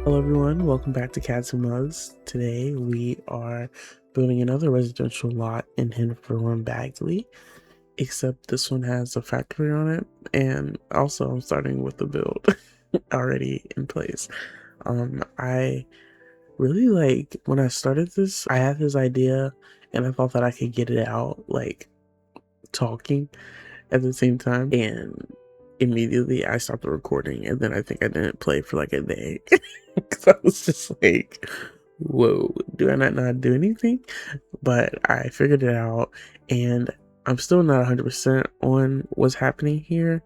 Hello everyone, welcome back to Cats and Mugs. Today we are building another residential lot in Henford, Bagley, except this one has a factory on it, and also I'm starting with the build already in place. I really like when I started this, I had this idea and I thought that I could get it out like talking at the same time, and immediately I stopped the recording, and then I think I didn't play for like a day because I was just like, whoa, do I not do anything? But I figured it out, and I'm still not 100% on what's happening here,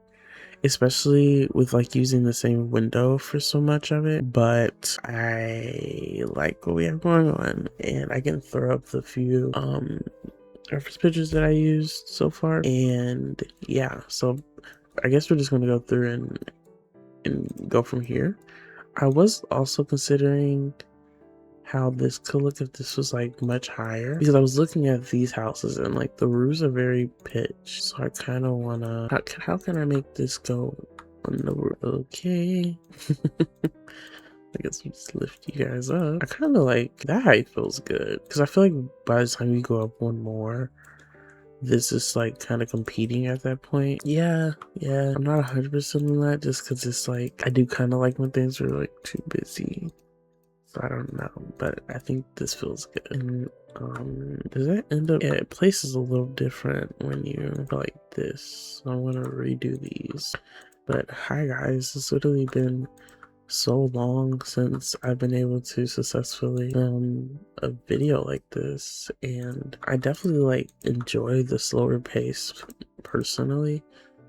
especially with like using the same window for so much of it. But I like what we have going on, and I can throw up the few reference pictures that I used so far. And yeah, so I guess we're just gonna go through and go from here. I was also considering how this could look if this was like much higher, because I was looking at these houses and like the roofs are very pitched, so I kind of wanna, how can I make this go on the roof? Okay. I guess we just lift you guys up. I kind of like that height, feels good, because I feel like by the time you go up one more, this is like kind of competing at that point. Yeah, I'm not 100% on that, just because it's like I do kind of like when things are like too busy. So I don't know, but I think this feels good. And does that end up, yeah, it places a little different when you go like this. So I want to redo these. But hi guys, it's literally been so long since I've been able to successfully film a video like this, and I definitely like enjoy the slower pace personally,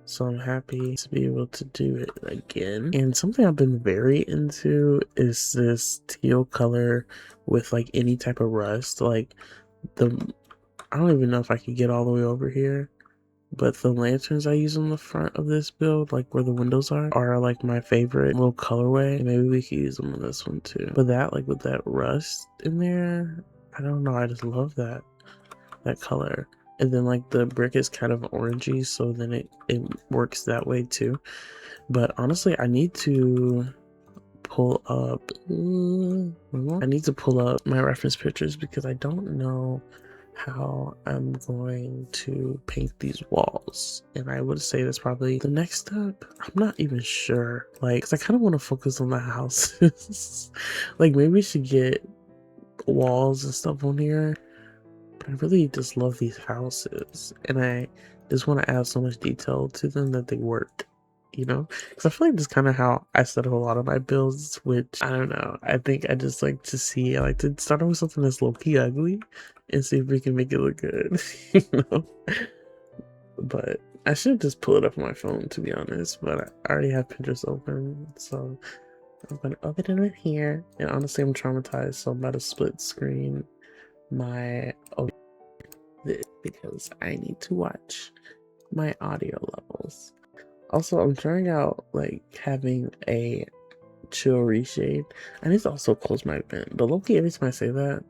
so I'm happy to be able to do it again. And something I've been very into is this teal color with like any type of rust. Like I don't even know if I could get all the way over here, but the lanterns I use on the front of this build, like where the windows are like my favorite little colorway. Maybe we could use them on this one too. But that, like with that rust in there, I don't know, I just love that color. And then like the brick is kind of orangey, so then it works that way too. But honestly, I need to pull up my reference pictures, because I don't know how I'm going to paint these walls, and I would say that's probably the next step. I'm not even sure, like, because I kind of want to focus on the houses. Like maybe we should get walls and stuff on here, but I really just love these houses, and I just want to add so much detail to them that they work, you know? Because I feel like that's kind of how I set up a lot of my builds, which I don't know. I think I just like to see, I like to start off with something that's low-key ugly and see if we can make it look good, you know? But I should just pull it up on my phone, to be honest, but I already have Pinterest open, so I'm gonna open it here. And honestly, I'm traumatized, so I'm about to split screen my this because I need to watch my audio levels. Also, I'm trying out like having a chill reshade. I need to also close my vent, but low-key, every time I say that,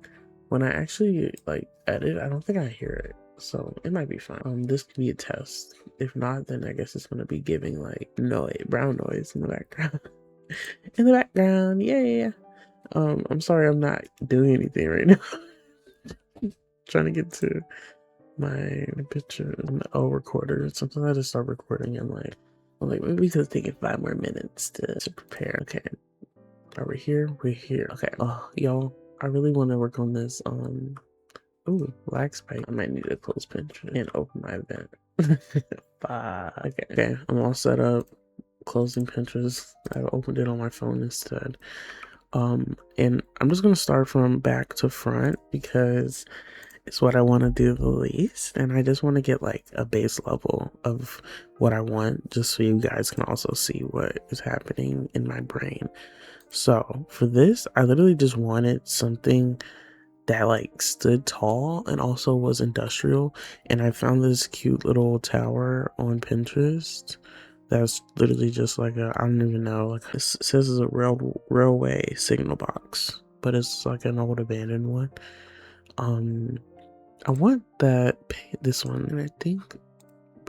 when I actually like edit, I don't think I hear it, so it might be fine. This could be a test. If not, then I guess it's gonna be giving like brown noise in the background. In the background, yeah. I'm sorry, I'm not doing anything right now. Trying to get to my picture recorder. Sometimes I just start recording and I'm like, maybe we could take it 5 more minutes to prepare. Okay, are we here? We're here. Okay. Oh, y'all, I really want to work on this. Ooh, lag spike. I might need to close Pinterest and open my event. Okay, I'm all set up. Closing Pinterest. I opened it on my phone instead. And I'm just gonna start from back to front because it's what I want to do the least, and I just want to get like a base level of what I want, just so you guys can also see what is happening in my brain. So for this, I literally just wanted something that like stood tall and also was industrial, and I found this cute little tower on Pinterest that's literally just like I don't even know, like it says it's a railway signal box, but it's like an old abandoned one. I want this one, and I think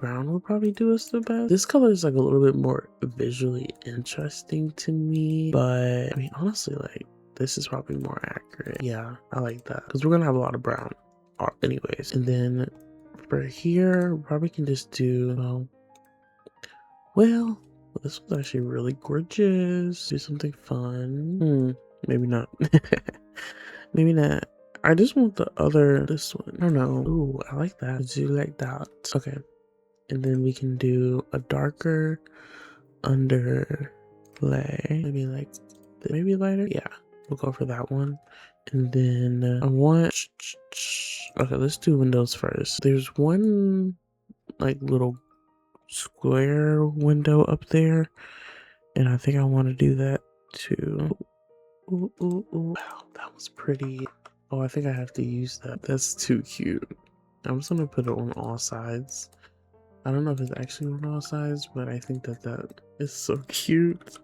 brown will probably do us the best. This color is like a little bit more visually interesting to me, but I mean, honestly, like this is probably more accurate. Yeah, I like that because we're gonna have a lot of brown anyways. And then for here, probably can just do, well, this was actually really gorgeous. Do something fun. Maybe not. Maybe not. I just want this one. I don't know. Ooh, I like that. Do like that. Okay. And then we can do a darker underlay. Maybe like, maybe lighter. Yeah, we'll go for that one. And then I want, okay, let's do windows first. There's one like little square window up there, and I think I want to do that too. Ooh, ooh, ooh. Wow, that was pretty. Oh, I think I have to use that. That's too cute. I'm just gonna put it on all sides. I don't know if it's actually on all sides, but I think that is so cute.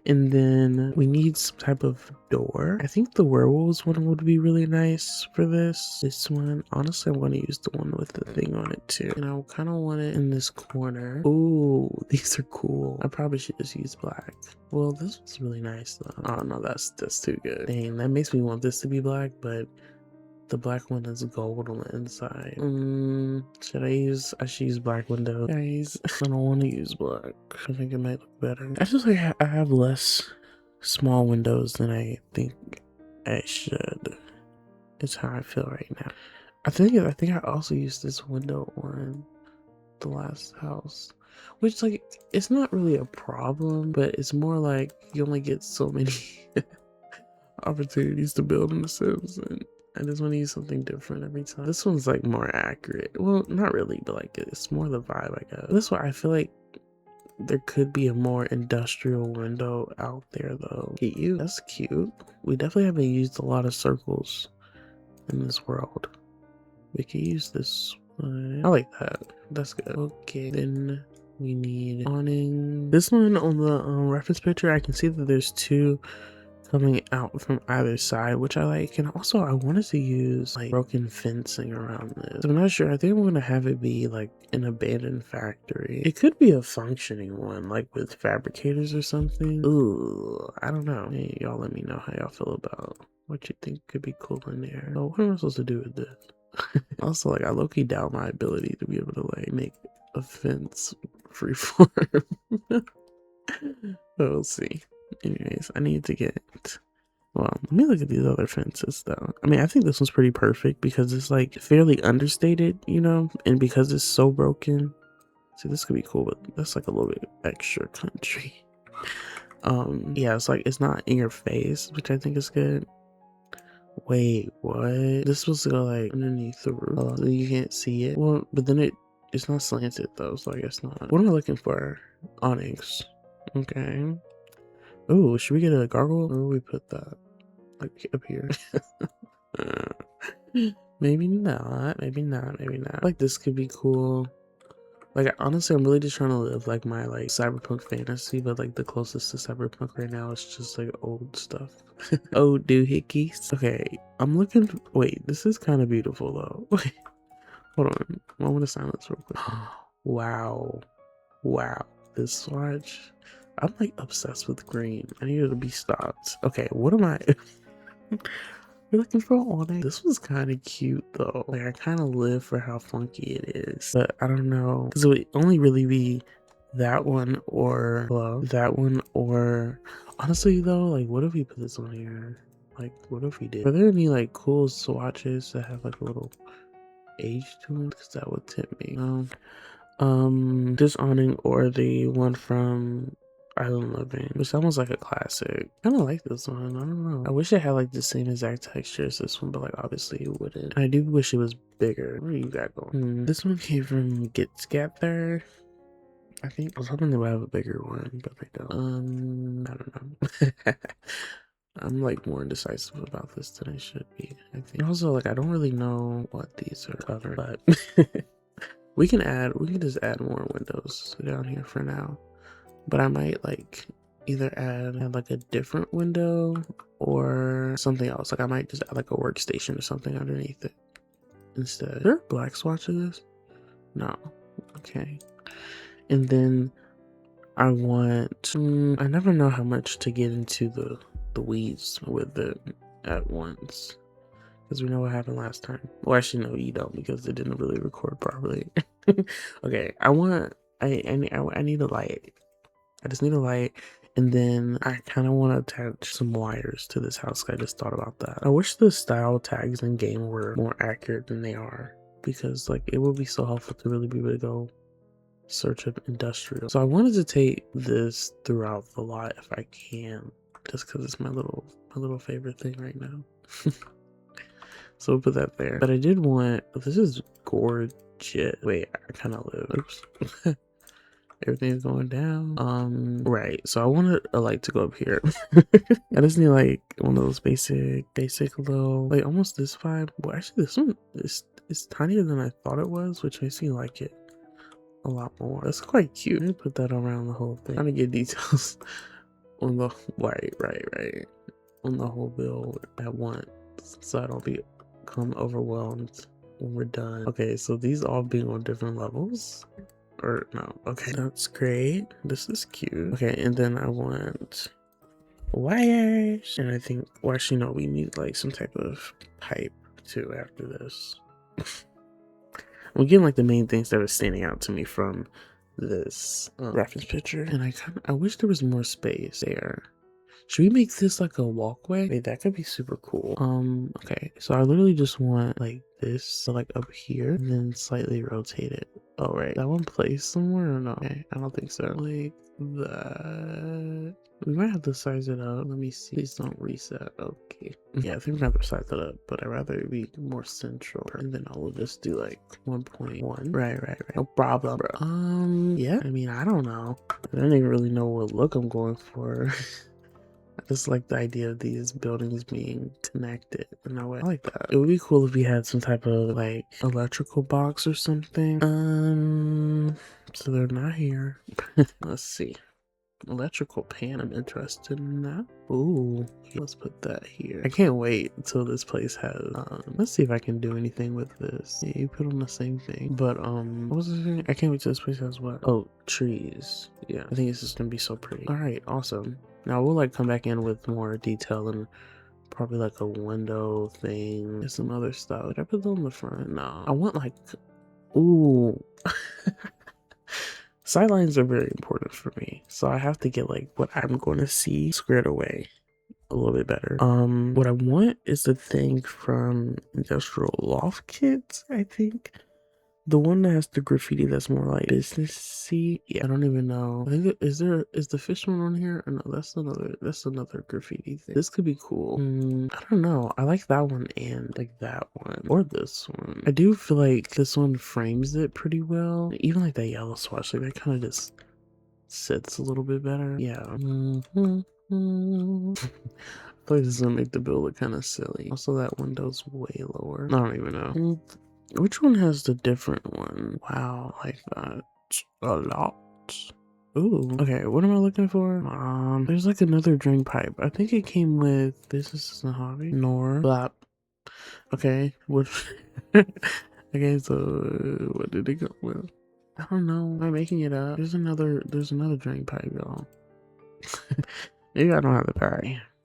And then we need some type of door. I think the werewolves one would be really nice for this. This one, honestly, I'm going to use the one with the thing on it too. And I kind of want it in this corner. Ooh, these are cool. I probably should just use black. Well, this one's really nice though. Oh no, that's too good. Dang, that makes me want this to be black, but the black one is gold on the inside. I should use black window. Guys, I don't want to use black. I think it might look better. I just like I have less small windows than I think I should. It's how I feel right now. I think I also used this window on the last house, which like it's not really a problem, but it's more like you only get so many opportunities to build in The Sims, and I just want to use something different every time. This one's like more accurate. Well, not really, but like it's more the vibe, I guess. This one, I feel like there could be a more industrial window out there though. Cute. That's cute. We definitely haven't used a lot of circles in this world. We could use this one. I like that. That's good. Okay, then we need awning. This one on the reference picture, I can see that there's two coming out from either side, which I like. And also I wanted to use like broken fencing around this. I'm not sure. I think I'm gonna have it be like an abandoned factory. It could be a functioning one, like with fabricators or something. Ooh, I don't know. Hey, y'all let me know how y'all feel about what you think could be cool in there. So what am I supposed to do with this? Also, like I low-key doubt my ability to be able to like make a fence freeform. But we'll see. Anyways, I need to get, well, let me look at these other fences though. I mean, I think this one's pretty perfect because it's like fairly understated, you know, and because it's so broken. See, this could be cool, but that's like a little bit extra country. Yeah, it's like it's not in your face, which I think is good. Wait, what? This is supposed to go like underneath the roof, so you can't see it. Well, but then it's not slanted though, so I guess not. What am I looking for? Onyx. Okay. Oh, should we get a gargoyle? Where would we put that? Like up here? Maybe not. Maybe not. Maybe not. Like this could be cool. Like honestly, I'm really just trying to live like my like cyberpunk fantasy, but like the closest to cyberpunk right now is just like old stuff. Oh, doohickeys. Okay, I'm looking. Wait, this is kind of beautiful though. Wait, hold on. I want to silence real quick. Wow, wow. This swatch. I'm like obsessed with green. I need it to be stopped. Okay, what am I? You're looking for awning. This was kind of cute though. Like I kind of live for how funky it is, but I don't know because it would only really be that one or that one or honestly though, like what if we put this on here? Like what if we did? Are there any like cool swatches that have like a little age to them? Because that would tip me. This awning or the one from Island Living, which sounds like a classic. Kind of like this one. I don't know. I wish it had like the same exact texture as this one, but like obviously it wouldn't. I do wish it was bigger. Where you got going? This one came from Get Scatter. I think I was hoping they would have a bigger one, but they don't. I don't know. I'm like more indecisive about this than I should be. I think. And also, like I don't really know what these are covered, but we can just add more windows down here for now. But I might like either add like a different window or something else. Like I might just add like a workstation or something underneath it instead. Is there a black swatch of this? No. Okay. And then I want, I never know how much to get into the weeds with it at once. Because we know what happened last time. Well, actually, no, you don't, because it didn't really record properly. Okay, I need a light. I just need a light. And then I kind of want to attach some wires to this house. I just thought about that. I wish the style tags in game were more accurate than they are. Because like it would be so helpful to really be able to go search up industrial. So I wanted to take this throughout the lot if I can. Just because it's my little favorite thing right now. So we'll put that there. But I did want, this is gorgeous. Wait, I kind of live. Oops. Everything's going down. Right. So I wanted a light to go up here. I just need like one of those basic little, like almost this vibe. Well, actually this one is tinier than I thought it was, which makes me like it a lot more. That's quite cute. Let me put that around the whole thing. Trying to get details on the right on the whole build at once, so I don't become overwhelmed when we're done. Okay, so these all being on different levels. Or no, okay, that's great. This is cute. Okay, and then I want wires, and I think, well, actually no, we need like some type of pipe too after this. I'm getting like the main things that are standing out to me from this reference picture, and I wish there was more space there. Should we make this like a walkway? Wait, that could be super cool. Okay, so I literally just want like this, so like up here, and then slightly rotate it. Oh, right. That one placed somewhere or no? Okay, I don't think so. Like that. We might have to size it up. Let me see. Please don't reset. Okay. Yeah, I think we're gonna have to size it up, but I'd rather it be more central. And then I will just do like 1.1. Right. No problem, bro. Yeah, I mean, I don't know. I don't even really know what look I'm going for. I just like the idea of these buildings being connected in a way. I like that. It would be cool if we had some type of like electrical box or something. So they're not here. Let's see. Electrical pan, I'm interested in that. Ooh, let's put that here. I can't wait until this place has, let's see if I can do anything with this. Yeah, you put on the same thing. But, what was this thing? I can't wait till this place has what? Oh, trees. Yeah, I think it's just gonna be so pretty. All right, awesome. Now we'll like come back in with more detail and probably like a window thing and some other stuff. Did I put that on the front? No. I want like, ooh. Sidelines are very important for me. So I have to get like what I'm going to see squared away a little bit better. What I want is the thing from Industrial Loft Kits, I think. The one that has the graffiti that's more like businessy. Yeah, I don't even know. I think is the fish one on here? Or no, that's another graffiti thing. This could be cool. I don't know. I like that one and like that one or this one. I do feel like this one frames it pretty well. Even like that yellow swatch, like that kind of just sits a little bit better. Yeah. I feel like this is gonna make the build look kind of silly. Also, that window's way lower. I don't even know. Which one has the different one? Wow, I like that a lot. Ooh, okay, what am I looking for? There's like another drain pipe. I think it came with business and hobby. Nor blap. Okay, what? Okay, so what did it go with? I don't know. Am I making it up? There's another drain pipe, y'all. Maybe I don't have the power.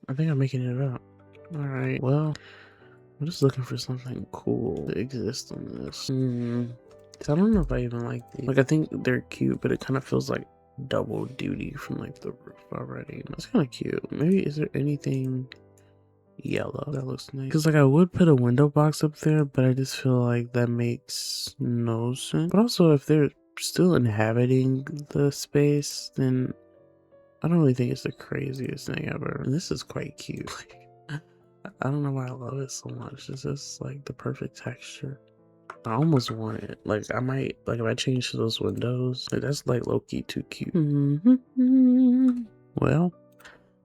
I think I'm making it up. All right, well. I'm just looking for something cool to exist on this. So I don't know if I even like these. Like, I think they're cute, but it kind of feels like double duty from like the roof already. That's kind of cute. Maybe is there anything yellow that looks nice? Because like I would put a window box up there, but I just feel like that makes no sense. But also, if they're still inhabiting the space, then I don't really think it's the craziest thing ever. And this is quite cute. I don't know why I love it so much. It's just like the perfect texture. I almost want it. Like I might, like if I change to those windows, like that's like low-key too cute. Well,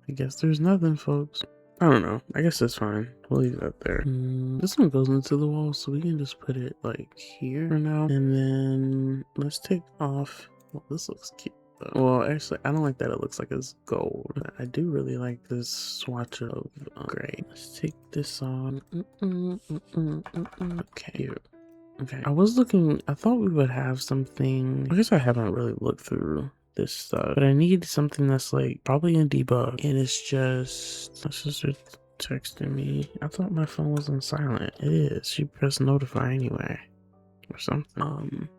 I guess there's nothing, folks. I don't know. I guess that's fine. We'll leave that there. This one goes into the wall, so we can just put it like here for now. And then let's take off. Well, this looks cute. Well, actually, I don't like that it looks like it's gold. I do really like this swatch of gray. Let's take this on. Okay. Okay, I was looking, I thought we would have something. I guess I haven't really looked through this stuff, but I need something that's like probably in debug, and it's just my sister texting me. I thought my phone was on silent. It is. She pressed notify anyway or something.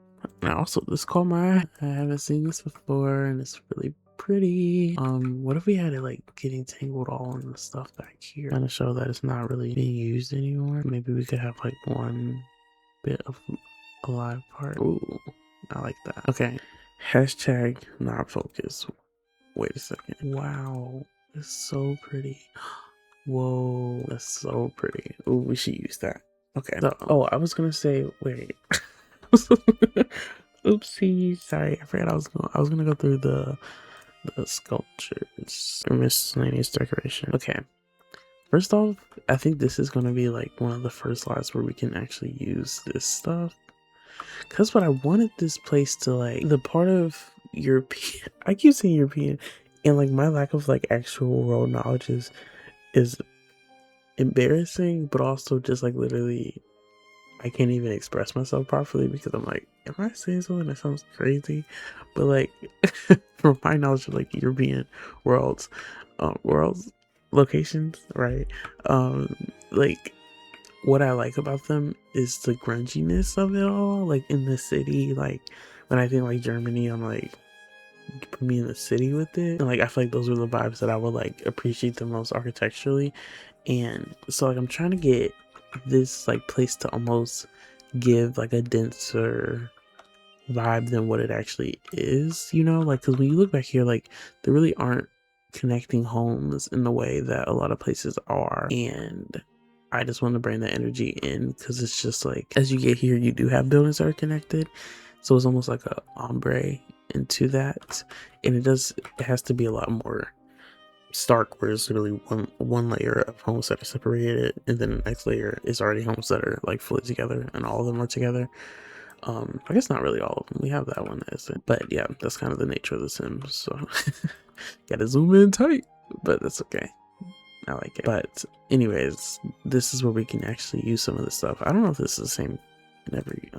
And also this caught my eye. I haven't seen this before, and it's really pretty. What if we had it like getting tangled all in the stuff back here, kind of show that it's not really being used anymore? Maybe we could have like one bit of a live part. Ooh, I like that. Okay, hashtag not focus. Wait a second. Wow, it's so pretty. Whoa, that's so pretty. Ooh, we should use that. Okay. So, oh, I was gonna say, wait. Oopsie, sorry, I forgot I was gonna go through the sculptures or miscellaneous decoration. Okay. First off, I think this is gonna be like one of the first lives where we can actually use this stuff. Cause what I wanted this place to like the part of European I keep saying European, and like my lack of like actual world knowledge is embarrassing, but also just like literally I can't even express myself properly because I'm like, am I saying something that sounds crazy? But like, from my knowledge of like European worlds, worlds, locations, right? Like what I like about them is the grunginess of it all. Like in the city, like when I think like Germany, I'm like, put me in the city with it. And like I feel like those are the vibes that I would like appreciate the most architecturally. And so like I'm trying to get this like place to almost give like a denser vibe than what it actually is, you know, like because when you look back here, like there really aren't connecting homes in the way that a lot of places are. And I just want to bring that energy in because it's just like as you get here you do have buildings that are connected, so it's almost like a ombre into that. And it has to be a lot more stark, where it's literally one layer of homes that are separated, and then the next layer is already homes that are like fully together, and all of them are together. I guess not really all of them. We have that one that isn't, but yeah, that's kind of the nature of the Sims. So gotta zoom in tight, but that's okay. I like it. But anyways, this is where we can actually use some of this stuff. I don't know if this is the same in every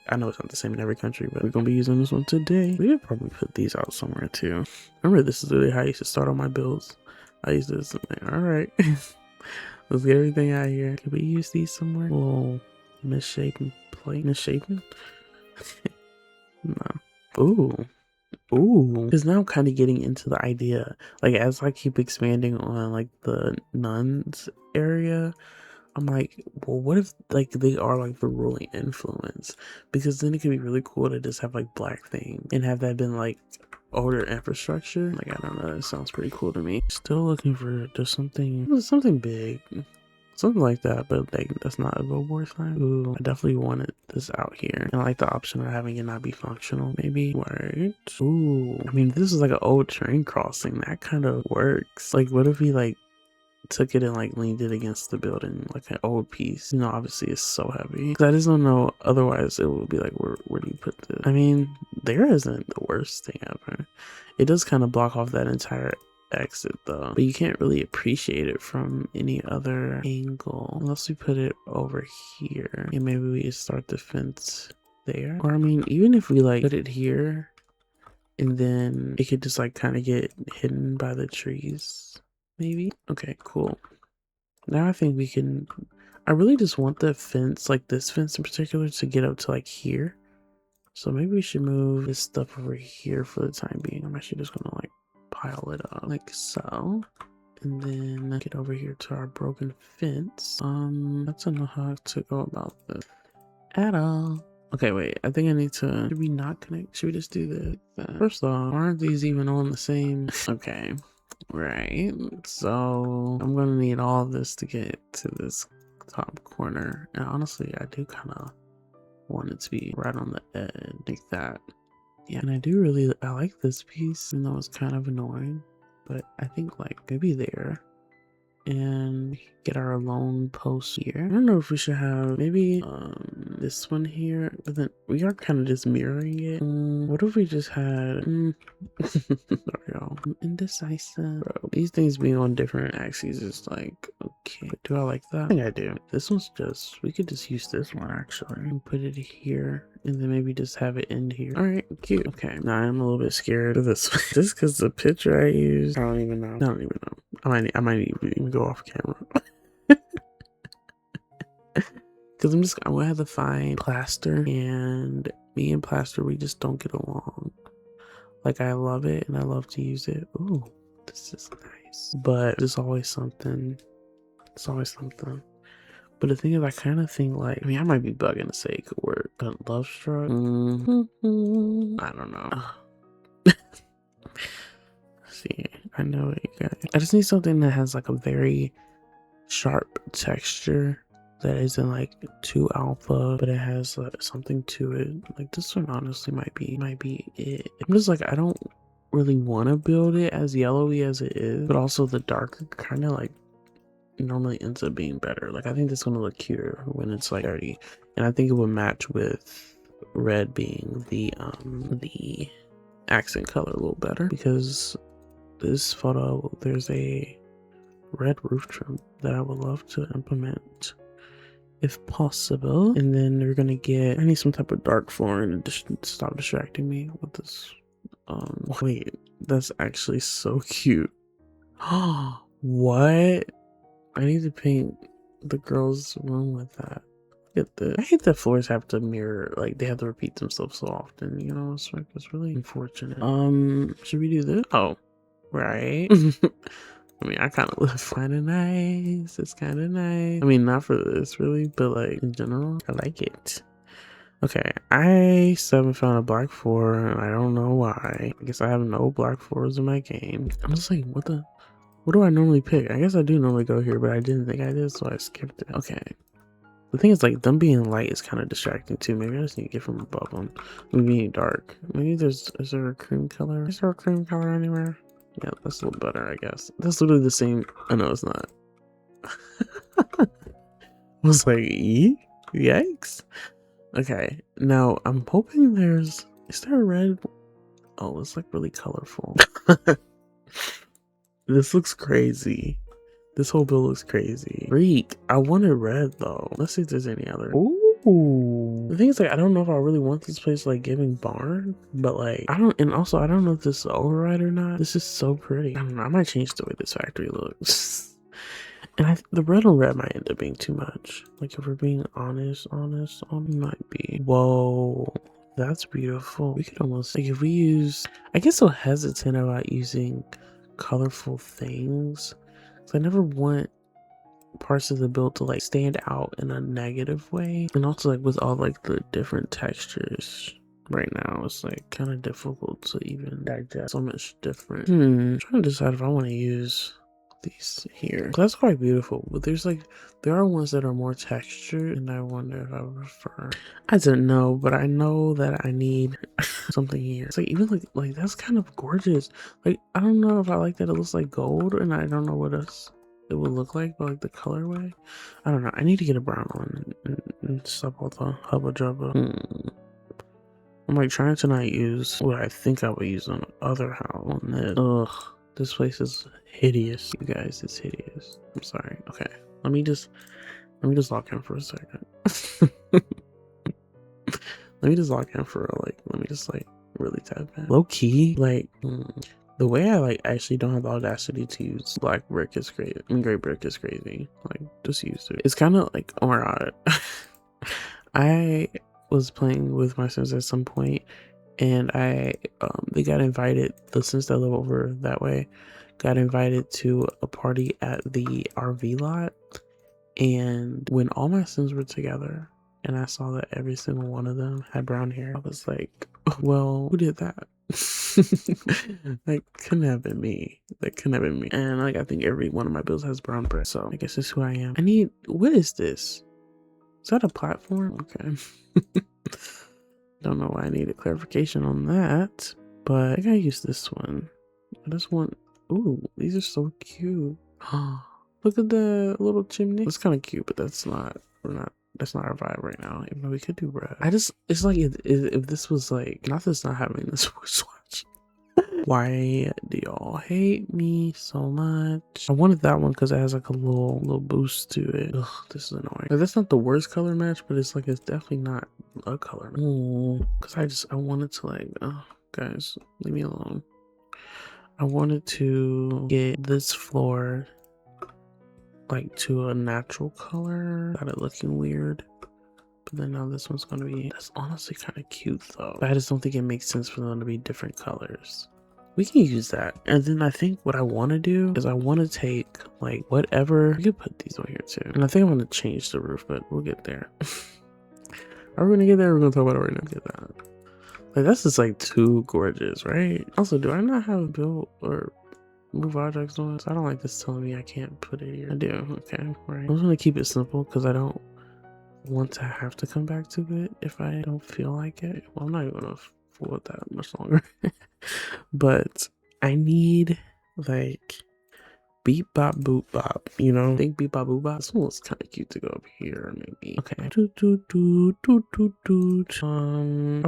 I know it's not the same in every country, but we're gonna be using this one today. We could probably put these out somewhere too. Remember, this is really how I used to start all my builds. I use this and like, all right. Let's get everything out of here. Can we use these somewhere? A little misshapen plate. Misshapen? No. Ooh. Ooh. Because now I'm kind of getting into the idea. Like as I keep expanding on like the nuns area, I'm like, well, what if like they are like the ruling influence? Because then it could be really cool to just have like black thing and have that been like older infrastructure. Like I don't know, it sounds pretty cool to me. Still looking for there's something big. Something like that, but like that's not a billboard sign. Ooh, I definitely wanted this out here. And I like the option of having it not be functional, maybe. Word. Ooh. I mean, this is like an old train crossing. That kind of works. Like, what if we like took it and like leaned it against the building, like an old piece? You know, obviously it's so heavy. Because I just don't know. Otherwise, it would be like, where do you put this? I mean, there isn't the worst thing ever. It does kind of block off that entire exit though, but you can't really appreciate it from any other angle unless we put it over here, and maybe we start the fence there. Or I mean, even if we like put it here and then it could just like kind of get hidden by the trees, maybe. Okay, cool. Now I think we can, I really just want the fence, like this fence in particular, to get up to like here. So maybe we should move this stuff over here for the time being. I'm actually just gonna like pile it up like so, and then get over here to our broken fence. I don't know how to go about this at all. Okay, wait, I think I need to, should we not connect? Should we just do this? First off, aren't these even on the same? Okay, right, so I'm gonna need all of this to get to this top corner, and honestly I do kind of want it to be right on the edge like that. Yeah, and I like this piece, even though it's kind of annoying, but I think like maybe there, and get our lone post here. I don't know if we should have maybe this one here, but then we are kind of just mirroring it. What if we just had there we go. I'm indecisive. Bro, these things being on different axes is like Okay, do I like that? I think I do. This one's just, we could just use this one actually and put it here and then maybe just have it in here. All right, cute. Okay, now I'm a little bit scared of this one. Just because the picture I used, I don't even know. I don't even know. I might even go off camera. Because I'm gonna have to find Plaster, and me and Plaster, we just don't get along. Like, I love it and I love to use it. Ooh, this is nice. But there's always something. It's always something. But the thing is, I kind of think like, I mean, I might be bugging to say it could work, but Love Struck? I don't know. See, I know it, you guys. I just need something that has like a very sharp texture that isn't like too alpha, but it has something to it. Like this one honestly might be it. I'm just like, I don't really want to build it as yellowy as it is, but also the darker kind of like normally ends up being better. Like I think this is gonna look cuter when it's like dirty, and I think it would match with red being the accent color a little better, because this photo there's a red roof trim that I would love to implement if possible. And then we're gonna get, I need some type of dark flooring to stop distracting me with this. Wait, that's actually so cute. What? I need to paint the girls' room with that. Look at this. I hate that floors have to mirror, like they have to repeat themselves so often, you know? It's like, it's really unfortunate. Should we do this? Oh, right. I mean, I kind of look kind of nice. It's kind of nice. I mean, not for this really, but like in general, I like it. Okay, I still haven't found a black 4, and I don't know why. I guess I have no black 4s in my game. I'm just like, what do I normally pick? I guess I do normally go here, but I didn't think I did, so I skipped it. Okay. The thing is, like, them being light is kind of distracting too. Maybe I just need to get from above them. Being dark. Maybe is there a cream color? Is there a cream color anywhere? Yeah, that's a little better, I guess. That's literally the same. Oh, no, it's not. I was like, yikes. Okay, now I'm hoping is there a red? Oh, it's like really colorful. This looks crazy. This whole build looks crazy. Freak. I wanted red though. Let's see if there's any other. Ooh. The thing is, like, I don't know if I really want this place like giving barn, but like, I don't know if this is override or not. This is so pretty. I don't know. I might change the way this factory looks. And the red on red might end up being too much. Like, if we're being honest, might be. Whoa. That's beautiful. We could almost, like, if we use, I get so hesitant about using colorful things. So I never want parts of the build to like stand out in a negative way. And also like with all like the different textures right now, it's like kind of difficult to even digest so much different. I'm trying to decide if I want to use these here. That's quite beautiful, but there are ones that are more textured, and I wonder if I would prefer. I don't know, but I know that I need something here. It's like, even like that's kind of gorgeous. Like, I don't know if I like that it looks like gold, and I don't know what else it would look like, but like the colorway, I don't know. I need to get a brown one and stop all the hubba jubba. I'm like trying to not use what I think I would use on the other house on this. Ugh. This place is hideous, you guys. It's hideous. I'm sorry. Okay, let me just lock in for a second. Let me just lock in for like. Let me just like really type in. Low key, like the way I like actually don't have the audacity to use black brick is great. I mean, gray brick is crazy. Like, just use it. It's kind of like, oh my god. I was playing with my Sims at some point, and they got invited, the Sims that live over that way got invited to a party at the RV lot. And when all my Sims were together and I saw that every single one of them had brown hair, I was like, well, who did that? Like, couldn't have been me. That couldn't have been me. And like, I think every one of my builds has brown bread, so I guess that's who I am. What is this? Is that a platform? Okay. Don't know why I needed clarification on that, but I gotta use this one. I just want, ooh, these are so cute. Look at the little chimney. It's kind of cute, but that's not our vibe right now. Even though we could do red. It's like if this was like, not that's not having this voice watch. Why do y'all hate me so much? I wanted that one because it has like a little boost to it. Ugh, this is annoying. Like, that's not the worst color match, but it's like it's definitely not a color match. Because I wanted to like, oh, guys, leave me alone. I wanted to get this floor like to a natural color, got it looking weird. But then now this one's gonna be, that's honestly kind of cute though. But I just don't think it makes sense for them to be different colors. We can use that. And then I think what I want to do is I want to take like whatever, we could put these on here too. And I think I'm going to change the roof, but we'll get there. Are we going to get there? We're going to talk about it right now. Get that. Like that's just like too gorgeous, right? Also, do I not have build or move objects on this? I don't like this telling me I can't put it here. I do. Okay, right. I'm just going to keep it simple because I don't want to have to come back to it if I don't feel like it. Well, I'm not even going to fool with that much longer. But I need like beep bop boop bop, you know? Think beep bop boop bop. This one looks kind of cute to go up here, maybe. Okay. I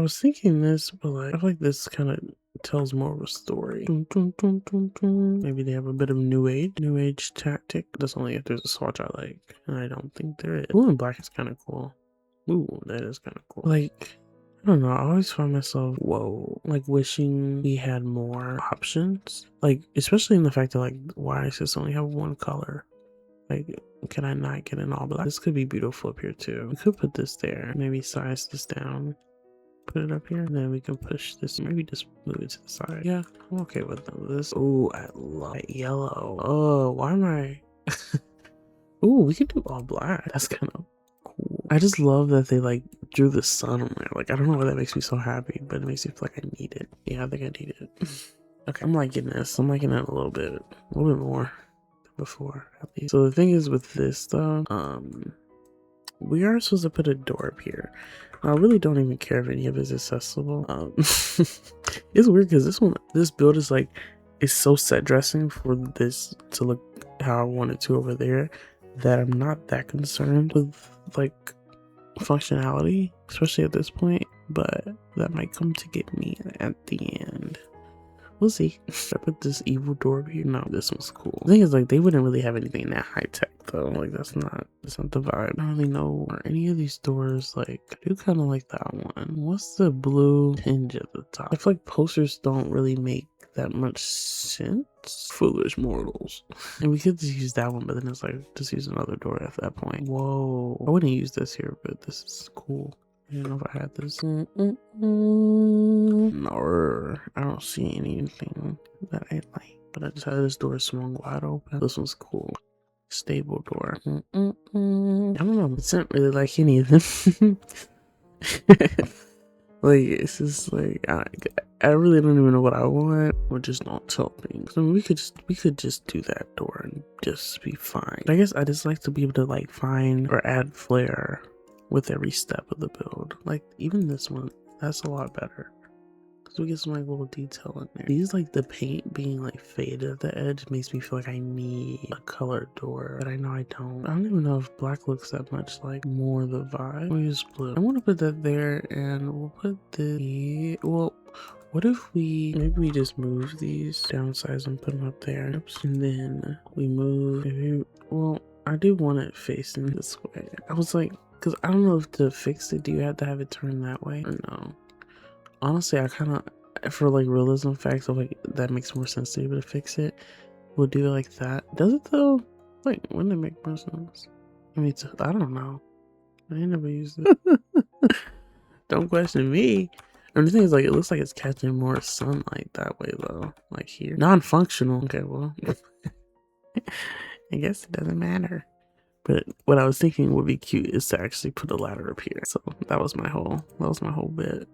was thinking this, but like I feel like this kind of tells more of a story. Maybe they have a bit of new age tactic. That's only if there's a swatch I like, and I don't think there is. Blue and black is kind of cool. Ooh, that is kind of cool. Like, I don't know, I always find myself, like wishing we had more options. Like, especially in the fact that like, why does this only have one color? Like, can I not get an all black? This could be beautiful up here too. We could put this there, maybe size this down, put it up here, and then we can push this, maybe just move it to the side. Yeah, I'm okay with this. Oh, I love that yellow. Oh, why am I? Ooh, we could do all black. That's kind of cool. I just love that they like drew the sun on there. Like, I don't know why that makes me so happy, but it makes me feel like I need it. Yeah, I think I need it. Okay, I'm liking this. I'm liking it a little bit more than before, at least. So the thing is with this though, we are supposed to put a door up here. I really don't even care if any of it is accessible. It's weird because this build is like, it's so set dressing for this to look how I want it to over there that I'm not that concerned with like functionality, especially at this point, but that might come to get me at the end. We'll see. Should I put this evil door over here? No, this one's cool. The thing is, like, they wouldn't really have anything that high tech though. Like, that's not the vibe. I don't really know are any of these doors. Like, I do kind of like that one. What's the blue hinge at the top? I feel like posters don't really make that much sense. Foolish mortals. And we could just use that one, but then it's like just use another door at that point. Whoa, I wouldn't use this here, but this is cool. I don't know if I had this. No, I don't see anything that I like. But I just had this door swung wide open. This one's cool. Stable door. I don't know. It's not really like any of them. Like, it's just like I really don't even know what I want. Or just don't tell things. I mean, we could just do that door and just be fine. I guess I just like to be able to like find or add flair with every step of the build. Like even this one, that's a lot better because we get some like little detail in there. These like the paint being like faded at the edge makes me feel like I need a colored door, but I know I don't. I don't even know if black looks that much like more the vibe. We'll use blue. I want to put that there, and we'll put the what if maybe we just move these, downsize and put them up there. Oops. And then we move, I do want it facing this way. I was like, because I don't know if to fix it, do you have to have it turned that way or no? Honestly, I kind of, for like realism facts of like, that makes more sense to be able to fix it. We'll do it like that. Does it though? Like, wouldn't it make more sense? I mean, I don't know. I ain't never used it. Don't question me. And the thing is, like, it looks like it's catching more sunlight that way though. Like here. Non-functional. Okay, well. I guess it doesn't matter. But what I was thinking would be cute is to actually put a ladder up here. So that was my whole bit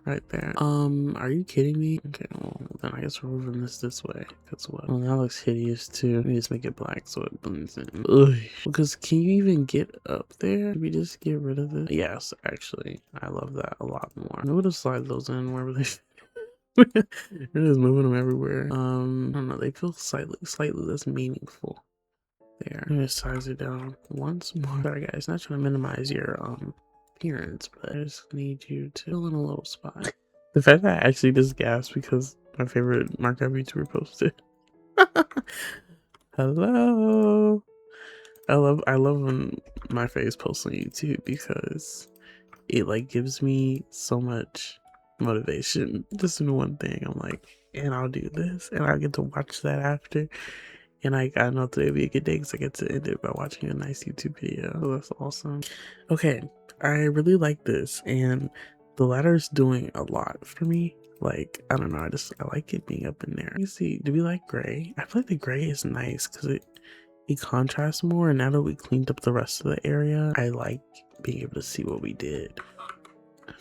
right there. Are you kidding me? Okay, well then I guess we're moving this way. That's what. Well, that looks hideous too. Let me just make it black so it blends in. Ugh. Because can you even get up there? Did we just get rid of this? Yes, actually, I love that a lot more. I would have slide those in wherever they. They're just moving them everywhere. I don't know. They feel slightly less meaningful. There. I'm gonna size it down once more. Sorry guys, not trying to minimize your appearance, but I just need you to fill in a little spot. The fact that I actually just gasped because my favorite Minecraft YouTuber posted. Hello. I love when my face posts on YouTube because it like gives me so much motivation just in one thing. I'm like, and I'll do this, and I get to watch that after, and I know today will be a good day because I get to end it by watching a nice YouTube video. So that's awesome. Okay, I really like this, and the ladder's doing a lot for me. Like, I don't know, I like it being up in there. You see, do we like gray? I feel like the gray is nice because it contrasts more, and now that we cleaned up the rest of the area, I like being able to see what we did. I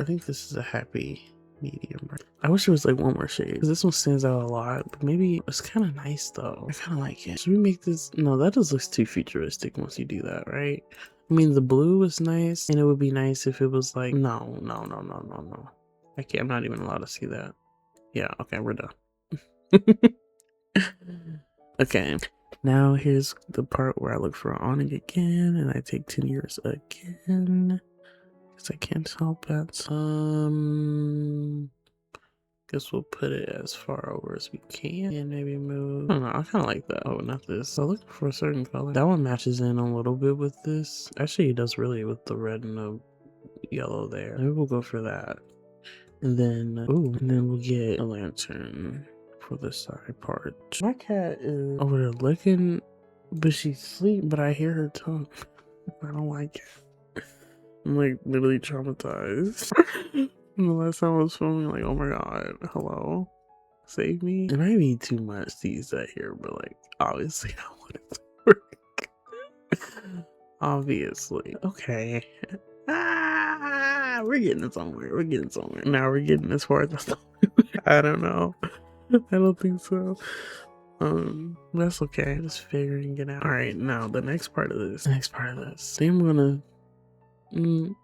think this is a happy medium. I wish there was like one more shade because this one stands out a lot, but maybe it's kind of nice though. I kind of like it. Should we make this? No, that just looks too futuristic once you do that, right? I mean, the blue is nice, and it would be nice if it was like, no. I can't, I'm not even allowed to see that. Yeah, okay, we're done. Okay, now here's the part where I look for an awning again, and I take 10 years again. Because I can't help it. Guess we'll put it as far over as we can and maybe move. I don't know, I kind of like that. Oh, not this. I'm looking for a certain color. That one matches in a little bit with this. Actually, it does really with the red and the yellow there. Maybe we'll go for that. And then, ooh, and then we'll get a lantern for the side part. My cat is over there looking, but she's asleep, but I hear her tongue. I don't like it. I'm like literally traumatized. And the last time I was filming, like, oh my god, hello, save me. It might be too much to use that here, but like, obviously, I want it to work. Obviously, okay. Ah, we're getting it somewhere. We're getting somewhere. Now we're getting as far as I don't know. I don't think so. That's okay. Just figuring it out. All right, now the next part of this. I think I'm gonna.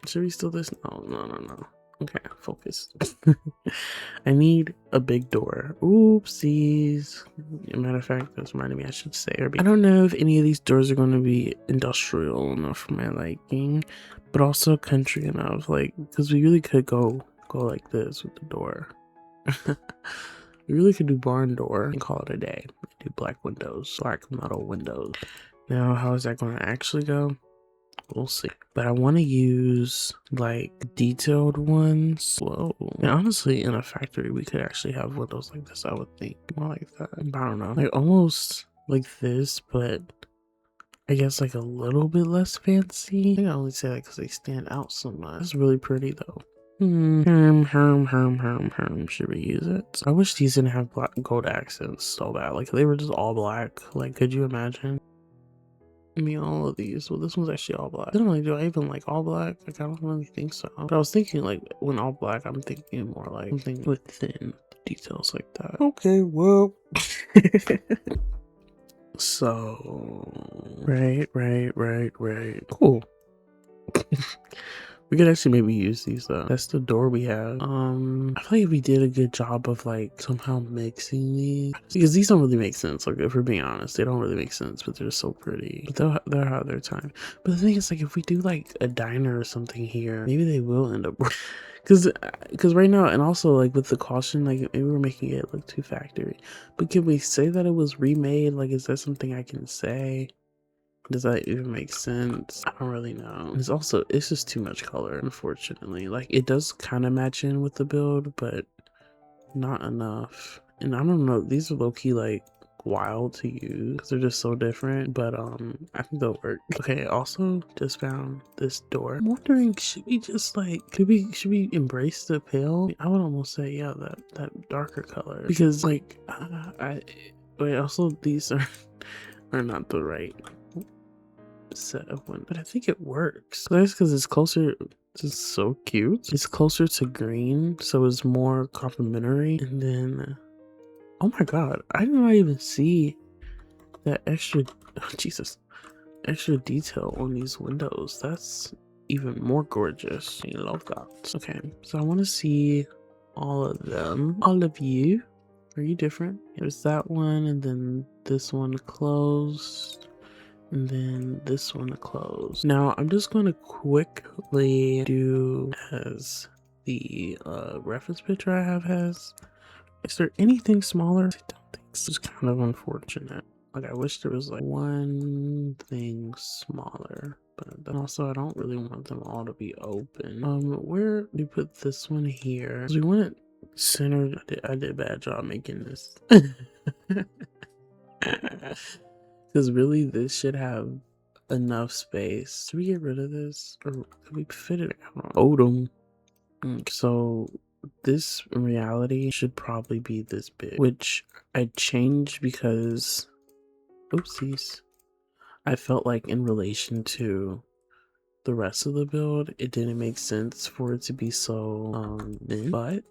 Should we still this? No. Okay, focus. I need a big door. Oopsies. Matter of fact, that's reminding me I should say. I don't know if any of these doors are going to be industrial enough for my liking, but also country enough. Like, because we really could go like this with the door. We really could do barn door and call it a day. Do black windows, black metal windows. Now, how is that going to actually go? We'll see. But I want to use like detailed ones. Whoa. And honestly, in a factory, we could actually have windows like this, I would think. More like that. I don't know. Like almost like this, but I guess like a little bit less fancy. I think I only say that because they stand out so much. It's really pretty though. Should we use it? I wish these didn't have black gold accents so bad. Like they were just all black. Like, could you imagine? I mean, all of these. Well, this one's actually all black. Do I even like all black? Like, I don't really think so. But I was thinking, like, when all black, I'm thinking more like something with thin details like that. Okay, well. So, right. Cool. We could actually maybe use these though. That's the door we have. I feel like if we did a good job of like somehow mixing these, because these don't really make sense. Like if we're being honest, they don't really make sense, but they're so pretty. But they'll have their time. But the thing is, like if we do like a diner or something here, maybe they will end up. Because right now, and also like with the caution, like maybe we're making it look too factory. But can we say that it was remade? Like, is that something I can say? Does that even make sense? I don't really know. It's just too much color, unfortunately. Like, it does kind of match in with the build, but not enough. And I don't know, these are low-key, like, wild to use because they're just so different, but I think they'll work. Okay, also just found this door. I'm wondering, should we just like, should we embrace the pale? I would almost say, yeah, that darker color, because like, wait, also these are not the right set of one, but I think it works. That's because it's closer. It's so cute. It's closer to green, so it's more complementary. And then, oh my god, I did not even see that extra. Oh, Jesus, extra detail on these windows. That's even more gorgeous. I love that. Okay, so I want to see all of them. All of you. Are you different? There's that one, and then this one closed. And then this one closed. Now I'm just going to quickly do as the reference picture I have has. Is there anything smaller? I don't think so. It's kind of unfortunate. Like, I wish there was like one thing smaller, but then also I don't really want them all to be open. Where do you put this one here? 'Cause we want it centered. I did a bad job making this. Because really, this should have enough space. Should we get rid of this, or could we fit it out? Odom. So this in reality should probably be this big, which I changed because, oopsies, I felt like in relation to the rest of the build, it didn't make sense for it to be so big. But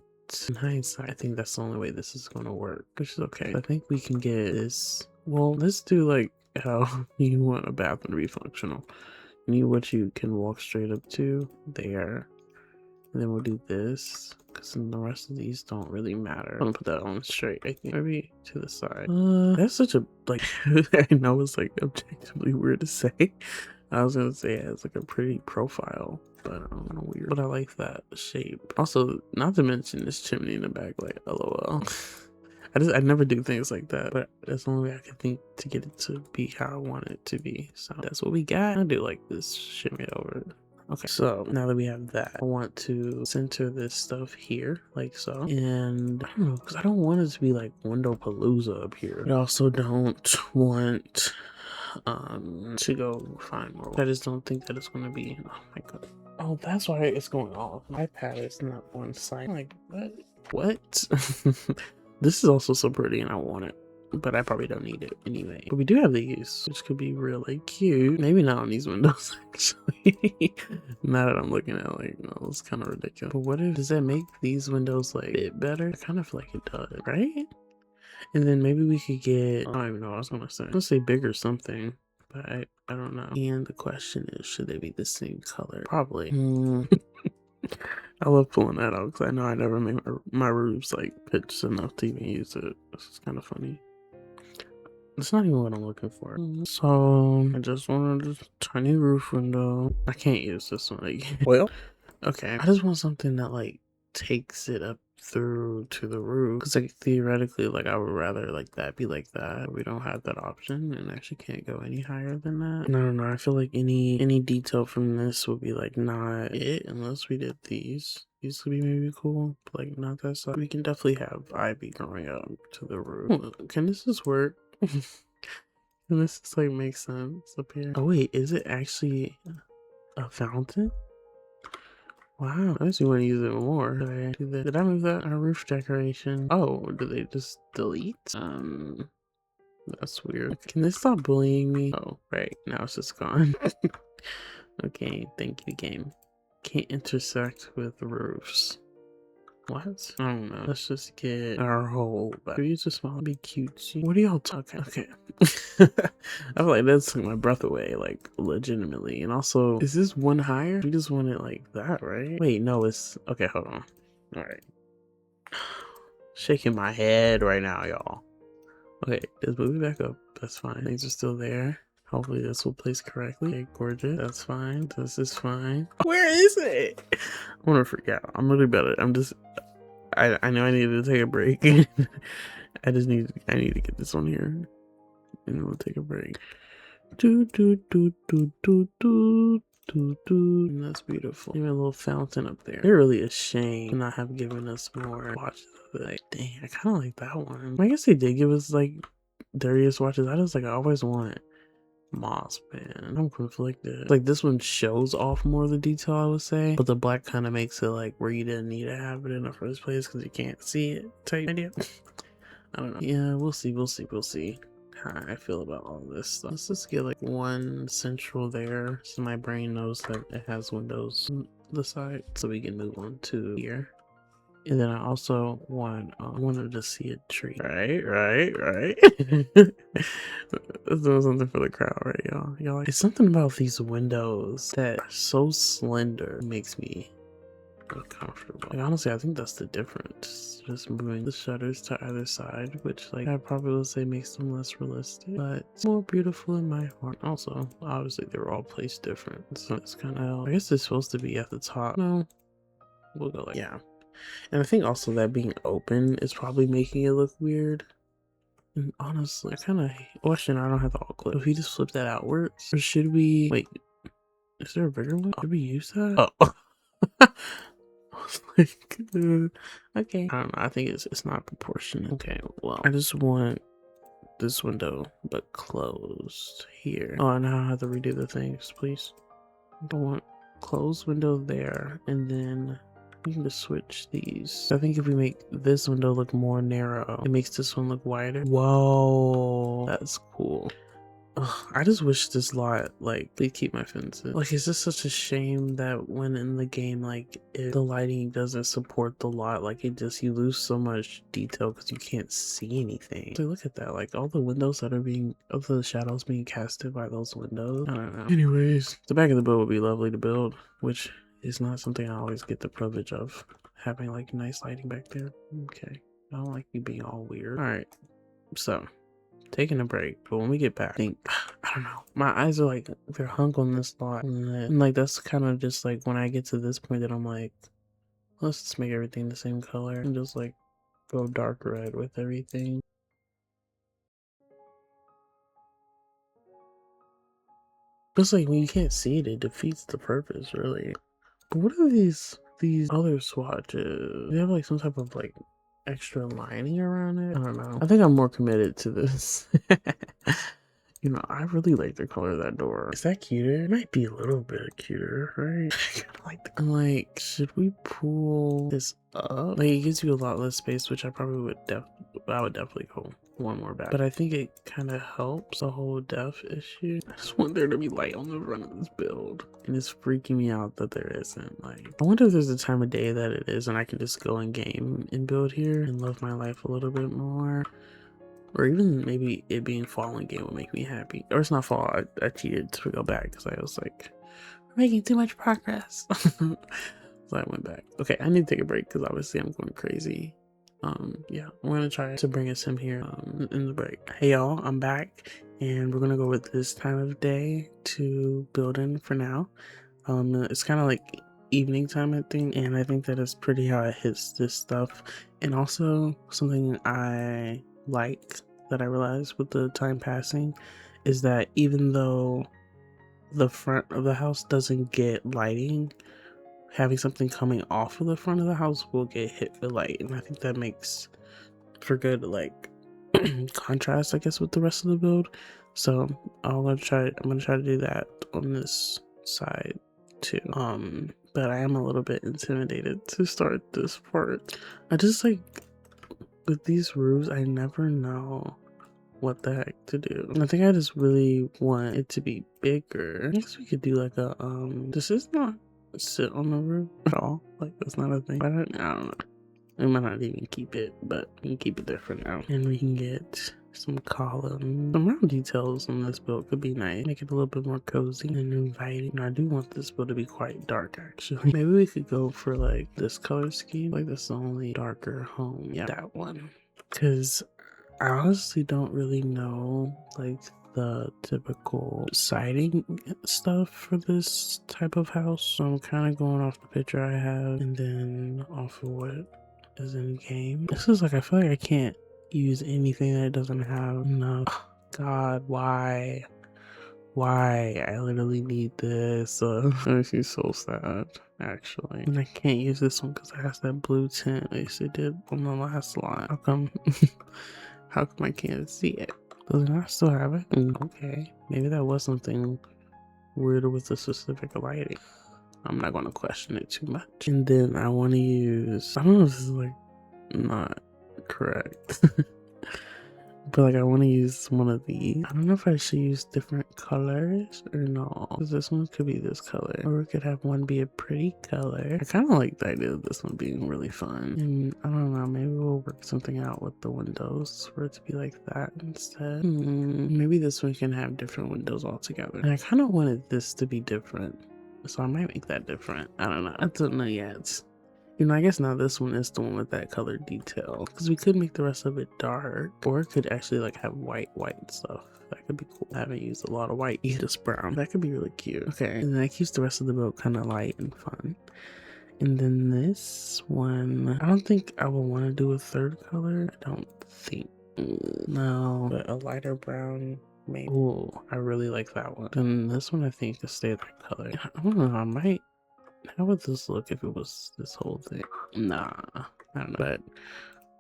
in hindsight, I think that's the only way this is going to work, which is okay. I think we can get this. Well, let's do like how you want a bathroom to be functional. You need what you can walk straight up to there. And then we'll do this, because the rest of these don't really matter. I'm gonna put that on straight, I think. Maybe to the side. That's such a, like, I know it's like objectively weird to say. I was gonna say it has like a pretty profile, but I don't know, weird. But I like that shape. Also, not to mention this chimney in the back, like, lol. I never do things like that, but that's the only way I can think to get it to be how I want it to be. So that's what we got. I do like this shimmy over it. Okay, so now that we have that, I want to center this stuff here, like so. And I don't know, because I don't want it to be like window palooza up here. I also don't want to go find more. I just don't think that it's going to be, oh my god. Oh, that's why it's going off. My pad is not on site. Like, what? This is also so pretty and I want it, but I probably don't need it anyway. But we do have these, which could be really cute. Maybe not on these windows, actually. Now that I'm looking at, like, no, it's kind of ridiculous. But what if, does that make these windows like a bit better? I kind of feel like it does, right? And then maybe we could get, I don't even know what I was gonna say. Let's say big or something, but I don't know. And the question is, should they be the same color? Probably. I love pulling that out because I know I never made my roofs like pitched enough to even use it. This is kind of funny. It's not even what I'm looking for. So I just wanted a tiny roof window. I can't use this one again. Well, okay. I just want something that like takes it up through to the roof, because like theoretically, like I would rather like that be like that. We don't have that option and actually can't go any higher than that. And I don't know, I feel like any detail from this would be like not it unless we did these could be maybe cool, but like not that side. We can definitely have ivy growing up to the roof. Can this just work? Can this just like make sense up here? Oh wait, is it actually a fountain? Wow, I just want to use it more. Did I move that? Our roof decoration. Oh, did they just delete? That's weird. Can they stop bullying me? Oh, right. Now it's just gone. Okay, thank you, game. Can't intersect with roofs. What? I don't know. Let's just get our hole back. Can we use this one? Be cutesy. What are y'all talking? Okay. I feel like that took my breath away, like legitimately. And also, is this one higher? We just want it like that, right? Wait, no, it's okay. Hold on. All right. Shaking my head right now, y'all. Okay, just move it back up. That's fine. Things are still there. Hopefully this will place correctly. Okay, gorgeous. That's fine. This is fine. Where is it? I want to freak out. I'm really bad at it. I know I needed to take a break. I need to get this on here. And we'll take a break. And that's beautiful. Even a little fountain up there. They're really a shame to not have given us more watches of it. Like, dang, I kind of like that one. I guess they did give us like dirtiest watches. I always want moss, man. I'm conflicted. Like this one shows off more of the detail, I would say, but the black kind of makes it like where you didn't need to have it in the first place because you can't see it type idea. I don't know. Yeah, we'll see how I feel about all this stuff. Let's just get like one central there so my brain knows that it has windows on the side, so we can move on to here. And then I also wanted to see a tree. Right. Let's do something for the crowd, right, y'all? Y'all like, it's something about these windows that are so slender. It makes me uncomfortable. Like, honestly, I think that's the difference. Just moving the shutters to either side, which like I probably would say makes them less realistic, but it's more beautiful in my heart. Also, obviously they were all placed different, so it's kind of, I guess it's supposed to be at the top. No. we'll go like, yeah. And I think also that being open is probably making it look weird. And honestly, I kind of question. I don't have the alt clip. If we just flip that outwards, or should we wait? Is there a bigger one? Should we use that? Oh, I was like, okay. I don't know. I think it's not proportionate. Okay, well, I just want this window, but closed here. Oh, and I have to redo the things, please. I want closed window there, and then we can just switch these. I think if we make this window look more narrow, it makes this one look wider. Whoa, that's cool. Ugh, I just wish this lot, like, they keep my fences. Like, it's just such a shame that when in the game, like, if the lighting doesn't support the lot, like, you lose so much detail because you can't see anything. So look at that, like, all the windows that are of the shadows being casted by those windows. I don't know. Anyways, the back of the boat would be lovely to build, which is not something I always get the privilege of, having, like, nice lighting back there. Okay. I don't like you being all weird. All right. So, taking a break, but when we get back, I don't know, my eyes are like, they're hung on this lot, and like that's kind of just like when I get to this point that I'm like, let's just make everything the same color and just like go dark red with everything. Just like when you can't see it, it defeats the purpose, really. But what are these other swatches? They have like some type of like extra lining around it. I don't know. I think I'm more committed to this. You know, I really like the color of that door. Is that cuter? It might be a little bit cuter, right? I kind of like the, I'm like, should we pull this up? Like, it gives you a lot less space, which I probably would I would definitely go one more back. But I think it kind of helps the whole depth issue. I just want there to be light on the front of this build. And it's freaking me out that there isn't. Like, I wonder if there's a time of day that it is and I can just go in game and build here and love my life a little bit more. Or even maybe it being fall in game would make me happy. Or it's not fall, I cheated to go back because I was like, we're making too much progress. So I went back. Okay, I need to take a break because obviously I'm going crazy. Yeah, I'm gonna try to bring us in here in the break. Hey y'all, I'm back and we're gonna go with this time of day to build in for now. It's kind of like evening time, I think, and I think that is pretty how it hits this stuff. And also something I like that I realized with the time passing is that even though the front of the house doesn't get lighting, having something coming off of the front of the house will get hit with light, and I think that makes for good like contrast, I guess, with the rest of the build. So I'm gonna try to do that on this side too. But I am a little bit intimidated to start this part. I just like, with these roofs, I never know what the heck to do. And I think I just really want it to be bigger. I guess we could do like a this is not sit on the roof at all. Like, that's not a thing. I don't know. We might not even keep it, but we can keep it there for now. And we can get some columns. Some round details on this build could be nice. Make it a little bit more cozy and inviting. And I do want this build to be quite dark, actually. Maybe we could go for like this color scheme. Like, this is the only darker home. Yeah, that one. Because I honestly don't really know like the typical siding stuff for this type of house. So I'm kind of going off the picture I have and then off of what is in game. This is like, I feel like I can't use anything that doesn't have enough. God, why? I literally need this. That makes me so sad, actually. And I can't use this one because it has that blue tint at least it did on the last line. How come? How come I can't see it? Does it not still have it? Okay, maybe that was something weird with the specific lighting. I'm not going to question it too much. And then I want to use, I don't know if this is like not correct. But like, I want to use one of these. I don't know if I should use different colors or no. This one could be this color, or we could have one be a pretty color. I kind of like the idea of this one being really fun. And I don't know, maybe we'll work something out with the windows for it to be like that instead. Maybe this one can have different windows altogether. And I kind of wanted this to be different, so I might make that different. I don't know. I don't know yet. You know, I guess now this one is the one with that color detail, because we could make the rest of it dark, or it could actually like have white stuff. That could be cool. I haven't used a lot of white, just brown. That could be really cute. Okay, and then that keeps the rest of the build kind of light and fun. And then this one, I don't think I would want to do a third color. I don't think. No, but a lighter brown, maybe. Oh, I really like that one. And this one, I think, could stay that color. I don't know. I might. How would this look if it was this whole thing? Nah, I don't know. But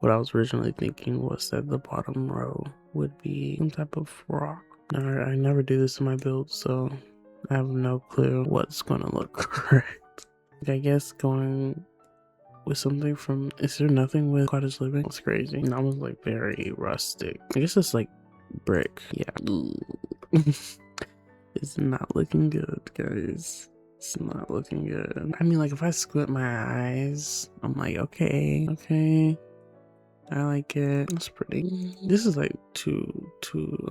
what I was originally thinking was that the bottom row would be some type of rock. Now, I never do this in my build, so I have no clue what's gonna look correct. I guess going with something from, is there nothing with cottage living? It's crazy. And I was like very rustic. I guess it's like brick. Yeah. It's not looking good, guys. It's not looking good. I mean, like, if I squint my eyes, I'm like, okay. I like it. It's pretty. This is like too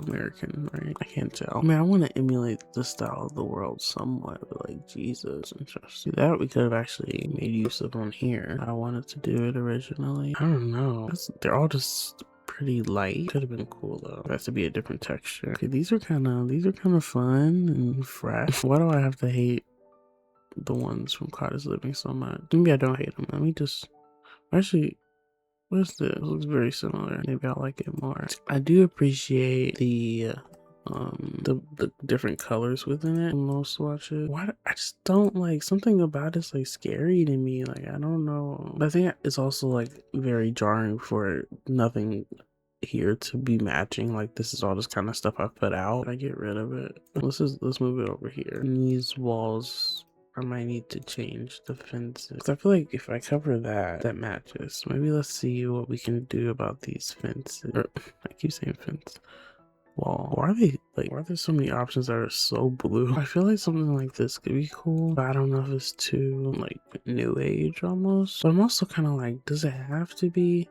American, right? I can't tell. I mean, I want to emulate the style of the world somewhat, but like, Jesus. Interesting. That we could have actually made use of on here. I wanted to do it originally. I don't know. They're all just pretty light. Could have been cool though. It has to be a different texture. Okay, these are kind of fun and fresh. Why do I have to hate the ones from Cottage Living so much? Maybe I don't hate them. Let me just actually. What's this? It looks very similar. Maybe I like it more. I do appreciate the different colors within it in most swatches. Why I just don't like, something about it's like scary to me. Like, I don't know. But I think it's also like very jarring for nothing here to be matching. Like, this is all this kind of stuff I put out. I get rid of it. Let's move it over here. And these walls, I might need to change the fences. 'Cause I feel like if I cover that, that matches. Maybe let's see what we can do about these fences. I keep saying fence. Wall. Why are there so many options that are so blue? I feel like something like this could be cool, but I don't know if it's too like new age almost. But I'm also kind of like, does it have to be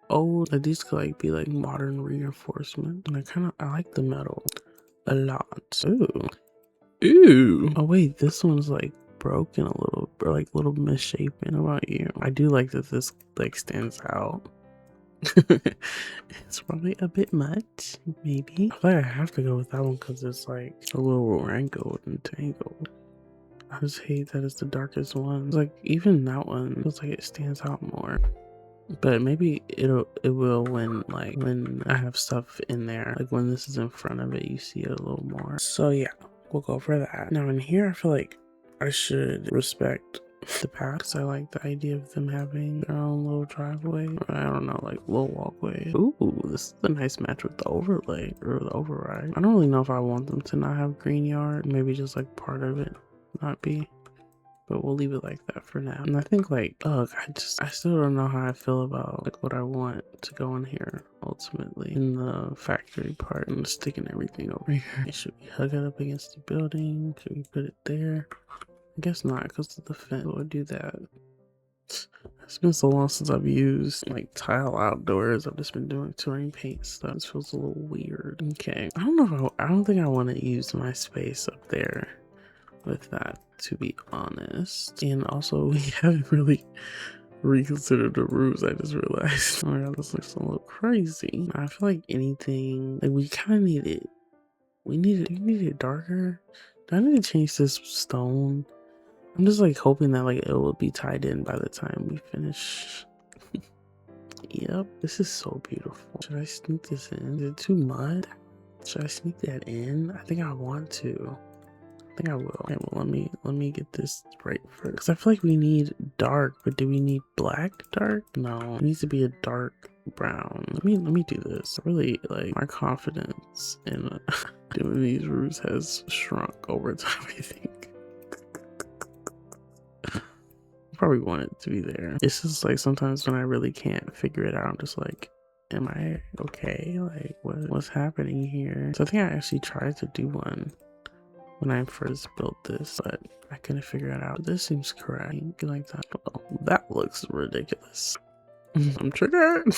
old? Like, these could like be like modern reinforcement. And I like the metal a lot. Ooh. Oh wait, this one's like broken a little, or like a little misshapen. How about you? I do like that this like stands out. It's probably a bit much, maybe. I feel like I have to go with that one because it's like a little wrinkled and tangled. I just hate that it's the darkest one. It's like, even that one feels like it stands out more. But maybe it will when I have stuff in there. Like when this is in front of it, you see it a little more. So yeah, we'll go for that. Now in here, I feel like I should respect the path because I like the idea of them having their own little driveway. Or, I don't know, like little walkway. Ooh, this is a nice match with the overlay or the override. I don't really know if I want them to not have green yard. Maybe just like part of it not be. But we'll leave it like that for now. And I think like, ugh, I still don't know how I feel about like what I want to go in here ultimately in the factory part. I'm sticking everything over here. Should we hug it up against the building? Should we put it there? I guess not, because of the fence. We'll do that. It's been so long since I've used like tile outdoors. I've just been doing touring paint stuff. This feels a little weird. Okay, I don't know if I don't think I want to use my space up there with that, to be honest. And also, we haven't really reconsidered the roofs. I just realized. Oh my god, this looks a little crazy. I feel like anything, like we kind of need it. Do we need it darker? Do I need to change this stone? I'm just like hoping that like it will be tied in by the time we finish. Yep, this is so beautiful. Should I sneak this in? Is it too mud? Should I sneak that in? I think I want to. I think I will. Okay, well, let me get this right first. Because I feel like we need dark, but do we need black dark? No, it needs to be a dark brown. Let me do this. Really, like, my confidence in doing these roofs has shrunk over time, I think. Probably want it to be there. It's just like sometimes when I really can't figure it out, I'm just like, am I okay? Like, what's happening here? So I think I actually tried to do one when I first built this, but I couldn't figure it out. But this seems correct. Like that. Oh, that looks ridiculous. I'm triggered.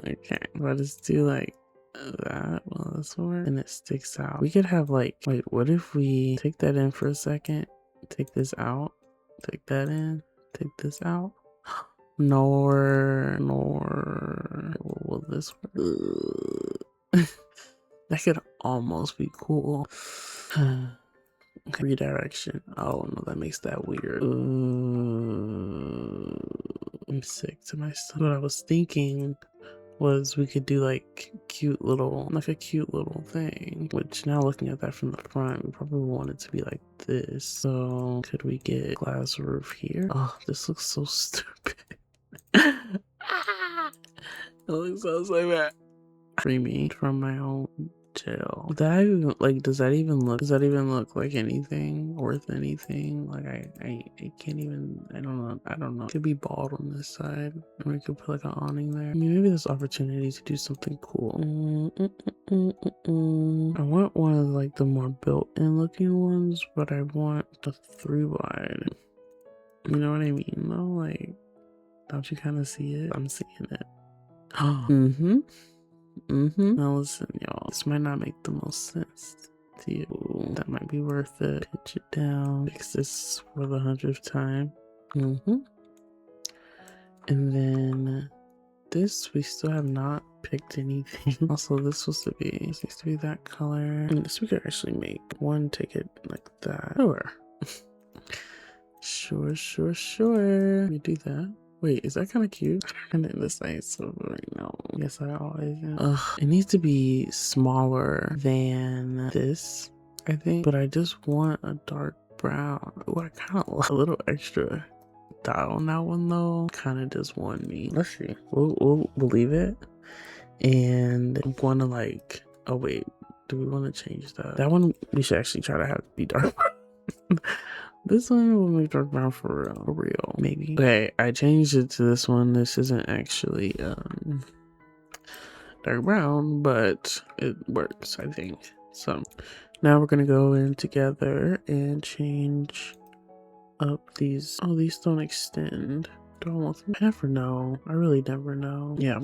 Okay, but just do like that. Well, this one, and it sticks out. We could have like, wait, what if we take that in for a second, take this out, take that in, take this out? Nor, will this work? That could almost be cool. Okay, redirection. Oh no, that makes that weird. I'm sick to my stomach. What I was thinking was we could do like a cute little thing, which now looking at that from the front, we probably want it to be like this. So could we get glass roof here? Oh, this looks so stupid. It looks so bad. Free me from my own jail. That even, like, does that even look like anything worth anything? Like I can't even, I don't know. It could be bald on this side, and we could put like an awning there. I mean, maybe there's opportunity to do something cool. I want one of like the more built-in looking ones, but I want the 3 wide. You know what I mean though? Like, don't you kind of see it? I'm seeing it. Now listen, y'all. This might not make the most sense to you. That might be worth it. Pitch it down. Fix this for the 100th time. And then this, we still have not picked anything. Also, this needs to be that color. And this we could actually make one ticket like that. Sure. Let me do that. Wait, is that kind of cute? I'm in this nice silver right now. Yes, I always am. Ugh, it needs to be smaller than this, I think. But I just want a dark brown. Oh, I kind of like a little extra dot on that one though. Kind of just won me. Let's see. We'll leave it. And I want to like. Oh wait, do we want to change that? That one we should actually try to have it be dark. This one will make dark brown for real, maybe. Okay, I changed it to this one. This isn't actually dark brown, but it works, I think. So now we're gonna go in together and change up these. Oh, these don't extend. Do I want them? I never know. I really never know. Yeah.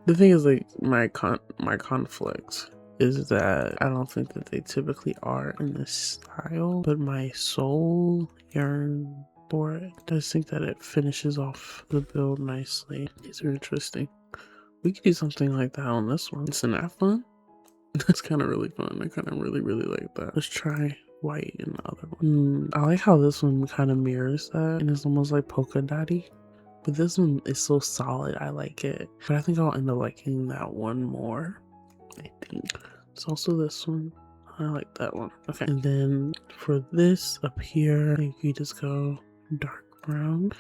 The thing is, like, my conflict is that I don't think that they typically are in this style, but my soul yearns for it. I just think that it finishes off the build nicely. These are interesting. We could do something like that on this one. Isn't that fun? That's kind of really fun. I kind of really like that. Let's try white in the other one. I like how this one kind of mirrors that, and it's almost like polka dotty. But this one is so solid. I like it. But I think I'll end up liking that one more. I think it's also this one. I like that one. Okay, and then for this up here, I think we just go dark brown,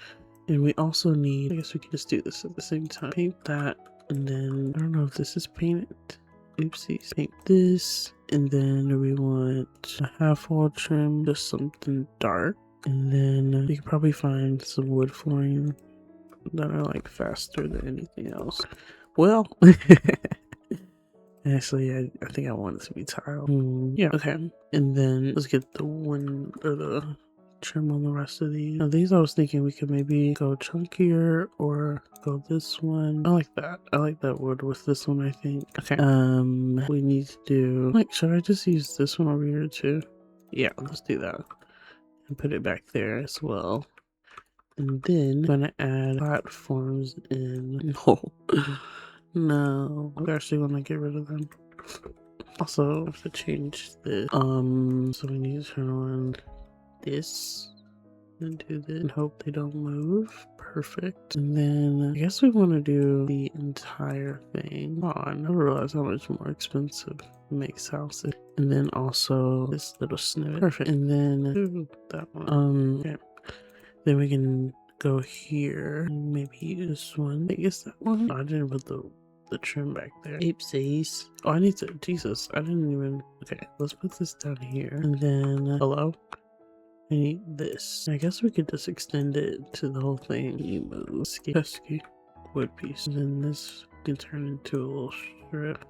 and we also need, I guess we can just do this at the same time. Paint that, and then I don't know if this is painted. Oopsies. Paint this, and then we want a half wall trim, just something dark, and then you can probably find some wood flooring that are like faster than anything else. Well, actually, I think I want it to be tile. Yeah, okay. And then let's get the one or the trim on the rest of these. Now, these I was thinking we could maybe go chunkier or go this one. I like that. I like that wood with this one, I think. Okay. We need to do, like, should I just use this one over here too? Yeah, let's do that. And put it back there as well. And then I'm gonna add platforms in. No, I actually want to get rid of them. Also, I have to change this. So we need to turn on this and do this and hope they don't move. Perfect. And then I guess we want to do the entire thing. Oh, I never realized how much more expensive it makes houses. And then also this little snippet. Perfect. And then that one. Okay. Then we can go here. Maybe this one. I guess that one. Oh, I didn't put the trim back there. Oopsies. Oh, I need to. Jesus, I didn't even. Okay, let's put this down here. And then, hello? I need this. I guess we could just extend it to the whole thing. You move. Pesky wood piece. And then this can turn into a little strip.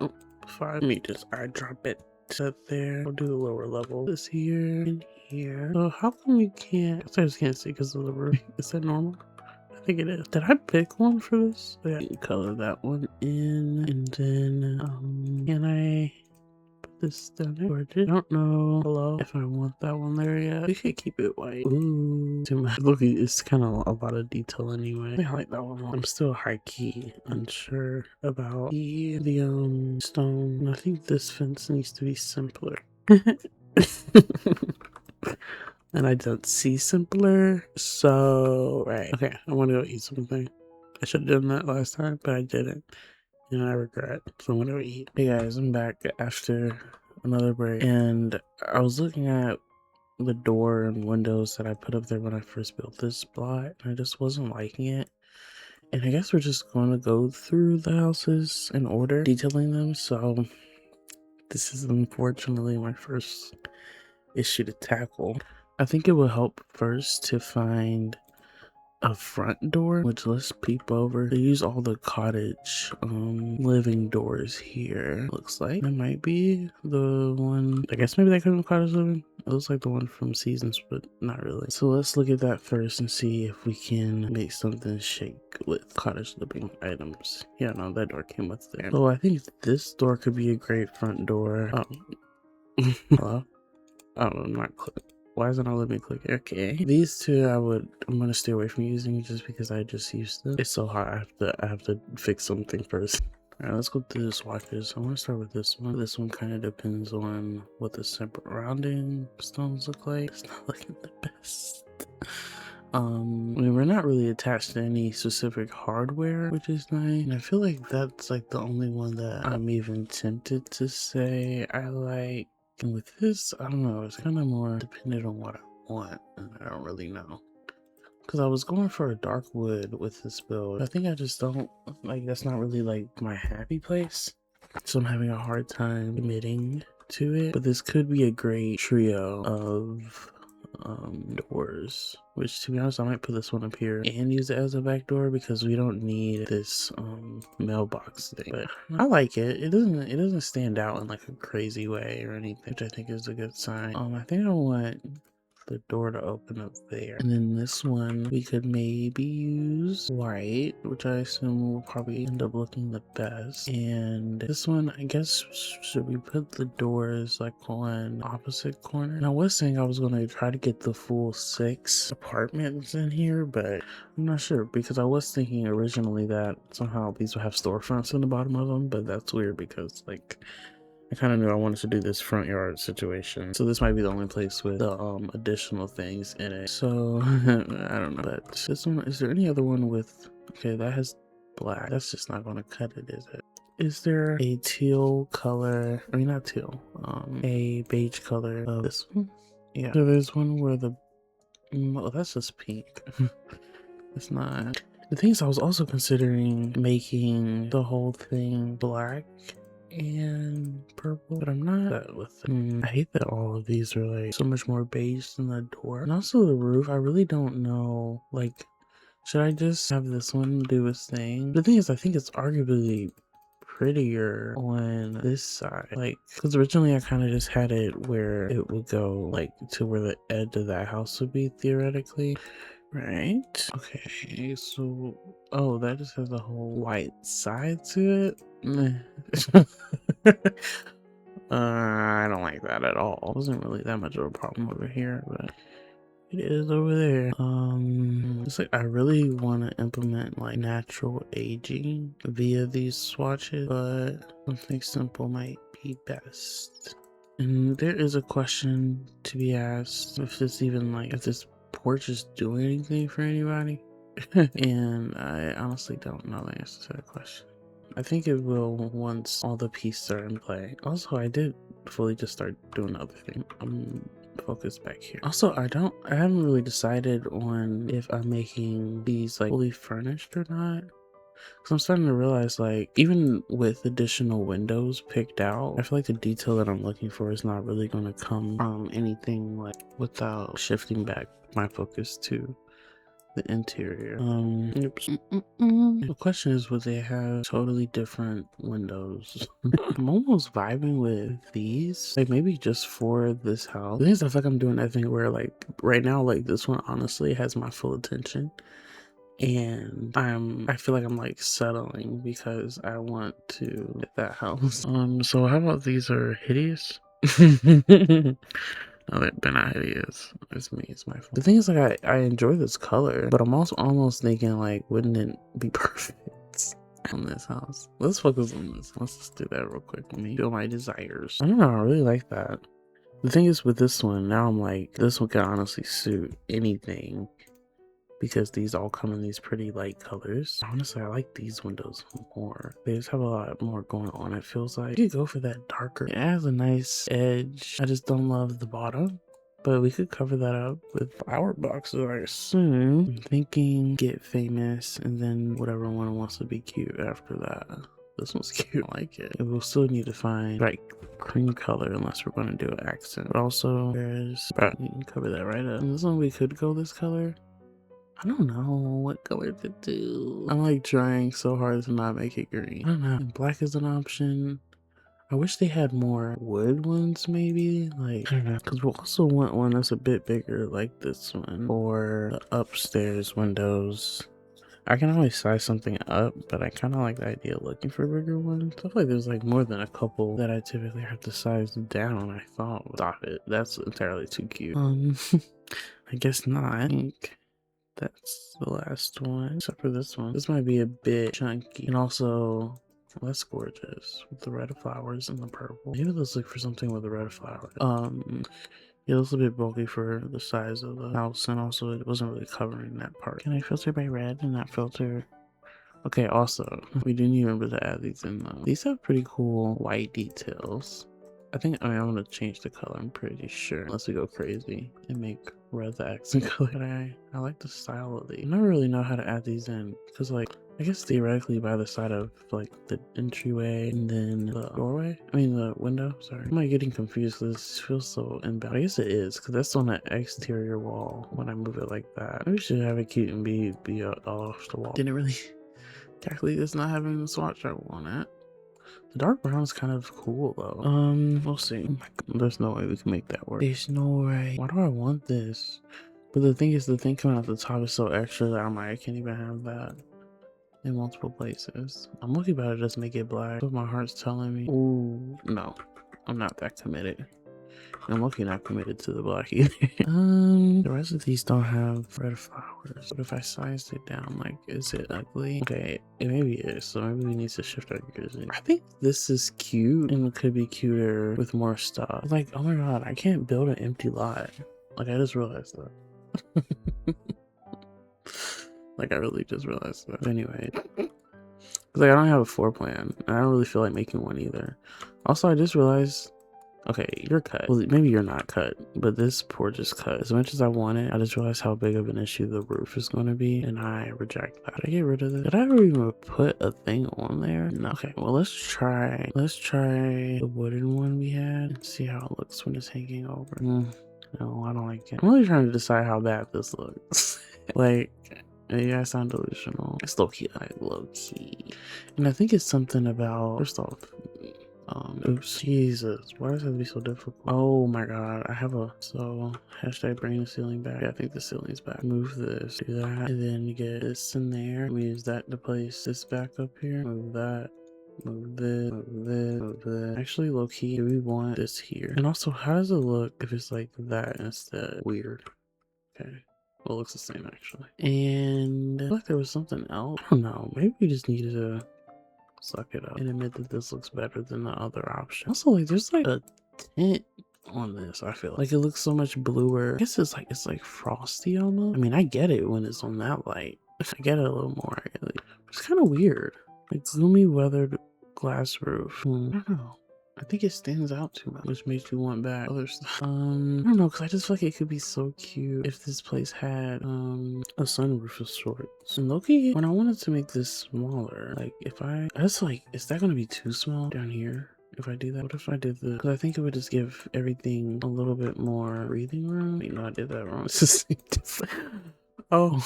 Oh, 5. Let me just eyedrop it. Set there. I'll do the lower level. This here and here. So how come you can't? I just can't see because of the roof. Is that normal? I think it is. Did I pick one for this? Yeah, color that one in, and then can I put this down there? I don't know. Hello, if I want that one there yet. We could keep it white. Ooh, too much. Look, it's kind of a lot of detail anyway. I like that one. I'm still high key unsure about the stone. I think this fence needs to be simpler. And I don't see simpler. So, right. Okay, I want to go eat something. I should have done that last time, but I didn't. And I regret. So I'm gonna go eat. Hey guys, I'm back after another break. And I was looking at the door and windows that I put up there when I first built this plot, and I just wasn't liking it. And I guess we're just going to go through the houses in order, detailing them. So this is unfortunately my first issue to tackle. I think it will help first to find a front door, which let's peep over. They use all the cottage living doors here. Looks like that might be the one. I guess maybe that could be cottage living. It looks like the one from Seasons, but not really. So let's look at that first and see if we can make something shake with cottage living items. Yeah, no, that door came with there. So I think this door could be a great front door. Hello? Oh, I'm not clicking. Why isn't it letting me click? Okay. These two I'm gonna stay away from using just because I just used them. It's so hot, I have to fix something first. Alright, let's go through the swatches. I wanna start with this one. This one kinda depends on what the separate rounding stones look like. It's not looking the best. I mean, we're not really attached to any specific hardware, which is nice. And I feel like that's like the only one that I'm even tempted to say I like. And with this, I don't know, it's kind of more dependent on what I want, and I don't really know. Because I was going for a dark wood with this build. I think I just don't, like, that's not really like my happy place. So I'm having a hard time committing to it. But this could be a great trio of doors, which to be honest I might put this one up here and use it as a back door because we don't need this mailbox thing. But I like it. It doesn't stand out in like a crazy way or anything, which I think is a good sign. I think I want the door to open up there, and then this one we could maybe use white, which I assume will probably end up looking the best. And this one, I guess, should we put the doors like on opposite corner? And I was saying I was going to try to get the full 6 apartments in here, but I'm not sure because I was thinking originally that somehow these would have storefronts in the bottom of them, but that's weird because like I kind of knew I wanted to do this front yard situation. So this might be the only place with the additional things in it. So I don't know. But this one, is there any other one with, okay, that has black. That's just not going to cut it, is it? Is there a teal color, I mean not teal, a beige color of this one? Yeah. So there's one where the, oh, that's just pink. It's not. The thing is, I was also considering making the whole thing black and purple, but I'm not that with it. I hate that all of these are like so much more beige than the door. And also the roof, I really don't know, like, should I just have this one do its thing? The thing is, I think it's arguably prettier on this side, like, because originally I kind of just had it where it would go like to where the edge of that house would be theoretically. Right. Okay, so oh, that just has a whole white side to it. Meh. I don't like that at all. It wasn't really that much of a problem over here, but it is over there. It's like I really want to implement like natural aging via these swatches, but something simple might be best. And there is a question to be asked if this even like if this porch is doing anything for anybody. And I honestly don't know the answer to that question. I think it will once all the pieces are in play. Also, I did fully just start doing other thing. I'm focused back here. Also, I haven't really decided on if I'm making these like fully furnished or not. So I'm starting to realize, like, even with additional windows picked out, I feel like the detail that I'm looking for is not really going to come from anything like without shifting back my focus to the interior. Oops. The question is, would they have totally different windows? I'm almost vibing with these, like maybe just for this house. The thing is, I feel like I'm doing that thing where like right now, like this one honestly has my full attention. And I feel like I'm like settling because I want to get that house. So how about these are hideous? No, they're not hideous. It's me, it's my fault. The thing is, like, I enjoy this color, but I'm also almost thinking, like, wouldn't it be perfect on this house? Let's focus on this. Let's just do that real quick. Let me feel my desires. I don't know, I really like that. The thing is with this one, now I'm like, this one can honestly suit anything because these all come in these pretty light colors. Honestly, I like these windows more. They just have a lot more going on. It feels like you could go for that darker. It has a nice edge. I just don't love the bottom. But we could cover that up with flower boxes, I assume. I'm thinking get famous and then whatever one wants to be cute after that. This one's cute. I like it. We'll still need to find like cream color unless we're going to do an accent. But also, there's, you can cover that right up. And this one we could go this color. I don't know what color to do. I'm like trying so hard to not make it green. I don't know. And black is an option. I wish they had more wood ones, maybe. Like, I don't know. Because we'll also want one that's a bit bigger, like this one. Or the upstairs windows. I can always size something up, but I kind of like the idea of looking for bigger ones. I feel like there's like more than a couple that I typically have to size down. I thought, stop it. That's entirely too cute. I guess not. I think that's the last one, except for this one. This might be a bit chunky. And also, well, that's gorgeous with the red flowers and the purple. Maybe let's look for something with the red flowers. Yeah, it was a bit bulky for the size of the house, and also it wasn't really covering that part. Can I filter by red and not filter? Okay, also, we do need to remember to add these in though. These have pretty cool white details. I mean, I'm gonna change the color, I'm pretty sure. Unless we go crazy and make red the accent color. But I like the style of these. I never really know how to add these in, because like, I guess theoretically by the side of like the entryway and then the doorway. I mean the window, sorry. Am I getting confused because this feels so inbound? I guess it is, because that's on the exterior wall when I move it like that. Maybe we should have it cute and be off the wall. Didn't really calculate this not having the swatch I want it. The dark brown is kind of cool though. We'll see. Oh my God, there's no way we can make that work. There's no way. Why do I want this? But the thing is, the thing coming out the top is so extra that I'm like, I can't even have that in multiple places. I'm lucky about it, just make it black. That's what my heart's telling me. Ooh, no, I'm not that committed. I'm lucky not committed to the black either. The rest of these don't have red flowers. But if I sized it down, like, is it ugly? Okay, it maybe is. So maybe we need to shift our gears. I think this is cute and it could be cuter with more stuff. Like, oh my God, I can't build an empty lot. Like, I just realized that. Like, I really just realized that. Anyway, because like, I don't have a floor plan, and I don't really feel like making one either. Also, I just realized, okay, you're cut. Well, maybe you're not cut, but this porch is cut. As much as I want it, I just realized how big of an issue the roof is going to be, and I reject that. Did I get rid of this? Did I ever even put a thing on there? No. Okay, well, let's try the wooden one we had and see how it looks when it's hanging over. No, I don't like it. I'm really trying to decide how bad this looks. Like, maybe I sound delusional. It's low key, like low key. And I think it's something about, first off, oops, Jesus, why does it have to be so difficult? Oh my God, I have so hashtag bring the ceiling back. Yeah, I think the ceiling's back. Move this, do that, and then you get this in there. We use that to place this back up here. Move that. Move this, move this, move this. Actually, low key, do we want this here? And also, how does it look if it's like that instead? Weird. Okay. Well, it looks the same actually. And I feel like there was something else. I don't know. Maybe we just needed to suck it up and admit that this looks better than the other option. Also, like, there's like a tint on this. I feel like it looks so much bluer. I guess it's like frosty almost. I mean, I get it when it's on that light. I get it a little more. It's kind of weird. Like gloomy weathered glass roof. I don't know. I think it stands out too much, which makes me want back other stuff. I don't know, because I just feel like it could be so cute if this place had a sunroof of sorts. And low-key, when I wanted to make this smaller, like if I was like, is that gonna be too small down here if I do that? What if I did this? Because I think it would just give everything a little bit more breathing room. Wait, no, I did that wrong. It's the same different. Oh.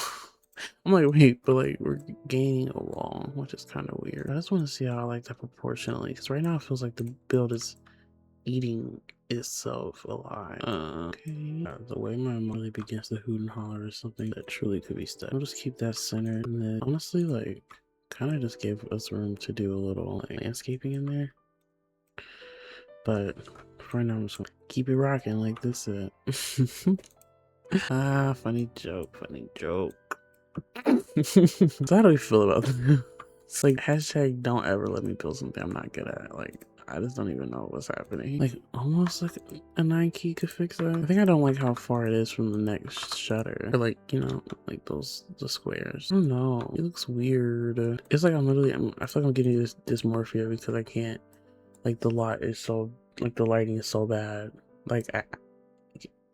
I'm like, wait, but like we're gaining a wall, which is kind of weird. I just want to see how I like that proportionally, because right now it feels like the build is eating itself alive. Okay. The way my mom really begins to hoot and holler is something that truly could be stuck. I'll just keep that centered, and then honestly, like, kind of just give us room to do a little like, landscaping in there. But for right now, I'm just gonna keep it rocking like this. Funny joke, funny joke. So how do we feel about this? It's like hashtag don't ever let me build something I'm not good at. Like, I just don't even know what's happening. Like almost like a 9 key could fix that. I think I don't like how far it is from the next shutter. Or like, you know, like the squares. I don't know. It looks weird. It's like I feel like I'm getting this dysmorphia because I can't, like the lot is so, like the lighting is so bad. Like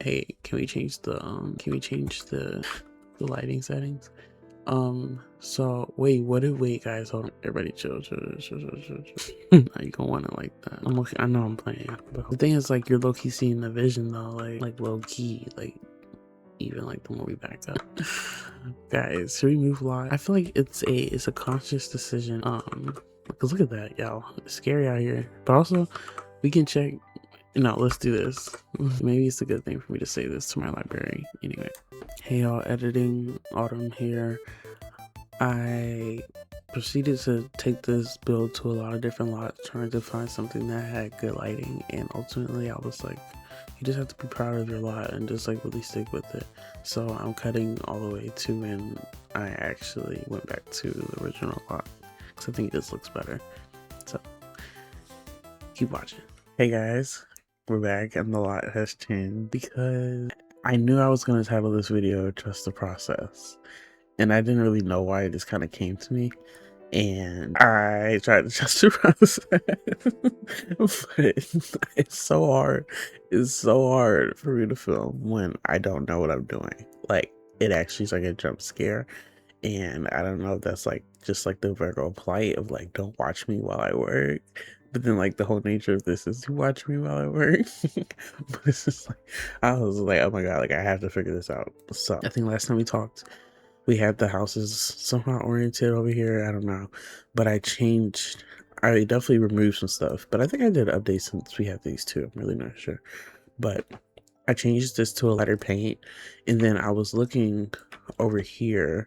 hey, can we change the the lighting settings? So wait guys, hold on, everybody chill. Now you gonna want it like that. I'm okay, I know I'm playing, but the thing is, like, you're low-key seeing the vision though, like low-key, like even like the more we back up. Guys, should we move live? I feel like it's a conscious decision, because look at that, y'all, it's scary out here, but also we can check. No, let's do this. Maybe it's a good thing for me to say this to my library. Anyway, hey y'all, editing Autumn here. I proceeded to take this build to a lot of different lots, trying to find something that had good lighting, and ultimately I was like, you just have to be proud of your lot and just like really stick with it. So I'm cutting all the way to when I actually went back to the original lot, because I think this looks better. So keep watching. Hey guys, we're back and the lot has changed because I knew I was going to title this video Trust the Process. And I didn't really know why, it just kind of came to me. And I tried to trust the process. But it's so hard. It's so hard for me to film when I don't know what I'm doing. Like, it actually is like a jump scare. And I don't know if that's like just like the Virgo plight of like, don't watch me while I work. But then like the whole nature of this is to watch me while I work. But it's just like, I was like, oh my God, like I have to figure this out. So I think last time we talked, we had the houses somehow oriented over here. I don't know, but I definitely removed some stuff, but I think I did update since we have these two. I'm really not sure, but I changed this to a lighter paint, and then I was looking over here.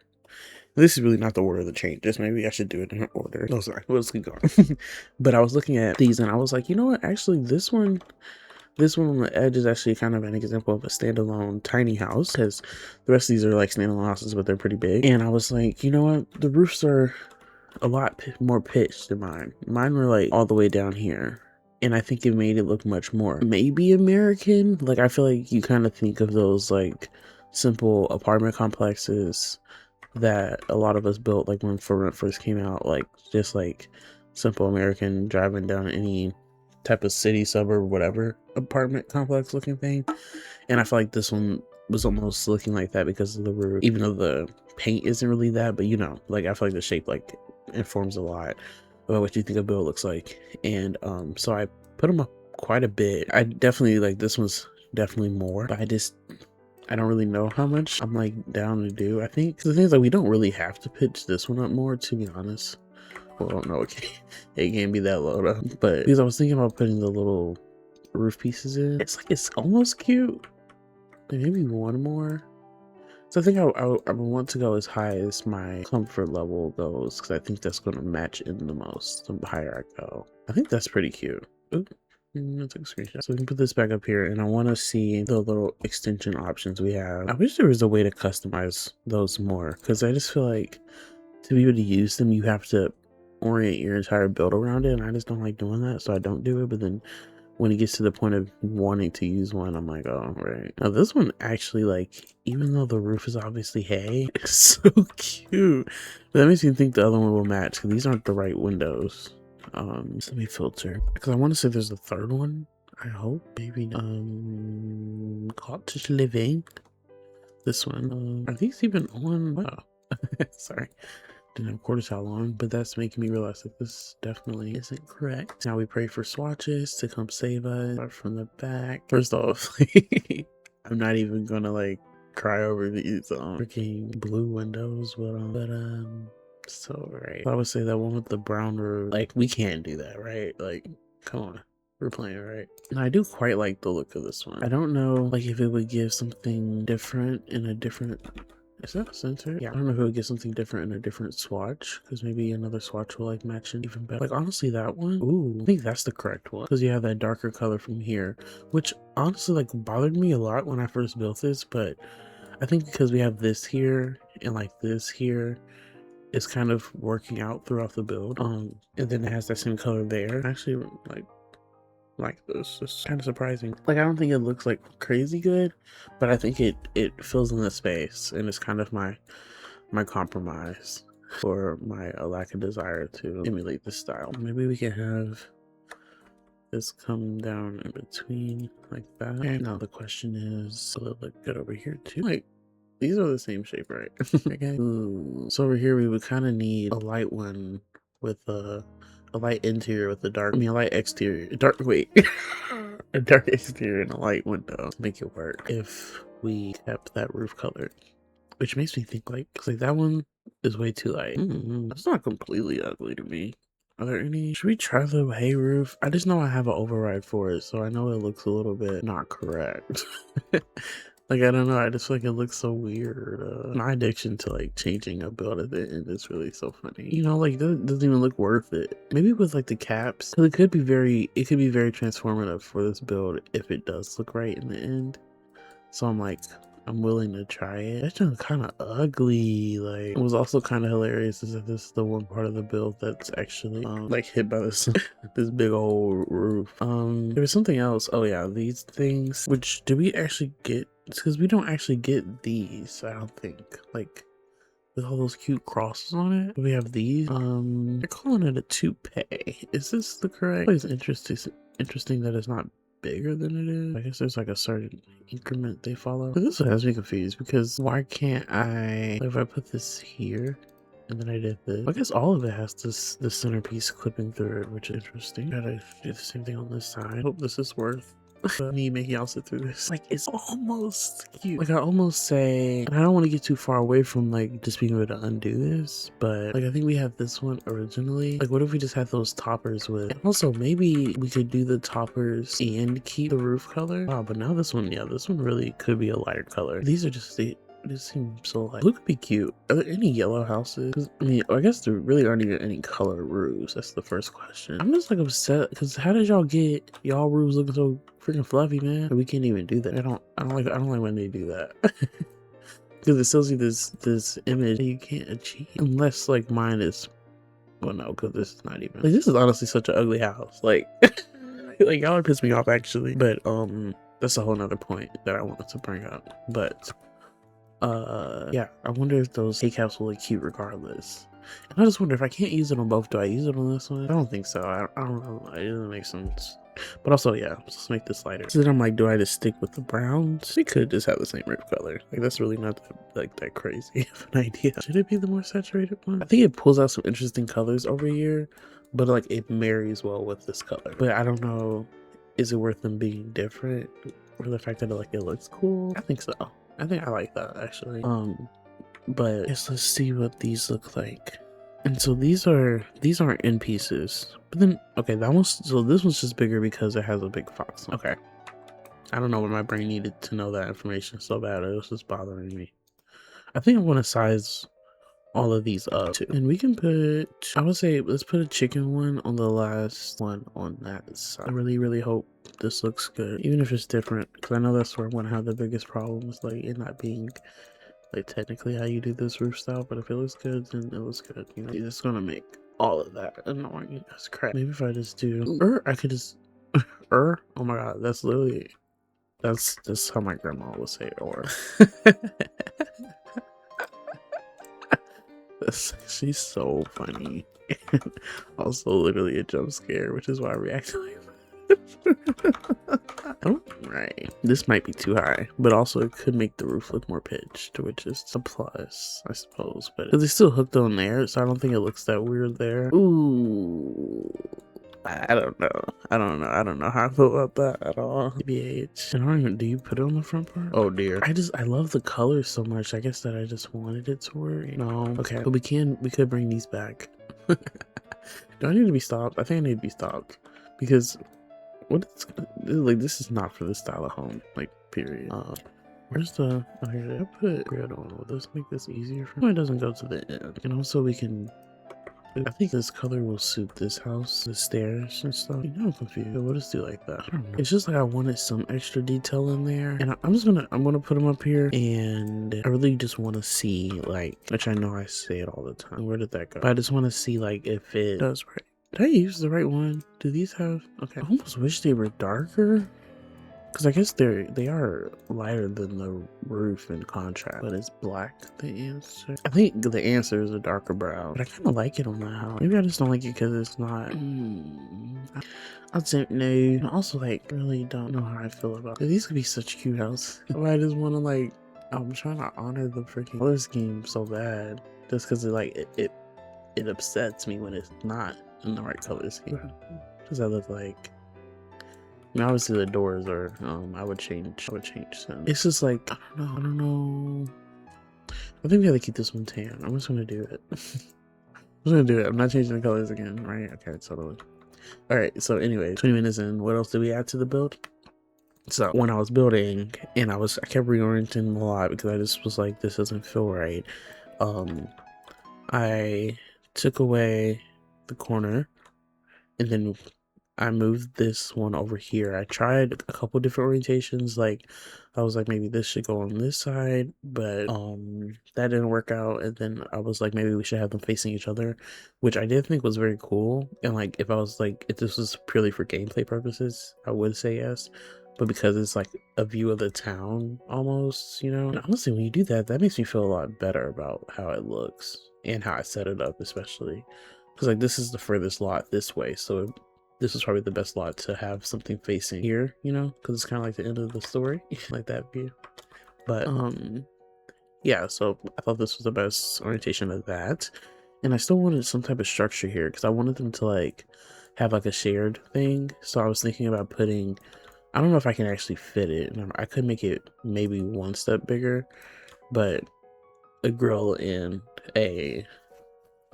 This is really not the order of the changes. Maybe I should do it in order. Oh, sorry. Let's keep going. But I was looking at these and I was like, you know what? Actually, this one on the edge is actually kind of an example of a standalone tiny house, because the rest of these are like standalone houses, but they're pretty big. And I was like, you know what? The roofs are a lot more pitched than mine. Mine were like all the way down here. And I think it made it look much more maybe American. Like, I feel like you kind of think of those like simple apartment complexes that a lot of us built like when For Rent first came out, like just like simple American driving down any type of city, suburb, whatever apartment complex looking thing. And I feel like this one was almost looking like that because of the roof, even though the paint isn't really that, but you know, like I feel like the shape like informs a lot about what you think a build looks like. And so I put them up quite a bit. I definitely like, this one's definitely more, but I don't really know how much I'm like down to do. I think the thing is like, we don't really have to pitch this one up more, to be honest. Well, no, it can't be that low though. But because I was thinking about putting the little roof pieces in, it's like, it's almost cute. Like maybe one more. So I think I want to go as high as my comfort level goes, because I think that's going to match in the most the higher I go. I think that's pretty cute. Ooh. I took a screenshot. So we can put this back up here, and I want to see the little extension options we have. I wish there was a way to customize those more, because I just feel like to be able to use them, you have to orient your entire build around it, and I just don't like doing that, so I don't do it. But then when it gets to the point of wanting to use one, I'm like, oh, right. Now this one actually, like, even though the roof is obviously hay, it's so cute. But that makes me think the other one will match, because these aren't the right windows. So let me filter, because I want to say there's a third one. I hope, maybe. Cottage living. This one. Are these even on? Wow. Sorry. Didn't have quarters how long, but that's making me realize that this definitely isn't correct. Now we pray for swatches to come save us. Start from the back. First off, I'm not even gonna like cry over these freaking blue windows, but so right. I would say that one with the brown roof, like we can't do that, right? Like, come on. We're playing, right? And I do quite like the look of this one. I don't know like if it would give something different in a different, is that center? Yeah, I don't know if it would get something different in a different swatch, because maybe another swatch will like match it even better. Like honestly, that one, ooh, I think that's the correct one, because you have that darker color from here, which honestly like bothered me a lot when I first built this, but I think because we have this here and like this here, it's kind of working out throughout the build. And then it has that same color there. Actually, like like this. It's kind of surprising. Like, I don't think it looks like crazy good, but I think it fills in the space, and it's kind of my compromise for my lack of desire to emulate this style. Maybe we can have this come down in between like that. And now the question is, will it look good over here too? Like, these are the same shape, right? Okay. Ooh. So over here we would kind of need a light one with a light interior with a dark, I mean a light exterior, a dark exterior and a light window to make it work if we kept that roof colored. Which makes me think, like, 'cause like that one is way too light. That's not completely ugly to me. Are there any? Should we try the hay roof? I just know I have an override for it, so I know it looks a little bit not correct. Like, I don't know, I just feel like it looks so weird. My addiction to like changing a build at the end is really so funny. You know, like that doesn't even look worth it. Maybe with like the caps, 'cause it could be very transformative for this build if it does look right in the end. So I'm willing to try it. That just kind of ugly. Like, it was also kind of hilarious is that this is the one part of the build that's actually like hit by this this big old roof. There was something else. Oh yeah, these things. Which do we actually get? It's because we don't actually get these. I don't think. Like, with all those cute crosses on it. We have these. They're calling it a toupee. Is this the correct? It's interesting that it's not bigger than it is. I guess there's like a certain increment they follow. But this has me confused because why can't I, if I put this here and then I did this, I guess all of it has this centerpiece clipping through it, which is interesting. Gotta do the same thing on this side. Hope this is worth me making y'all sit through this. Like, it's almost cute. Like, I almost say, and I don't want to get too far away from like just being able to undo this, but like I think we had this one originally. Like, what if we just had those toppers with, and also maybe we could do the toppers and keep the roof color. Wow, but now this one, yeah, this one really could be a lighter color. These are just the, it seems so like, blue could be cute. Are there any yellow houses? 'Cause, I mean, I guess there really aren't even any color roofs. That's the first question. I'm just like upset because how did y'all get y'all roofs looking so freaking fluffy, man? We can't even do that. I don't like when they do that. Because it tells you this image you can't achieve unless like mine is, well, no, because this is not even, like, this is honestly such an ugly house. Like, like y'all would piss me off actually. But that's a whole nother point that I wanted to bring up. But yeah, I wonder if those hay caps will look cute regardless. And I just wonder if I can't use it on both, do I use it on this one? I don't think so. I don't know, it doesn't make sense. But also, yeah, let's make this lighter. So then I'm like, do I just stick with the browns? We could just have the same roof color. Like, that's really not that crazy of an idea. Should it be the more saturated one? I think it pulls out some interesting colors over here, but like it marries well with this color. But I don't know, is it worth them being different for the fact that it looks cool? I think so. I think I like that actually. But let's see what these look like. And so these aren't end pieces. But then, okay, so this one's just bigger because it has a big fox. Okay. I don't know why my brain needed to know that information so bad. It was just bothering me. I think I want to size all of these up too. And we can put, I would say, let's put a chicken one on the last one on that side. I really hope this looks good, even if it's different, because I know that's where I'm gonna have the biggest problems, like it not being like technically how you do this roof style. But if it looks good, then it looks good. You know, it's gonna make all of that annoying as crap. Maybe if I just do, or I could just, oh my god, that's literally, that's how my grandma would say it, or. She's so funny. Also literally a jump scare, which is why I react like that. Oh, right. This might be too high, but also it could make the roof look more pitched, which is a plus, I suppose. But it's still hooked on there, so I don't think it looks that weird there. Ooh. I don't know. I don't know how I feel about that at all. TBH. And I don't even, do you put it on the front part? Oh dear. I love the colors so much. I guess that I just wanted it to work. No. Okay. But we could bring these back. Do I need to be stopped? I think I need to be stopped. Because like, this is not for this style of home. Like, period. Where's the, oh, here, I put grid on. Will this make this easier for me? It doesn't go to the end. And also we can, I think this color will suit this house, the stairs and stuff. You know, I'm confused. We'll just do like that. I don't know. It's just like I wanted some extra detail in there, and I'm gonna put them up here, and I really just want to see, like, which I know I say it all the time. Where did that go? But I just want to see like if it does right. Did I use the right one? Do these have? Okay. I almost wish they were darker. Because I guess they are lighter than the roof in contrast, but it's black. The answer. I think the answer is a darker brown, but I kind of like it on the house. Maybe I just don't like it because it's not. I don't know. I also like really don't know how I feel about it. These could be such cute houses. But I just want to like. I'm trying to honor the freaking color scheme so bad, just because it upsets me when it's not in the right color scheme. Does that look like? I mean, obviously the doors are. I would change them. It's just like I don't know. I think we have to keep this one tan. I'm just gonna do it. I'm just gonna do it. I'm not changing the colors again, right? Okay, totally. All right. So anyway, 20 minutes in. What else did we add to the build? So when I was building, and I kept reorienting a lot because I just was like, this doesn't feel right. I took away the corner, and then I moved this one over here. I tried a couple different orientations. Like I was like, maybe this should go on this side, but that didn't work out. And then I was like, maybe we should have them facing each other, which I did think was very cool. And like if I was like, if this was purely for gameplay purposes, I would say yes. But because it's like a view of the town almost, you know. And honestly, when you do that, that makes me feel a lot better about how it looks and how I set it up, especially. Because like this is the furthest lot this way, so this is probably the best lot to have something facing here, you know, because it's kind of like the end of the story, like that view. But yeah, so I thought this was the best orientation of that, and I still wanted some type of structure here because I wanted them to like have like a shared thing. So I was thinking about putting, I don't know if I can actually fit it. I could make it maybe one step bigger, but a grill and a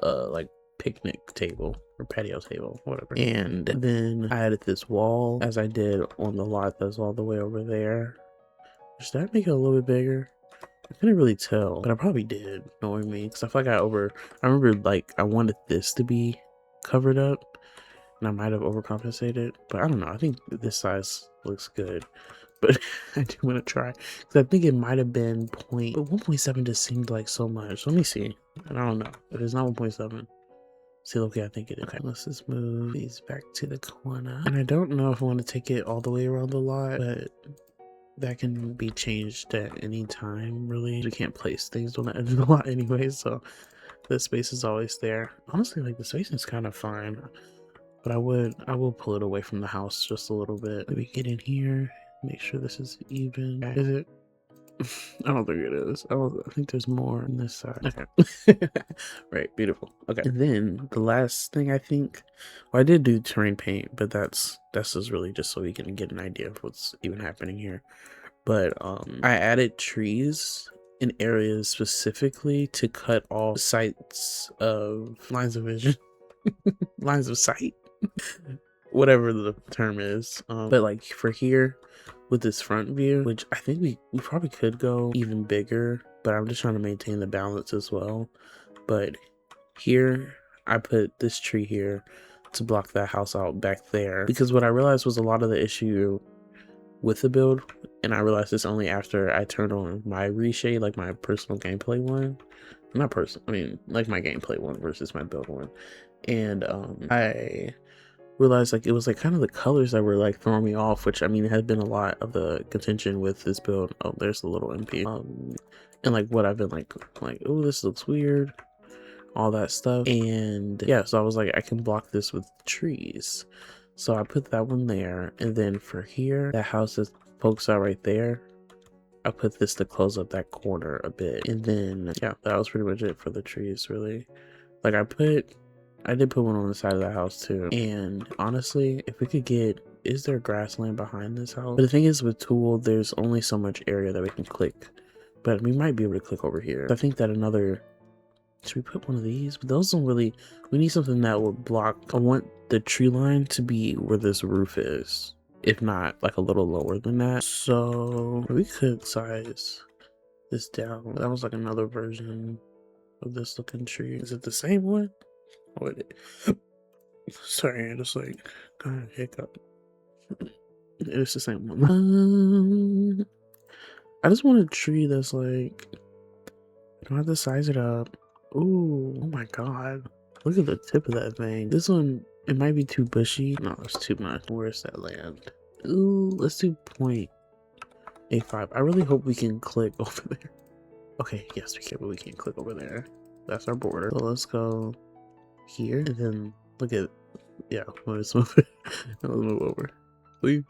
like picnic table or patio table, whatever. And then I added this wall as I did on the lot that's all the way over there. Should that make it a little bit bigger? I couldn't really tell, but I probably did, knowing me, because I feel like I remember like I wanted this to be covered up, and I might have overcompensated, but I don't know. I think this size looks good, but I do want to try, because I think it might have been point, but 1.7 just seemed like so much. Let me see. I don't know. If it's not 1.7. See, okay, I think it is. Okay, let's just move these back to the corner. And I don't know if I want to take it all the way around the lot, but that can be changed at any time, really. We can't place things on the edge of the lot anyway, so the space is always there. Honestly, like the space is kind of fine, but I will pull it away from the house just a little bit. Maybe get in here, make sure this is even. Is it? I don't think it is. I think there's more on this side. Okay. Right, beautiful. Okay. And then the last thing I think, well, I did do terrain paint, but that's just really just so we can get an idea of what's even happening here. But I added trees in areas specifically to cut off sights of lines of vision, lines of sight, whatever the term is. But like for here, with this front view, which I think we probably could go even bigger, but I'm just trying to maintain the balance as well. But here, I put this tree here to block that house out back there, because what I realized was a lot of the issue with the build, and I realized this only after I turned on my reshade, like my personal gameplay one. Not personal, I mean like my gameplay one versus my build one. And I realized like it was like kind of the colors that were like throwing me off, which I mean has been a lot of the contention with this build. Oh, there's the little MP. And like what I've been like, oh, this looks weird, all that stuff. And yeah, so I was like, I can block this with trees. So I put that one there, and then for here, that house that pokes out right there, I put this to close up that corner a bit. And then yeah, that was pretty much it for the trees, really. Like I did put one on the side of the house too. And honestly, if we could get, is there grassland behind this house? But the thing is with Tool, there's only so much area that we can click. But we might be able to click over here. I think that should we put one of these? But those don't really, we need something that will block. I want the tree line to be where this roof is, if not like a little lower than that. So we could size this down. That was like another version of this looking tree. Is it the same one? Sorry, I just like got a hiccup. It's the same one. I just want a tree that's like, I don't have to size it up. Ooh, oh my god. Look at the tip of that thing. This one It might be too bushy. No, it's too much. Where's that land? Ooh, let's do 0.85. I really hope we can click over there. Okay, yes, we can, but we can't click over there. That's our border. So let's go here, and then look at, yeah, let's move it. Let's move over. Please.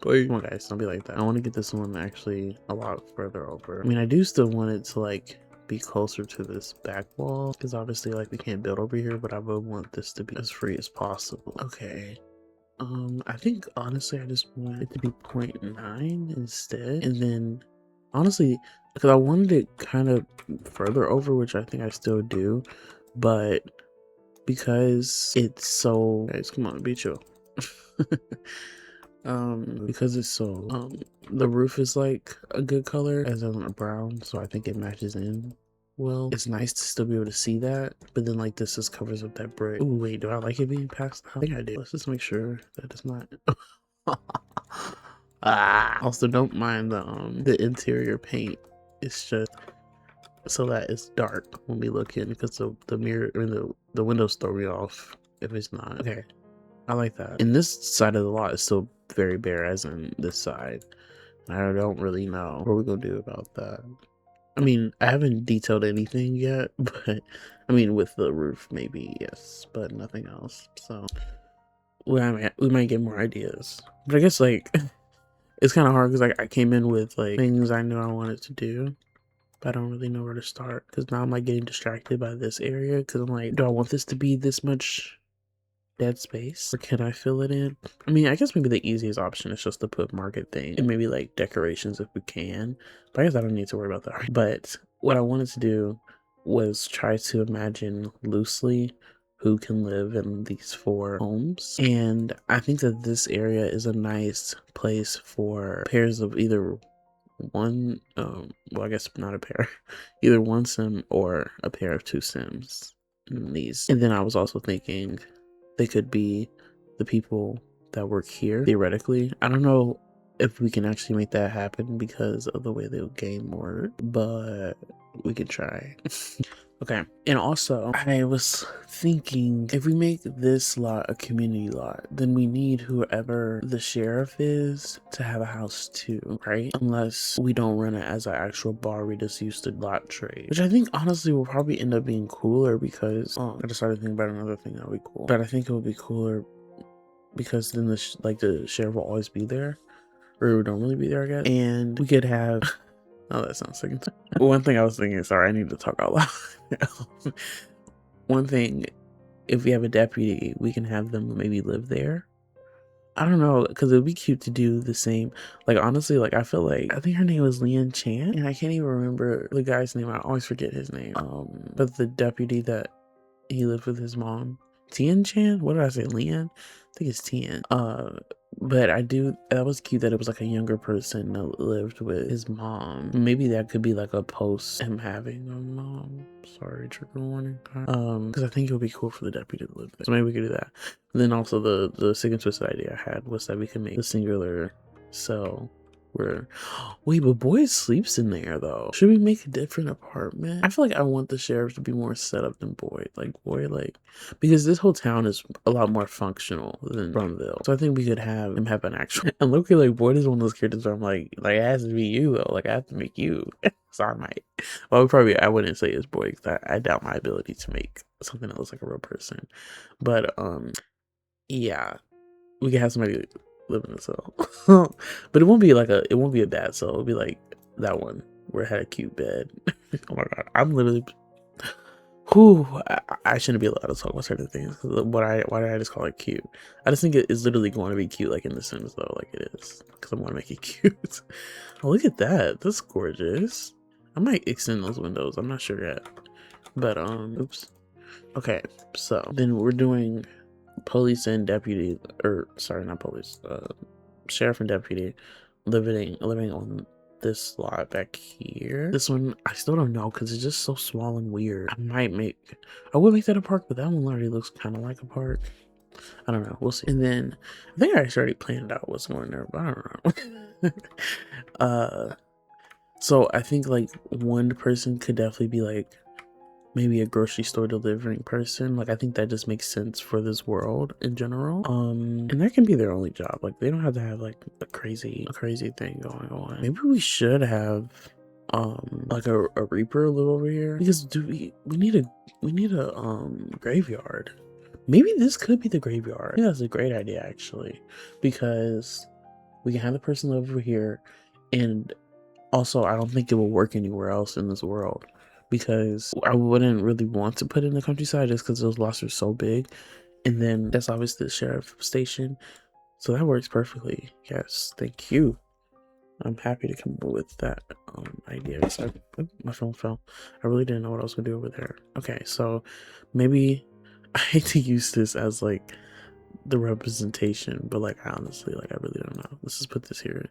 Please. Come on, guys, don't be like that. I want to get this one actually a lot further over. I mean, I do still want it to, like, be closer to this back wall, because obviously, like, we can't build over here, but I would want this to be as free as possible. Okay. I think honestly I just want it to be 0.9 instead, and then honestly, because I wanted it kind of further over, which I think I still do, but because it's so, guys, come on, be chill. Because it's so the roof is like a good color as in a brown, so I think it matches in well. It's nice to still be able to see that, but then like this just covers up that brick. Ooh, wait, do I like it being passed out? I think I do. Let's just make sure that it's not. Also, don't mind the interior paint. It's just so that it's dark when we look in, because the mirror or the windows throw me off if it's not. Okay, I like that. And this side of the lot is still very bare, as in this side. I don't really know what we're gonna do about that. I mean, I haven't detailed anything yet, but I mean, with the roof, maybe yes, but nothing else. So we might get more ideas. But I guess like it's kind of hard because like I came in with like things I knew I wanted to do, but I don't really know where to start because now I'm like getting distracted by this area because I'm like, do I want this to be this much dead space, or can I fill it in? I mean, I guess maybe the easiest option is just to put market thing and maybe like decorations if we can, but I guess I don't need to worry about that. But what I wanted to do was try to imagine loosely who can live in these 4 homes, and I think that this area is a nice place for pairs of either one well, I guess not a pair, either one sim or a pair of 2 sims in these. And then I was also thinking they could be the people that work here, theoretically. I don't know if we can actually make that happen because of the way the game works, but we can try. Okay, and also I was thinking if we make this lot a community lot, then we need whoever the sheriff is to have a house too, right? Unless we don't run it as an actual bar, we just use the lot trade, which I think honestly will probably end up being cooler because I decided to think about another thing that would be cool, but I think it would be cooler because then the sheriff will always be there, or it would normally be there, I guess, and we could have oh, that sounds like one thing I was thinking, sorry, I need to talk out loud. One thing, if we have a deputy, we can have them maybe live there. I don't know, because it would be cute to do the same. Like, honestly, like, I feel like, I think her name was Lian Chan, and I can't even remember the guy's name. I always forget his name. But the deputy that he lived with his mom, Tian Chan? What did I say, Lian? I think it's Tian. But that was cute that it was like a younger person that lived with his mom. Maybe that could be like a post him having a mom. Sorry, trigger warning. Because I think it would be cool for the deputy to live there. So maybe we could do that. And then also the second twisted idea I had was that we could make a singular cell where wait, but Boyd sleeps in there though. Should we make a different apartment? I feel like I want the sheriff to be more set up than Boyd. Like Boyd, like, because this whole town is a lot more functional than Brumville. So I think we could have him have an actual and looking like Boyd is one of those characters where I'm like it has to be you though. Like I have to make you. So I might. Well, I wouldn't say it's Boyd because I doubt my ability to make something that looks like a real person. But yeah. We can have somebody live in a cell. But it won't be a bad cell. It'll be like that one where it had a cute bed. Oh my god. I'm literally I shouldn't be allowed to talk about certain things. Why did I just call it cute? I just think it is literally going to be cute like in The Sims though, like it is. Because I want to make it cute. Oh, look at that. That's gorgeous. I might extend those windows. I'm not sure yet. But oops. Okay, so then we're doing police and deputy, or sorry, not police, sheriff and deputy living on this lot back here. This one I still don't know because it's just so small and weird. I would make that a park, but that one already looks kind of like a park. I don't know, we'll see. And then I think I actually already planned out what's going there, but I don't know. So I think like one person could definitely be like maybe a grocery store delivering person. Like, I think that just makes sense for this world in general. And that can be their only job. Like, they don't have to have like a crazy thing going on. Maybe we should have like a reaper live over here, because we need a graveyard. Maybe this could be the graveyard. Yeah, that's a great idea actually, because we can have the person live over here, and also I don't think it will work anywhere else in this world, because I wouldn't really want to put it in the countryside just because those lots are so big. And then that's obviously the sheriff station, so that works perfectly. Yes, thank you. I'm happy to come up with that idea. So, my phone fell. I really didn't know what I was gonna do over there. Okay, so maybe I hate to use this as like the representation, but like honestly, like I really don't know. Let's just put this here.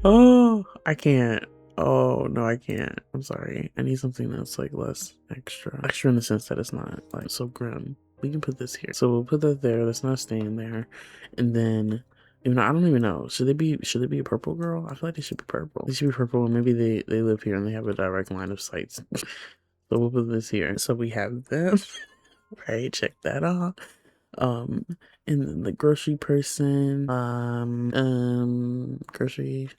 Oh, I can't. Oh no, I can't. I'm sorry. I need something that's like less extra. Extra in the sense that it's not like so grim. We can put this here. So we'll put that there. That's not staying there. And then, even though I don't even know, should they be a purple girl? I feel like they should be purple. They should be purple, and maybe they live here and they have a direct line of sight. So we'll put this here. So we have them. Right, check that off. And then the grocery person, grocery,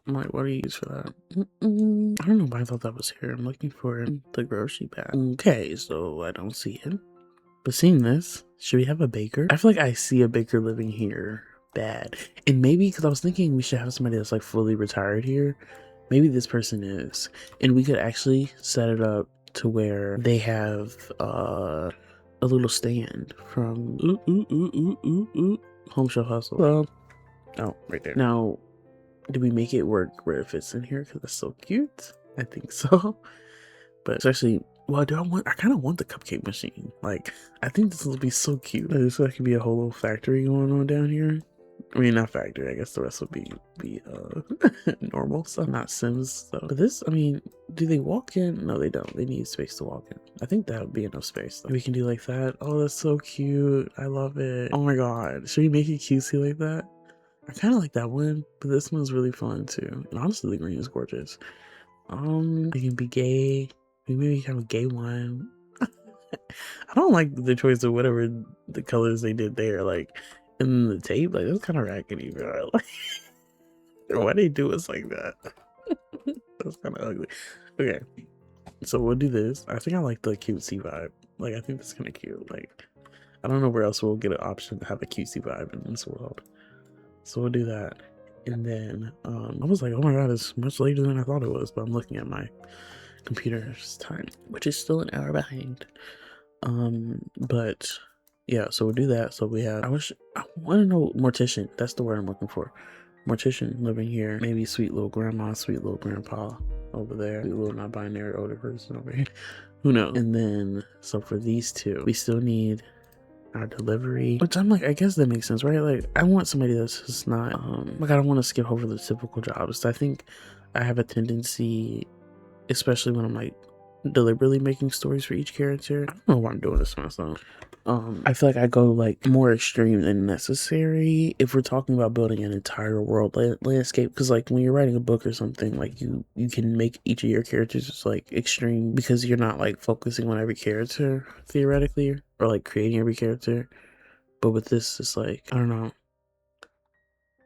I'm like, what do you use for that? I don't know why I thought that was here. I'm looking for the grocery bag. Okay, so I don't see him. But seeing this, should we have a baker? I feel like I see a baker living here bad. And maybe, because I was thinking we should have somebody that's like fully retired here. Maybe this person is. And we could actually set it up to where they have a little stand from Home Shelf Hustle. Well, oh, right there. Now, do we make it work where it fits in here? Because it's so cute. I think so. But it's actually, well, I kind of want the cupcake machine. Like, I think this will be so cute. This could be a whole little factory going on down here. I mean, not factory. I guess the rest would be normal stuff, not Sims stuff. But this, I mean, do they walk in? No, they don't. They need space to walk in. I think that would be enough space. We can do like that. Oh, that's so cute. I love it. Oh my god. Should we make it cutesy like that? I kind of like that one, but this one's really fun too. And honestly, the green is gorgeous. It can be gay. Maybe have a gay one. I don't like the choice of whatever the colors they did there. Like, in the tape, like, that's kind of raggedy, bro. Like, why they do us like that? That's kind of ugly. Okay, so we'll do this. I think I like the cutesy vibe. Like, I think that's kind of cute. Like, I don't know where else we'll get an option to have a cutesy vibe in this world. So we'll do that. And then, I was like, oh my god, it's much later than I thought it was. But I'm looking at my computer's time, which is still an hour behind. But yeah, so we'll do that. So we have, I want to know, mortician, that's the word I'm looking for. Mortician living here. Maybe sweet little grandma, sweet little grandpa over there, sweet little non-binary older person over here. Who knows? And then, so for these two, we still need our delivery, which I'm like, I guess that makes sense, right? Like, I want somebody that's just not like, I don't want to skip over the typical jobs. I think I have a tendency, especially when I'm like deliberately making stories for each character. I don't know why I'm doing this to myself. I feel like I go like more extreme than necessary if we're talking about building an entire world landscape, because like when you're writing a book or something, like you can make each of your characters just like extreme, because you're not like focusing on every character theoretically, or like creating every character. But with this, it's like, I don't know,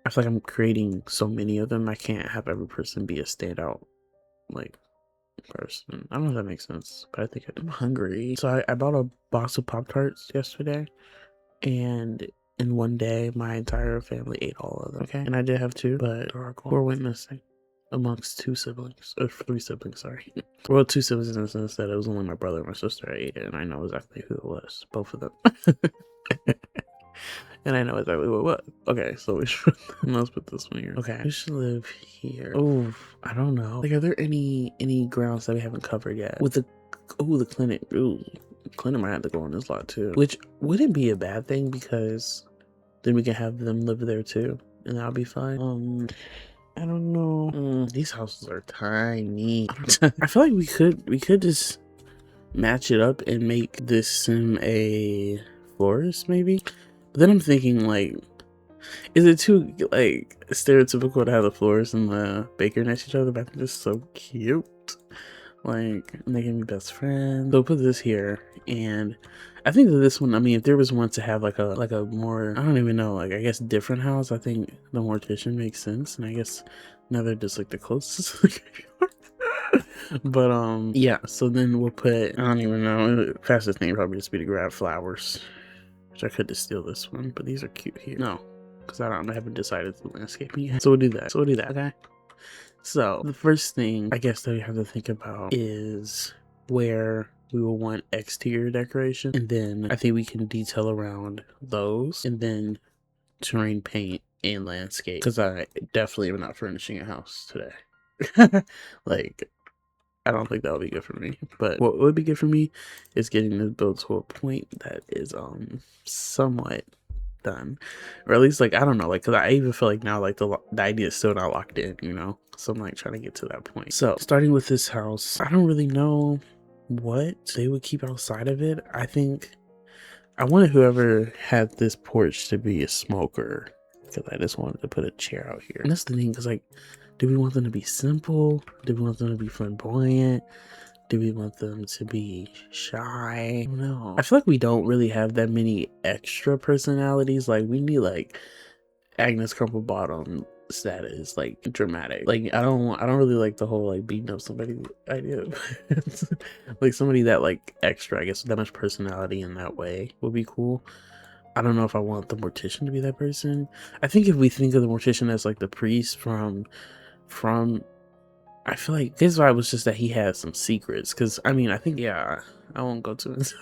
I feel like I'm creating so many of them, I can't have every person be a standout like person. I don't know if that makes sense, but I think I'm hungry. So I bought a box of Pop-Tarts yesterday, and in one day my entire family ate all of them. Okay, and I did have two, but four went missing amongst two siblings, or three siblings, sorry. Well, two siblings in the sense that it was only my brother and my sister I ate it, and I know exactly who it was, both of them. And I know exactly what. Okay, so we should, let's put this one here. Okay, we should live here. Oh, I don't know. Like, are there any grounds that we haven't covered yet? With the, oh, the clinic. Ooh, the clinic might have to go on this lot too. Which wouldn't be a bad thing, because then we can have them live there too, and that'll be fine. I don't know. These houses are tiny. I feel like we could just match it up and make this sim a florist, maybe. But then I'm thinking, like, is it too like stereotypical to have the florist and the baker next to each other? But I think it's so cute. Like, and they can be best friends. So put this here, and I think that this one, I mean, if there was one to have like a more, I don't even know, like I guess different house, I think the mortician makes sense. And I guess now they're just like the closest to the graveyard. But yeah, so then we'll put, I don't even know, the fastest thing would probably just be to grab flowers, which I could just steal this one, but these are cute here. No, because I haven't decided the landscaping yet. So we'll do that. Okay. So the first thing I guess that we have to think about is where we will want exterior decoration, and then I think we can detail around those, and then terrain paint and landscape, because I definitely am not furnishing a house today. Like, I don't think that would be good for me. But what would be good for me is getting this built to a point that is somewhat done, or at least, like, I don't know, like, because I even feel like now, like, the idea is still not locked in, you know, so I'm like trying to get to that point. So starting with this house, I don't really know what they would keep outside of it. I think I wanted whoever had this porch to be a smoker, because I just wanted to put a chair out here. And that's the thing, because, like, do we want them to be simple? Do we want them to be flamboyant? Do we want them to be shy? I don't know. I feel like we don't really have that many extra personalities. Like, we need, like, Agnes Crumple Bottom status, like, dramatic. Like, I don't really like the whole, like, beating up somebody idea. Like, somebody that, like, extra, I guess, that much personality in that way would be cool. I don't know if I want the mortician to be that person. I think if we think of the mortician as, like, the priest from I feel like his vibe was just that he had some secrets. Because, I mean, I think, yeah, I won't go to it.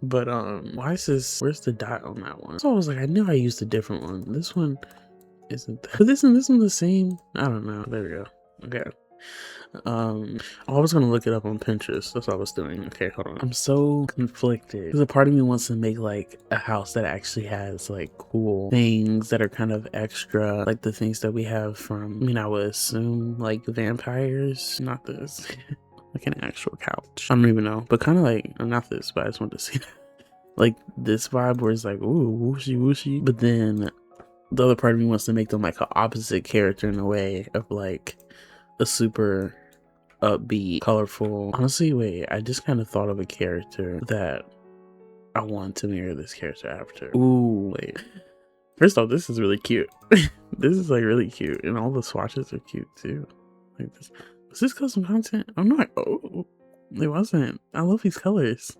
But, why is this, where's the dot on that one? So I was like, I knew I used a different one. This one isn't that. But isn't this one the same? I don't know. There we go. Okay. I was gonna look it up on Pinterest. That's what I was doing. Okay, hold on. I'm so conflicted because a part of me wants to make like a house that actually has like cool things that are kind of extra, like the things that we have from, I mean, I would assume like vampires, not this. Like an actual couch. I don't even know, but kind of like, not this, but I just wanted to see that. Like this vibe where it's like, ooh, whooshy whooshy, but then the other part of me wants to make them like an opposite character in a way of like a super upbeat, colorful. Honestly, wait, I just kind of thought of a character that I want to mirror this character after. Ooh, wait. First off, this is really cute. This is like really cute, and all the swatches are cute too. Like this. Was this custom content? I'm not. Oh, it wasn't. I love these colors.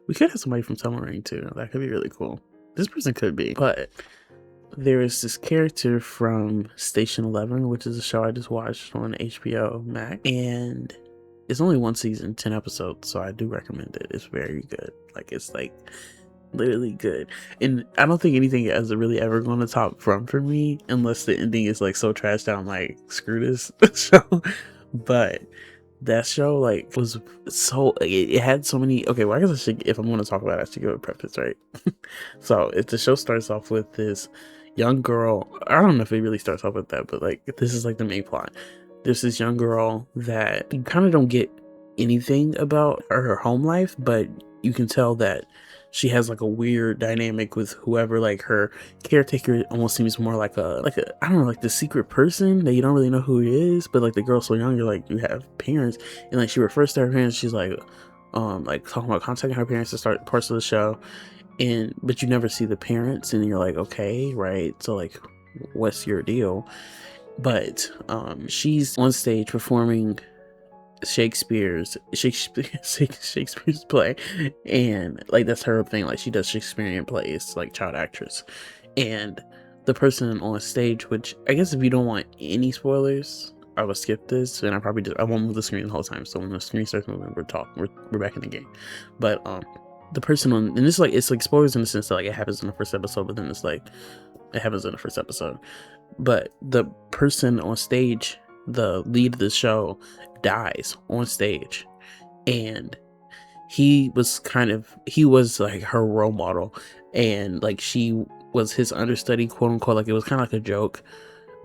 We could have somebody from Summer Rain too. That could be really cool. This person could be, but there is this character from Station 11, which is a show I just watched on HBO Max, and it's only one season, 10 episodes, so I do recommend it. It's very good. Like, it's like literally good, and I don't think anything has really ever gone to top from for me unless the ending is like so trashed that I'm like, screw this show. But that show like was so, it had so many, okay, well, I guess I should, if I'm going to talk about it, I should give a preface, right? So if the show starts off with this young girl, I don't know if it really starts off with that, but like this is like the main plot. There's this young girl that you kind of don't get anything about her home life, but you can tell that she has like a weird dynamic with whoever, like her caretaker almost seems more like a I don't know, like the secret person that you don't really know who it is, but like the girl's so young, you're like, you have parents, and like she refers to her parents, she's like talking about contacting her parents to start parts of the show, and but you never see the parents, and you're like, okay, right, so like what's your deal? But she's on stage performing Shakespeare's play, and like that's her thing, like she does Shakespearean plays, like child actress. And the person on stage, which I guess if you don't want any spoilers, I will skip this, and I won't move the screen the whole time, so when the screen starts moving, we're back in the game. But the person on, and it's like spoilers in the sense that like it happens in the first episode, but then it's like it happens in the first episode. But the person on stage, the lead of the show, dies on stage, and he was like her role model, and like she was his understudy, quote unquote. Like it was kind of like a joke,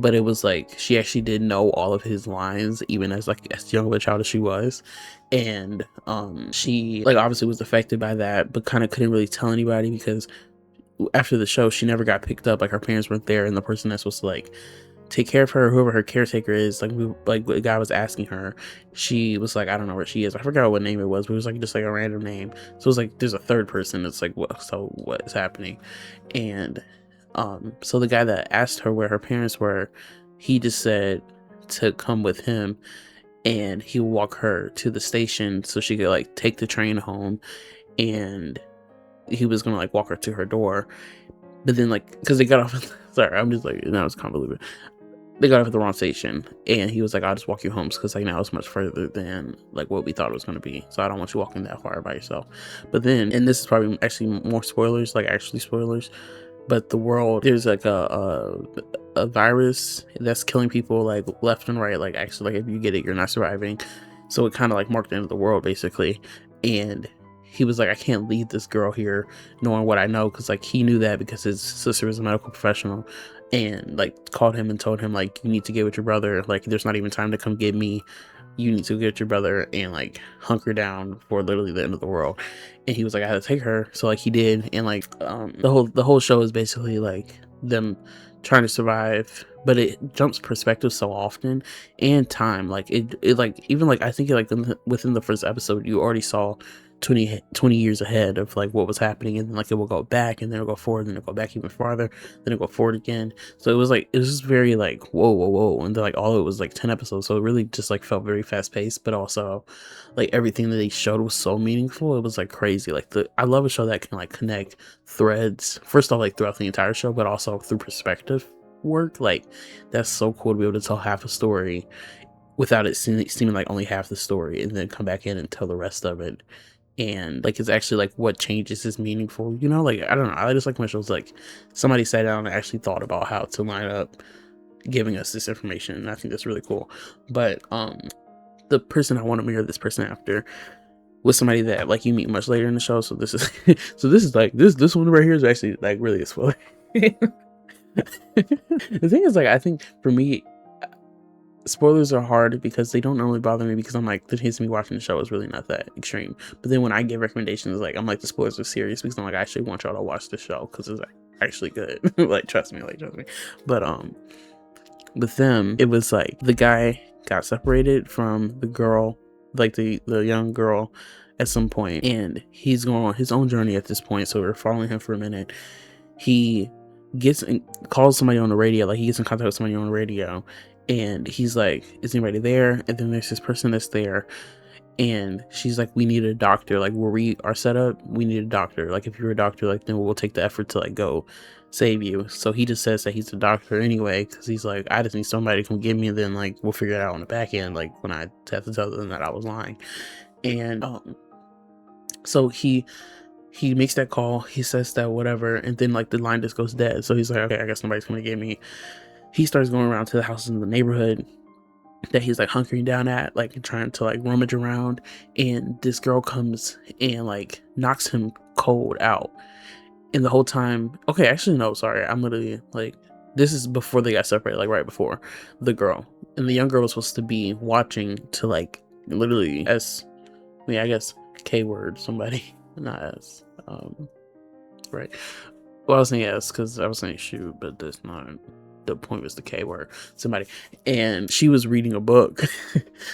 but it was like she actually did know all of his lines, even as like as young of a child as she was. And she like obviously was affected by that, but kind of couldn't really tell anybody because after the show she never got picked up, like her parents weren't there, and the person that's supposed to like take care of her, whoever her caretaker is. Like the guy was asking her, she was like, I don't know where she is. I forgot what name it was, but it was like just like a random name. So it was like there's a third person that's like, what is happening? And so the guy that asked her where her parents were, he just said to come with him, and he would walk her to the station so she could like take the train home, and he was gonna like walk her to her door. But then like, because they got off sorry, I'm just like, now it's convoluted. They got off at the wrong station, and he was like, I'll just walk you home because like now it's much further than like what we thought it was going to be, so I don't want you walking that far by yourself. But then, and this is probably actually more spoilers, like actually spoilers, but the world, there's like a virus that's killing people like left and right, like actually like if you get it you're not surviving. So it kind of like marked the end of the world basically. And he was like, I can't leave this girl here knowing what I know, because like he knew that because his sister was a medical professional, and like called him and told him like, you need to get with your brother, like there's not even time to come get me, you need to get your brother and like hunker down for literally the end of the world. And he was like, I had to take her. So like he did. And like the whole show is basically like them trying to survive, but it jumps perspective so often, and time, like it like even like I think like within the first episode you already saw 20 years ahead of like what was happening, and then like it will go back, and then it'll go forward, and it'll go back even farther, then it'll go forward again. So it was just very like whoa, and then like all it was like 10 episodes, so it really just like felt very fast paced, but also like everything that they showed was so meaningful. It was like crazy. Like I love a show that can like connect threads, first off like throughout the entire show, but also through perspective work. Like that's so cool to be able to tell half a story without it seeming like only half the story, and then come back in and tell the rest of it. And like it's actually like what changes is meaningful, you know. Like I don't know, I just like when shows like somebody sat down and actually thought about how to line up giving us this information, and I think that's really cool. But the person I want to mirror this person after was somebody that like you meet much later in the show. So this is so this is like this one right here is actually like really a spoiler. The thing is, like, I think for me, spoilers are hard because they don't normally bother me, because I'm like, the chance of me watching the show is really not that extreme. But then when I give recommendations, like I'm like, the spoilers are serious, because I'm like, I actually want y'all to watch the show because it's like actually good. Like trust me. But with them, it was like the guy got separated from the girl, like the young girl, at some point, and he's going on his own journey at this point. So we're following him for a minute. He gets and calls somebody on the radio, like he gets in contact with somebody on the radio, and he's like, is anybody there? And then there's this person that's there, and she's like, we need a doctor, like where we are set up, we need a doctor, like if you're a doctor, like then we'll take the effort to like go save you. So he just says that he's a doctor anyway, because he's like, I just need somebody to come get me, and then like we'll figure it out on the back end, like when I have to tell them that I was lying. And so he makes that call, he says that whatever, and then like the line just goes dead. So he's like, okay, I guess nobody's gonna get me. He starts going around to the houses in the neighborhood that he's like hunkering down at, like trying to like rummage around, and this girl comes and like knocks him cold out. And the whole time, okay, actually no, sorry, I'm literally like, this is before they got separated, like right before. The girl and the young girl was supposed to be watching to like literally I guess K word somebody, not S. Right. Well, I was saying yes because I was saying shoot, but that's not the point. Was the K word, somebody. And she was reading a book,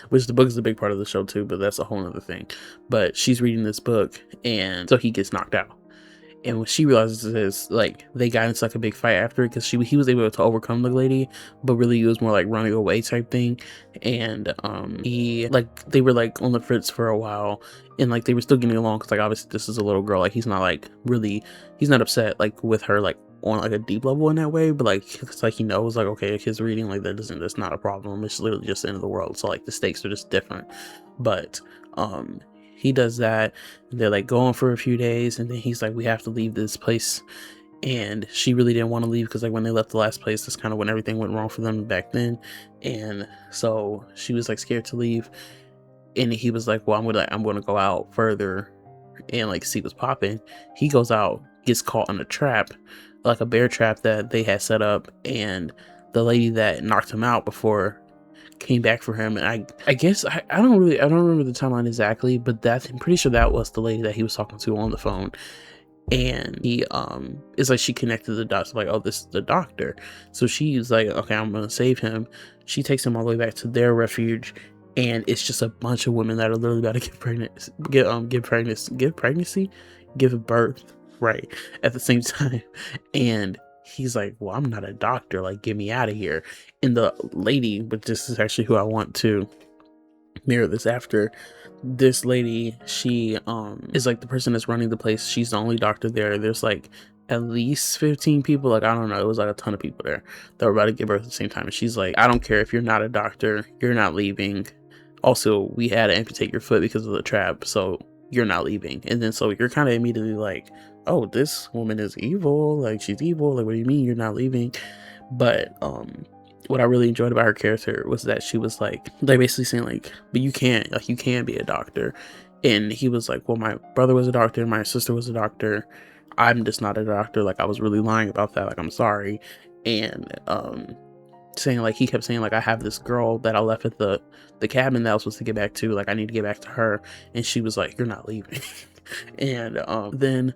which the book is a big part of the show too, but that's a whole other thing. But she's reading this book, and so he gets knocked out. And when she realizes this, like they got into like a big fight after it, because he was able to overcome the lady, but really it was more like running away type thing. And he like they were like on the fritz for a while, and like they were still getting along, because like obviously this is a little girl, like he's not upset like with her like on like a deep level in that way, but like it's like he knows like, okay, his reading, like that's not a problem, it's literally just the end of the world, so like the stakes are just different. But he does that, and they're like going for a few days, and then he's like, we have to leave this place. And she really didn't want to leave, because like when they left the last place, that's kind of when everything went wrong for them back then. And so she was like scared to leave, and he was like, well, I'm gonna go out further and like see what's popping. He goes out, gets caught in a trap, like a bear trap that they had set up, and the lady that knocked him out before came back for him. And I guess I don't remember the timeline exactly, but I'm pretty sure that was the lady that he was talking to on the phone. and he it's like she connected the dots, like, oh, this is the doctor. So she's like, okay, I'm gonna save him. She takes him all the way back to their refuge, and it's just a bunch of women that are literally about to get pregnant, give birth, right, at the same time. And he's like, well, I'm not a doctor, like, get me out of here. And the lady, but this is actually who I want to mirror this after, this lady, she is like the person that's running the place. She's the only doctor there. There's like at least 15 people, like, I don't know, it was like a ton of people there that were about to give birth at the same time. And she's like, I don't care if you're not a doctor, you're not leaving. Also, we had to amputate your foot because of the trap, so you're not leaving. And then so you're kind of immediately like, oh, this woman is evil, like, she's evil, like, what do you mean you're not leaving? But what I really enjoyed about her character was that she was like basically saying like, but you can't, like, you can be a doctor. And he was like, well, my brother was a doctor, my sister was a doctor, I'm just not a doctor, like, I was really lying about that, like, I'm sorry. And saying like, he kept saying like, I have this girl that I left at the cabin that I was supposed to get back to, like, I need to get back to her. And she was like, you're not leaving. And then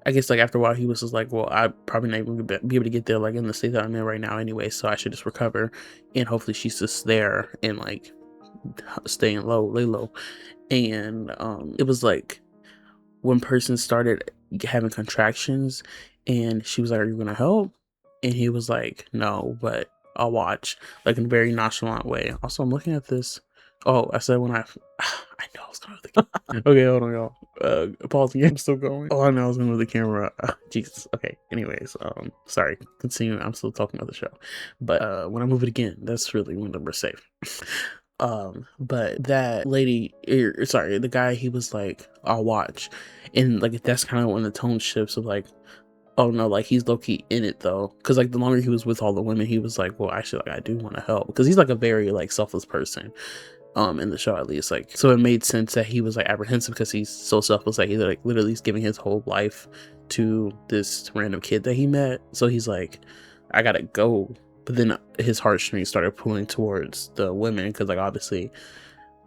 I guess like after a while he was just like, well, I probably not even be able to get there like in the state that I'm in right now anyway, so I should just recover, and hopefully she's just there and like staying low, lay low. And it was like one person started having contractions, and she was like, are you gonna help? And he was like, no, but I'll watch, like, in a very nonchalant way. Also, I'm looking at this. Oh, I said when I know I was going with the camera. Okay, hold on, y'all. Pause again. I'm still going. Oh, I know I was going with the camera. Jesus. Okay. Anyways, sorry. Continue. I'm still talking about the show. But when I move it again, that's really when we're safe. But that lady, sorry, the guy, he was like, I'll watch. And like, that's kind of when the tone shifts of like, oh no, like, he's low-key in it though, because like the longer he was with all the women, he was like, well, actually, like, I do want to help, because he's like a very like selfless person in the show, at least. Like, so it made sense that he was like apprehensive because he's so selfless that he like literally is giving his whole life to this random kid that he met. So he's like, I gotta go. But then his heartstrings started pulling towards the women, because like obviously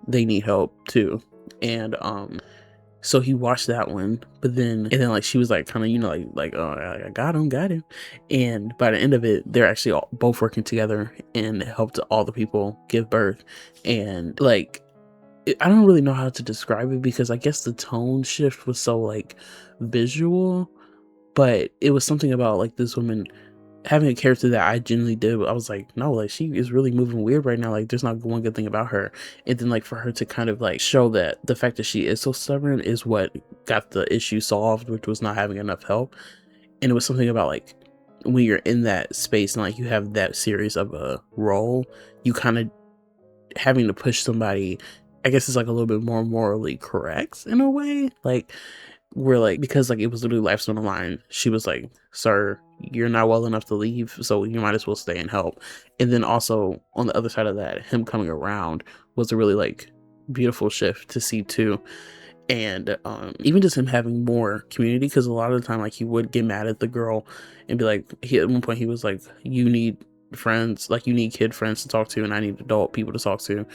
they need help too. And so he watched that one, but then like she was like kind of, you know, like, oh, I got him. And by the end of it, they're actually both working together and helped all the people give birth. And like, I don't really know how to describe it, because I guess the tone shift was so like visual, but it was something about like this woman having a character that I genuinely did. I was like, no, like, she is really moving weird right now. Like, there's not one good thing about her. And then like for her to kind of like show that the fact that she is so stubborn is what got the issue solved, which was not having enough help. And it was something about like, when you're in that space and like you have that series of a role, you kind of having to push somebody, I guess, is like a little bit more morally correct in a way. Like, we're like, because like it was literally life's on the line, she was like, sir, you're not well enough to leave, so you might as well stay and help. And then also on the other side of that, him coming around was a really like beautiful shift to see too. And even just him having more community, because a lot of the time like he would get mad at the girl and be like, at one point he was like, you need friends, like, you need kid friends to talk to, and I need adult people to talk to.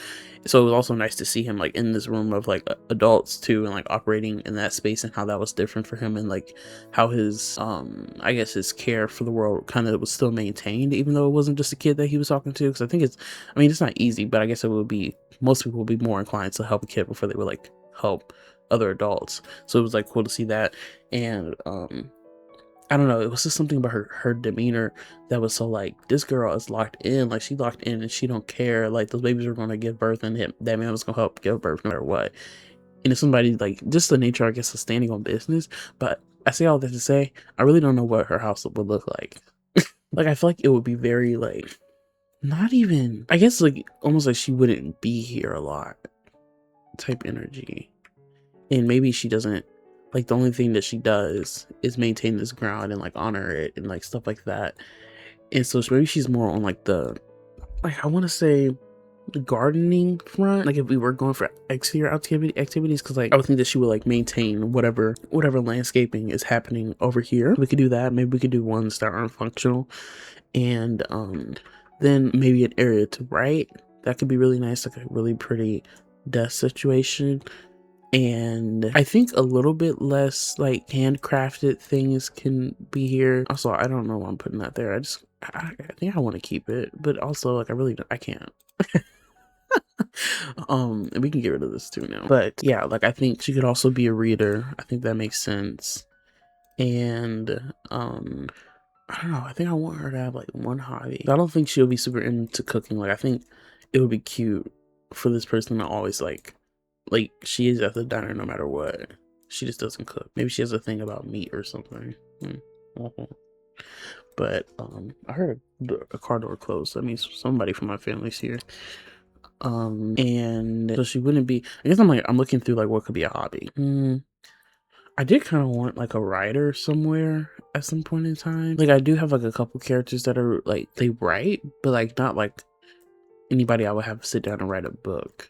So it was also nice to see him like in this room of like adults too, and like operating in that space, and how that was different for him, and like how his I guess his care for the world kind of was still maintained, even though it wasn't just a kid that he was talking to. Because I think it's not easy, but I guess it would be, most people would be more inclined to help a kid before they would like help other adults. So it was like cool to see that. And I don't know, it was just something about her demeanor that was so like, this girl is locked in, like, she locked in and she don't care, like, those babies are going to give birth, and that man was going to help give birth no matter what. And if somebody like, just the nature, I guess, of standing on business. But I say all that to say, I really don't know what her house would look like. Like, I feel like it would be very like, not even, I guess, like almost like she wouldn't be here a lot type energy. And maybe she doesn't, like, the only thing that she does is maintain this ground and like honor it and like stuff like that. And so maybe she's more on like the, like, I want to say the gardening front, like if we were going for exterior activities, because like I would think that she would like maintain whatever landscaping is happening over here. We could do that. Maybe we could do ones that aren't functional. And then maybe an area to write, that could be really nice, like a really pretty desk situation. And I think a little bit less like handcrafted things can be here. Also, I don't know why I'm putting that there. I think I want to keep it, but also like I can't. And we can get rid of this too now. But yeah, like I think she could also be a reader. I think that makes sense. And I don't know. I think I want her to have like one hobby. I don't think she'll be super into cooking. Like I think it would be cute for this person to always like she is at the diner no matter what. She just doesn't cook. Maybe she has a thing about meat or something. But I heard a car door closed. That means somebody from my family's here. And so she wouldn't be. I guess I'm looking through like what could be a hobby. I did kind of want like a writer somewhere at some point in time. Like I do have like a couple characters that are like they write, but like not like anybody I would have sit down and write a book.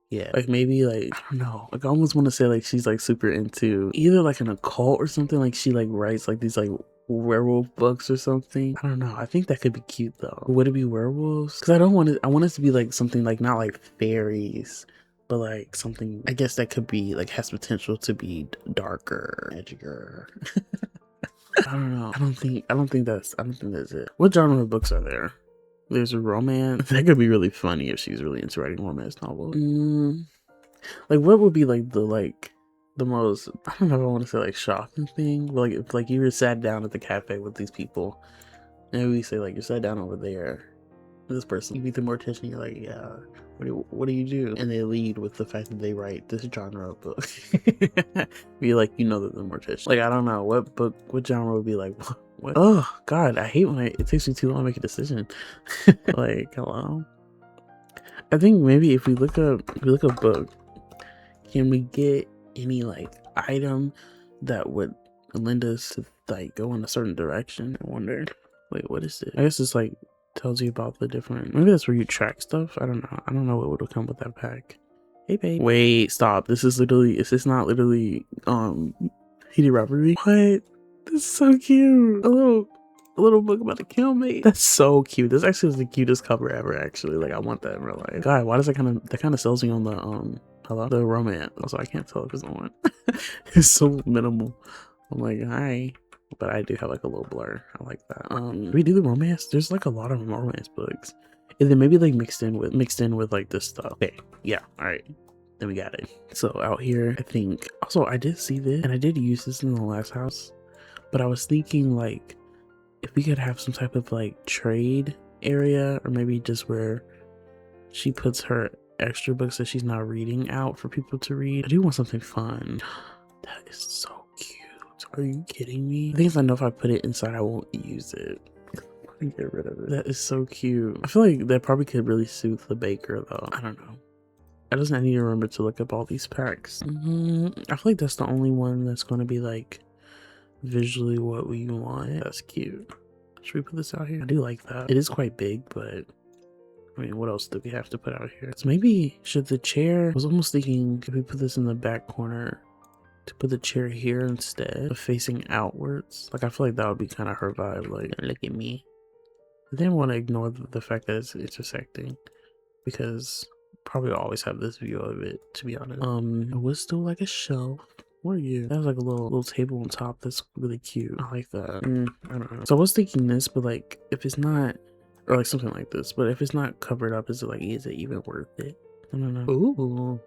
Yeah, like maybe like I don't know. Like I almost want to say like she's like super into either like an occult or something. Like she like writes like these like werewolf books or something. I don't know. I think that could be cute though. Would it be werewolves? Because I don't want it. I want it to be like something like not like fairies, but like something I guess that could be like has potential to be darker, edgier. I don't know. I don't think that's it. What genre of books are there? There's a romance. That could be really funny if she's really into writing romance novels. Like what would be like the most, I don't know if I want to say like shocking thing, but like if like you were sat down at the cafe with these people and we say like you sat down over there with this person, you meet the mortician, you're like, yeah, what do you do? And they lead with the fact that they write this genre of book. Be like, you know that the mortician. Like I don't know what genre would be like what? Oh god, I hate when it takes me too long to make a decision. Like hello. I think maybe if we look up book, can we get any like item that would lend us to like go in a certain direction? I wonder. Wait, what is it? I guess it's like tells you about the different, maybe that's where you track stuff. I don't know what would come with that pack. Hey babe. Wait, stop. Is this not literally heated robbery? What? This is so cute. A little book about the kill mate. That's so cute. This actually is the cutest cover ever, actually. Like I want that in real life. God, why does that kind of sells me on the the romance? Also, I can't tell if it's on. It's so minimal. I'm like, hi. But I do have like a little blur. I like that. We do the romance. There's like a lot of romance books. And then maybe like mixed in with like this stuff. Okay, yeah, all right. Then we got it. So out here, I think also I did see this and I did use this in the last house. But I was thinking like if we could have some type of like trade area, or maybe just where she puts her extra books that she's not reading out for people to read. I do want something fun. That is so cute. Are you kidding me? I think if I know if I put it inside, I won't use it. I can get rid of it. That is so cute. I feel like that probably could really soothe the baker though. I don't know. I just need to remember to look up all these packs. I feel like that's the only one that's going to be like visually what we want. That's cute. Should we put this out here? I do like that. It is quite big, but I mean, what else do we have to put out here? So maybe should the chair, I was almost thinking if we put this in the back corner to put the chair here instead of facing outwards. Like I feel like that would be kind of her vibe, like look at me. I didn't want to ignore the fact that it's intersecting because probably always have this view of it, to be honest. It was still like a shelf. Where are you? That was like a little table on top. That's really cute. I like that. I don't know. So I was thinking this, but like if it's not, or like something like this, but if it's not covered up, is it even worth it? I don't know. Ooh,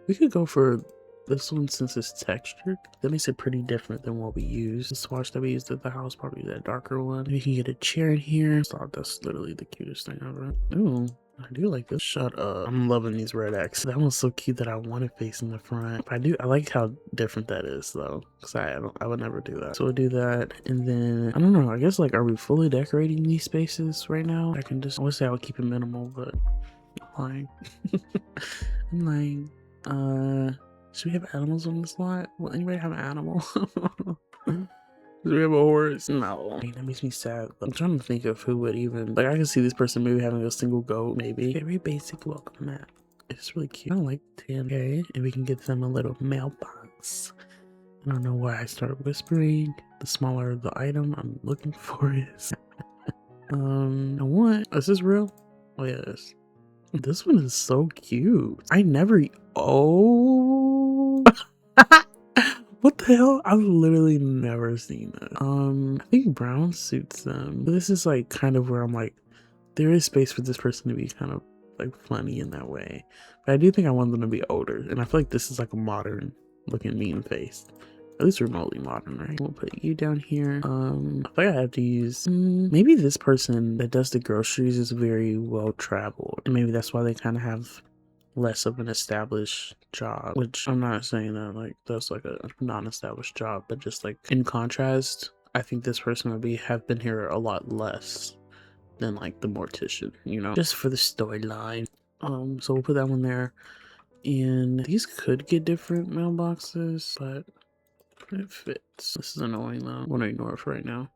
we could go for this one since it's textured. That makes it pretty different than what we used. The swatch that we used at the house, probably that darker one. We can get a chair in here. Stop, that's literally the cutest thing ever. Ooh. I do like this. Shut up. I'm loving these red X. That one's so cute that I want it facing the front. I like how different that is though. Cause I would never do that. So we'll do that. And then, I don't know. I guess like, are we fully decorating these spaces right now? I would say I would keep it minimal, but I'm lying. I'm lying. Should we have animals on this lot? Will anybody have an animal? Do we have a horse? No. That makes me sad. I'm trying to think of who would even, like I can see this person maybe having a single goat, maybe. Very basic welcome mat. It's really cute. I like 10. Okay, and we can get them a little mailbox. I don't know why I started whispering. The smaller the item I'm looking for is. Is this real? Oh yes. This one is so cute. Oh What the hell? I've literally never seen that. I think brown suits them. This is like kind of where I'm like, there is space for this person to be kind of like funny in that way. But I do think I want them to be older. And I feel like this is like a modern looking mean face. At least remotely modern, right? We'll put you down here. I feel like I have to use maybe this person that does the groceries is very well traveled. And maybe that's why they kind of have less of an established job, which I'm not saying that like that's like a non-established job, but just like in contrast, I think this person would have been here a lot less than like the mortician, you know, just for the storyline. So we'll put that one there, and these could get different mailboxes, but it fits. This is annoying though. I'm gonna ignore it for right now.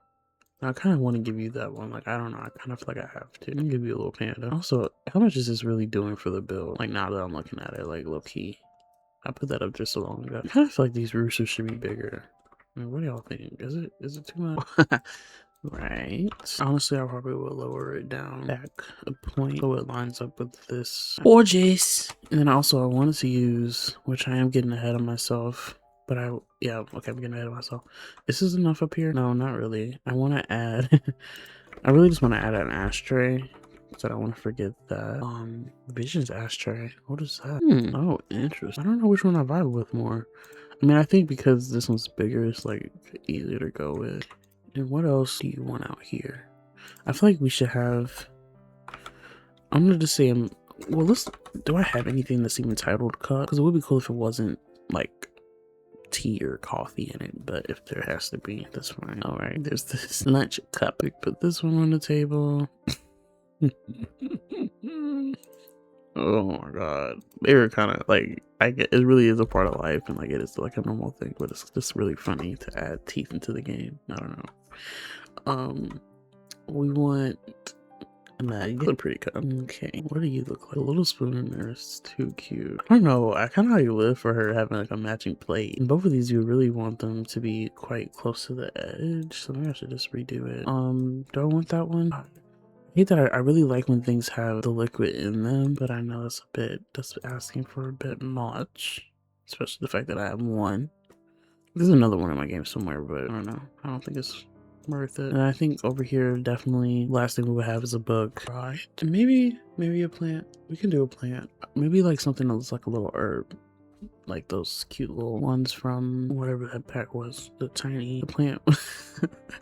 I kind of want to give you that one. Like, I don't know. I kind of feel like I have to. I'm gonna give you a little panda. Also, how much is this really doing for the build? Like, now that I'm looking at it, like, low key. I put that up just so long ago. I kind of feel like these roosters should be bigger. I mean, what do y'all think? Is it too much? Right. Honestly, I probably will lower it down back a point so it lines up with this. Gorgeous. And then also I wanted to use, which I am getting ahead of myself, but yeah, okay, I'm getting ahead of myself. This is enough up here? No, not really. I want to add, I really just want to add an ashtray. So I don't want to forget that. Vision's ashtray. What is that? Oh, interesting. I don't know which one I vibe with more. I mean, I think because this one's bigger, it's like easier to go with. And what else do you want out here? I feel like we should have. I'm gonna just say, well, do I have anything that's even titled cup? Because it would be cool if it wasn't like tea or coffee in it, but if there has to be, that's fine. All right, there's this lunch cup. We put this one on the table. Oh my god, they were kind of like, I get it really is a part of life, and like it is like a normal thing, but it's just really funny to add teeth into the game. I don't know. We want you look pretty cut. Okay, what do you look like? A little spoon in there is too cute. I don't know. I kind of like live for her having like a matching plate. And both of these, you really want them to be quite close to the edge, so maybe I should just redo it. Do I want that one? I hate that I really like when things have the liquid in them, but I know that's asking for a bit much, especially the fact that I have one. There's another one in my game somewhere, but I don't know. I don't think it's worth it. And I think over here, definitely last thing we would have is a book. Right. Maybe a plant. We can do a plant. Maybe like something that looks like a little herb. Like those cute little ones from whatever that pack was. The plant.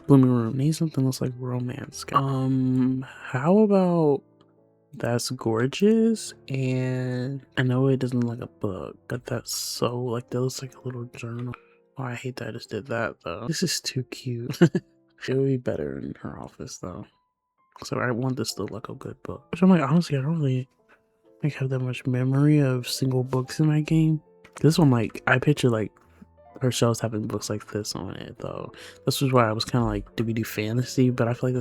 Blooming room. Need something that looks like romance. How about that's gorgeous, and I know it doesn't look like a book, but that's so like that looks like a little journal. Oh, I hate that I just did that though. This is too cute. It would be better in her office though. So I want this to look like a good book. Which I'm like, honestly, I don't really like have that much memory of single books in my game. This one, like, I picture like her shelves having books like this on it though. This was why I was kind of like, do we do fantasy? But I feel like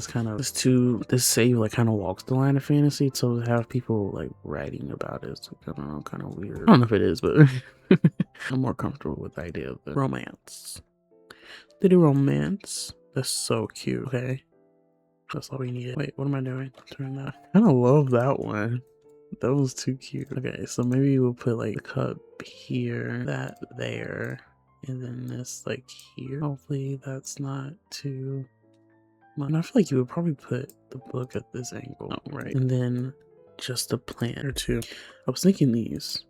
this save like kind of walks the line of fantasy. So to have people like writing about it, it's like, I don't know, kind of weird. I don't know if it is, but I'm more comfortable with the idea of the romance. Did a romance? That's so cute. Okay, that's all we needed. Wait, what am I doing? Turn that. I kind of love that one. That was too cute. Okay, so maybe we'll put like the cup here, that there, and then this like here. Hopefully that's not too much. I feel like you would probably put the book at this angle, right? And then just a plant or two. I was thinking these.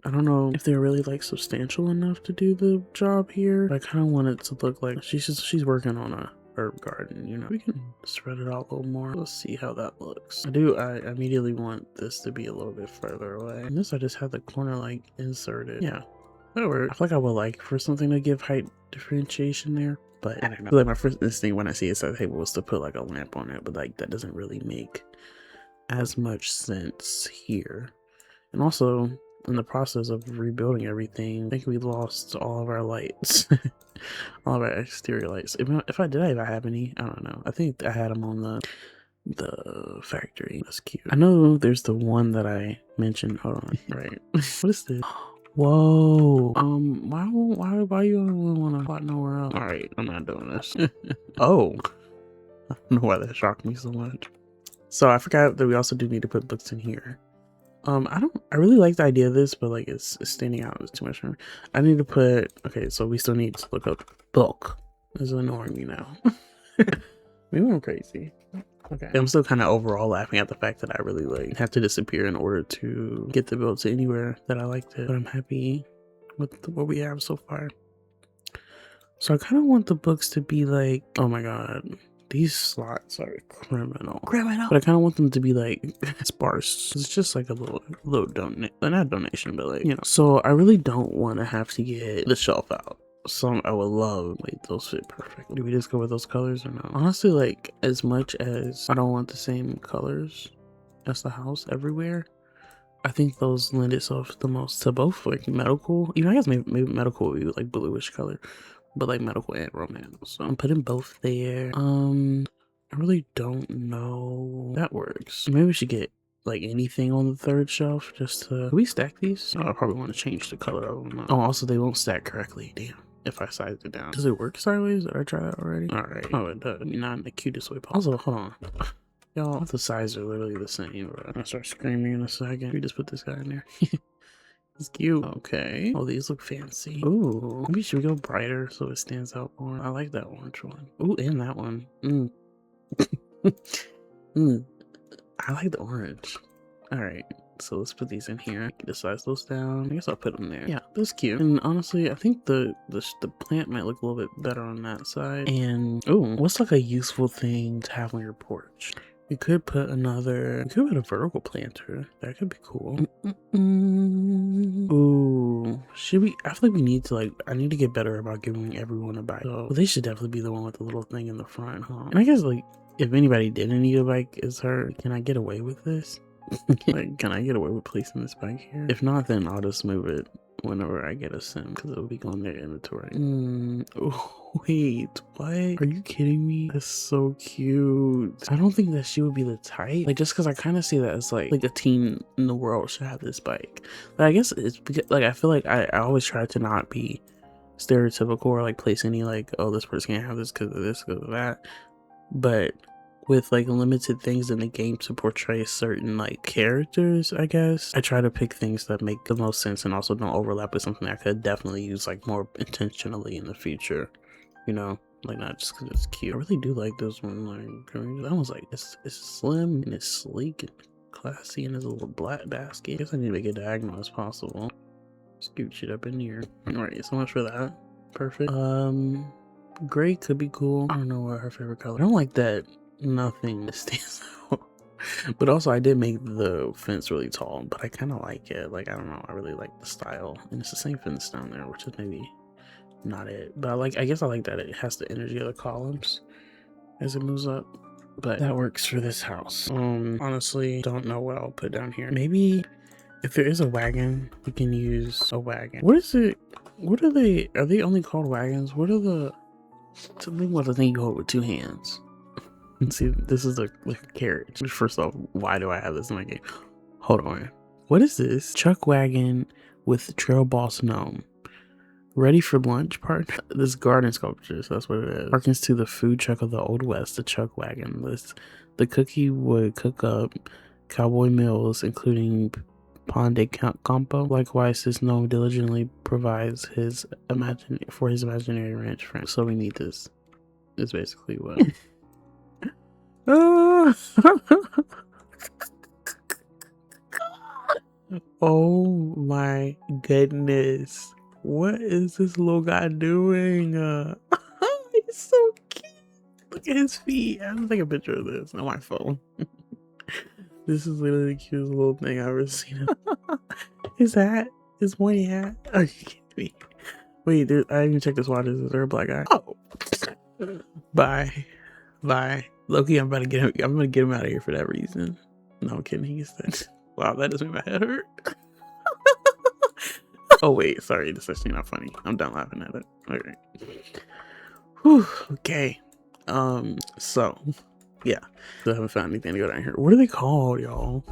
I don't know if they're really like substantial enough to do the job here. But I kind of want it to look like she's working on a herb garden, you know. We can spread it out a little more. Let's see how that looks. I immediately want this to be a little bit further away. And this I just had the corner like inserted. Yeah, that works. I feel like I would like for something to give height differentiation there, but I don't know. I feel like my first instinct when I see it at the table was to put like a lamp on it, but like that doesn't really make as much sense here. And also, in the process of rebuilding everything, I think we lost all of our lights. All of our exterior lights. If I have any, I don't know. I think I had them on the factory. That's cute. I know there's the one that I mentioned. Hold on. Right. What is this? Whoa. Why you only want to plot nowhere else? All right, I'm not doing this. Oh. I don't know why that shocked me so much. So I forgot that we also do need to put books in here. I really like the idea of this, but like it's standing out. It's too much for me. I need to put, okay, so we still need to look up bulk. This is annoying me now. Maybe I'm crazy. Okay. I'm still kind of overall laughing at the fact that I really like have to disappear in order to get the build to anywhere that I liked it. But I'm happy with what we have so far. So I kind of want the books to be like, oh my god, these slots are criminal. But I kind of want them to be like sparse. It's just like a little donate, not donation, but like, you know. So I really don't want to have to get the shelf out. Some I would love, wait, those fit perfect. Do we just go with those colors or no? Honestly, like, as much as I don't want the same colors as the house everywhere, I think those lend itself the most to both, like medical. You know, I guess maybe medical would be like bluish color, but like medical and romance. So I'm putting both there. I really don't know. That works. Maybe we should get like anything on the third shelf just to. Can we stack these? Oh, I probably want to change the color of them. Oh, also they won't stack correctly. Damn. If I size it down, does it work sideways? Did I try that already? All right. Oh, it does. Not in the cutest way possible. Also, hold on. Y'all, the sizes are literally the same, bro. I'm gonna start screaming in a second. We just put this guy in there. It's cute. Okay. Oh, these look fancy. Ooh. Maybe should we go brighter so it stands out more? I like that orange one. Ooh, and that one. I like the orange. Alright. So let's put these in here. Get the size those down. I guess I'll put them there. Yeah, that's cute. And honestly, I think the plant might look a little bit better on that side. And ooh, what's like a useful thing to have on your porch? We could put another. We could put a vertical planter. That could be cool. Ooh, should we? I feel like we need to like. I need to get better about giving everyone a bike. So they should definitely be the one with the little thing in the front, huh? And I guess like if anybody didn't need a bike, is her. Can I get away with this? Like, can I get away with placing this bike here? If not, then I'll just move it whenever I get a sim because it'll be going their inventory. Oh, wait, what? Are you kidding me? That's so cute. I don't think that she would be the type. Like, just because I kind of see that as like a teen in the world should have this bike. But I guess it's because like I feel like I always try to not be stereotypical or like place any like, oh, this person can't have this because of this, because of that. But with like limited things in the game to portray certain like characters, I guess I try to pick things that make the most sense and also don't overlap with something I could definitely use like more intentionally in the future, you know, like not just because it's cute. I really do like this one. Like that one's like it's slim and it's sleek and classy and there's a little black basket. I guess I need to make it diagonal as possible. Scooch it up in here. All right, so much for that. Perfect. Gray could be cool. I don't know what her favorite color. I don't like that nothing stands out. But also I did make the fence really tall, but I kind of like it. Like, I don't know, I really like the style. And it's the same fence down there, which is maybe not it. But I guess I like that it has the energy of the columns as it moves up. But that works for this house. Honestly, don't know what I'll put down here. Maybe if there is a wagon, we can use a wagon. What is it? What are they only called wagons? What are the something about the thing you hold with two hands? See, this is like a carriage. First off, why do I have this in my game? Hold on. What is this? Chuck wagon with trail boss gnome. Ready for lunch part? This garden sculpture, so that's what it is. Harkens to the food truck of the Old West, the Chuck wagon list. The cookie would cook up cowboy meals, including pan de campo. Likewise, this gnome diligently provides for his imaginary ranch friend. So we need this. Is basically what. Oh my goodness. What is this little guy doing? He's so cute. Look at his feet. I have to take a picture of this on my phone. This is literally the cutest little thing I've ever seen. His hat, his pointy hat. Are you kidding me? Wait, I didn't even check this watch. Is there a black guy? Oh. Bye. Loki, I'm gonna get him out of here for that reason. No, I'm kidding. He's dead. Wow, that does make my head hurt. Oh wait, sorry, this is actually not funny. I'm done laughing at it. Okay. Whew, okay. So yeah. Still haven't found anything to go down here. What are they called, y'all?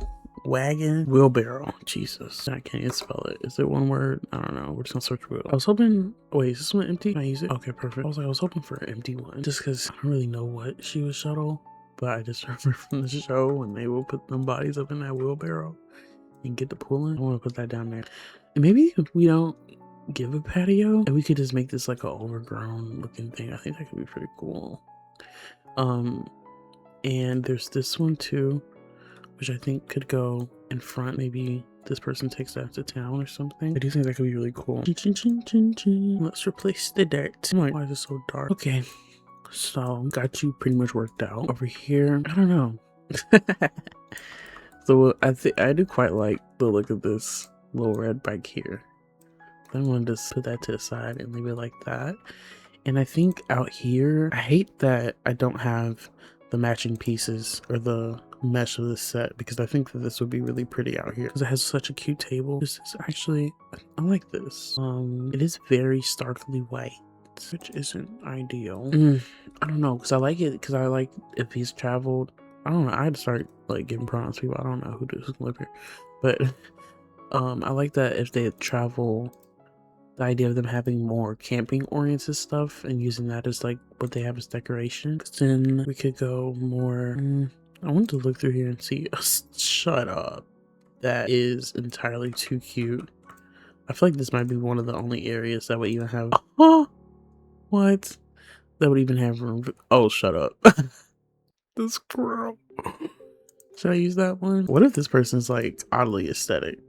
Wagon? Wheelbarrow. Jesus. I can't even spell it. Is it one word? I don't know. We're just gonna search wheel. I was hoping, wait, is this one empty? Can I use it? Okay, perfect. I was hoping for an empty one. Just because I don't really know what she would shuttle. But I just remember from the show when they will put them bodies up in that wheelbarrow. and get the pool in. I want to put that down there. And maybe we don't give a patio and we could just make this like an overgrown looking thing. I think that could be pretty cool. And there's this one too, which I think could go in front. Maybe this person takes that to town or something. I do think that could be really cool. Let's replace the dirt. I'm like, why is it so dark? Okay, so got you pretty much worked out. Over here, I don't know. So I do quite like the look of this little red bike here. I'm gonna just put that to the side and leave it like that. And I think out here, I hate that I don't have the matching pieces or the mesh of the set, because I think that this would be really pretty out here because it has such a cute table. This is actually, I like this. It is very starkly white, which isn't ideal. I don't know, because I like it, because I like if he's traveled. I don't know, I had to start like giving pronouns to people. I don't know who does live here, but I like that if they travel, the idea of them having more camping oriented stuff and using that as like what they have as decoration. Then we could go more. I want to look through here and see. Shut up. That is entirely too cute. I feel like this might be one of the only areas that would even have. What? That would even have room for. Oh, shut up. The squirrel. Should I use that one? What if this person's like oddly aesthetic?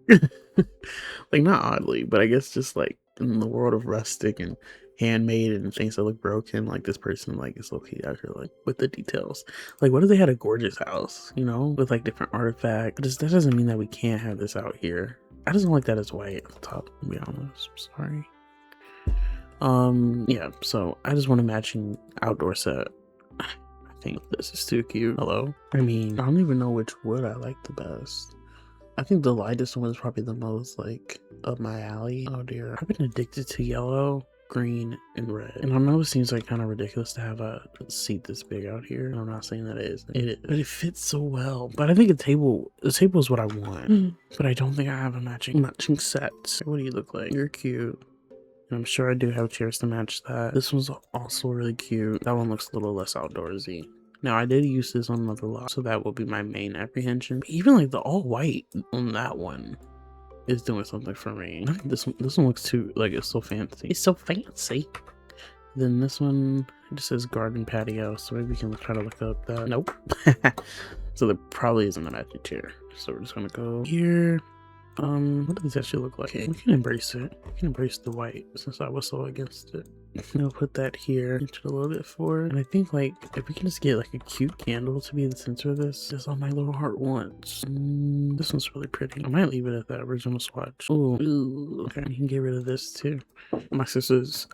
Like not oddly, but I guess just like in the world of rustic and handmade and things that look broken, like this person like is located out here like with the details. Like what if they had a gorgeous house, you know, with like different artifacts? That doesn't mean that we can't have this out here. I just don't like that it's white at the top, to be honest. I'm sorry. Yeah, so I just want a matching outdoor set. I think this is too cute. Hello? I mean, I don't even know which wood I like the best. I think the lightest one is probably the most like up my alley. Oh dear. I've been addicted to yellow, green, and red. And I know it seems like kind of ridiculous to have a seat this big out here. I'm not saying that it is. It is. But it fits so well. But I think the table is what I want. But I don't think I have a matching set. What do you look like? You're cute. And I'm sure I do have chairs to match that. This one's also really cute. That one looks a little less outdoorsy. Now, I did use this on another lot, so that will be my main apprehension. But even like the all white on that one is doing something for me. This one looks too, like, it's so fancy. It's so fancy. Then this one just says garden patio, so maybe we can try to look up that. Nope. So there probably isn't a matching chair. So we're just gonna go here. What does this actually look like? Okay, we can embrace it. We can embrace the white since I was so against it. I'll put that here, inch it a little bit forward. And I think like if we can just get like a cute candle to be the center of this, that's all my little heart wants. This one's really pretty. I might leave it at that original swatch. Ooh, okay. You can get rid of this too. My siblings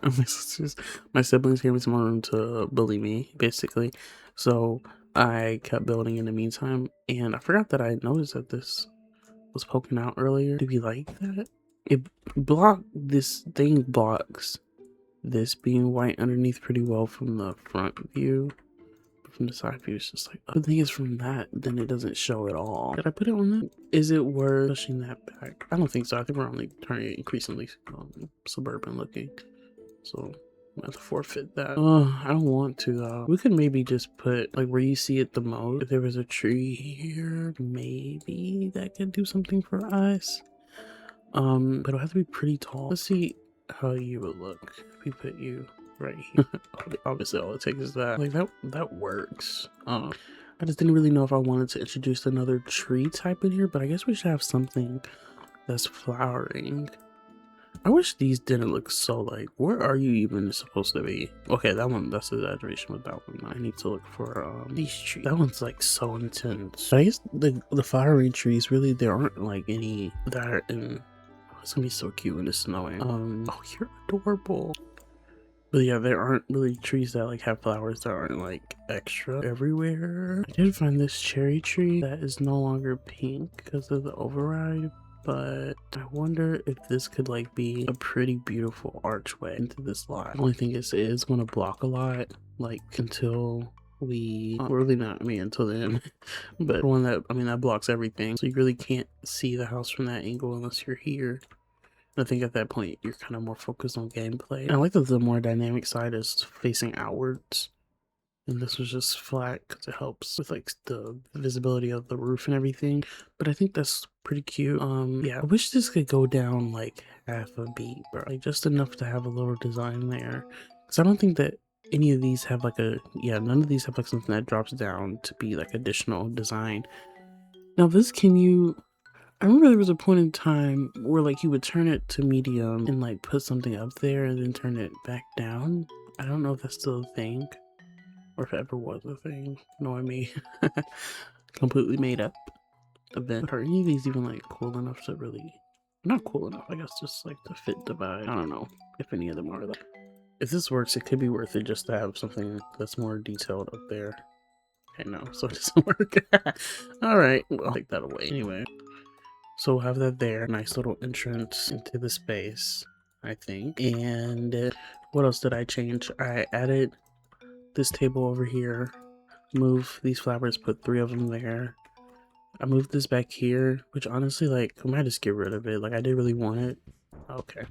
gave me some more room to bully me, basically. So I kept building in the meantime, and I forgot that I noticed that this was poking out earlier. Do we like that? This thing blocks this being white underneath pretty well from the front view. But from the side view, it's just like, the thing is from that, then it doesn't show at all. Did I put it on that? Is it worth pushing that back? I don't think so. I think we're only turning it increasingly suburban looking. So I'm gonna have to forfeit that. I don't want to though. We could maybe just put like where you see it the most. If there was a tree here, maybe that could do something for us. But it'll have to be pretty tall. Let's see how you would look if we put you right here. Obviously all it takes is that. Like that works. I just didn't really know if I wanted to introduce another tree type in here, but I guess we should have something that's flowering. I wish these didn't look so like, where are you even supposed to be? Okay, that's the exaggeration with that one. I need to look for these trees. That one's like so intense. But I guess the flowering trees, really, there aren't like any that are in. Oh, it's gonna be so cute when it's snowing. Oh, you're adorable. But yeah, there aren't really trees that like have flowers that aren't like extra everywhere. I did find this cherry tree that is no longer pink because of the override. But I wonder if this could like be a pretty beautiful archway into this lot. The only thing is it is going to block a lot, like until we really not, I mean until then. But one that, I mean, that blocks everything, so you really can't see the house from that angle unless you're here. And I think at that point you're kind of more focused on gameplay. And I like that the more dynamic side is facing outwards. and this was just flat because it helps with like the visibility of the roof and everything. But I think that's pretty cute. Yeah, I wish this could go down like half a beat, bro, like just enough to have a little design there, because I don't think that any of these have like a, yeah, none of these have like something that drops down to be like additional design. Now this, can you, I remember there was a point in time where like you would turn it to medium and like put something up there and then turn it back down. I don't know if that's still a thing or if it ever was a thing. Knowing me, completely made up event. But are any of these even like cool enough to really? Not cool enough, I guess, just like to fit the vibe. I don't know if any of them are though. If this works, it could be worth it just to have something that's more detailed up there. Okay, no, so it doesn't work. All right, well, I'll take that away anyway. So we'll have that there. Nice little entrance into the space, I think. And what else did I change? I added this table over here. Move these flowers, put 3 of them there. I moved this back here, which honestly, like, I might just get rid of it. Like, I didn't really want it. Okay.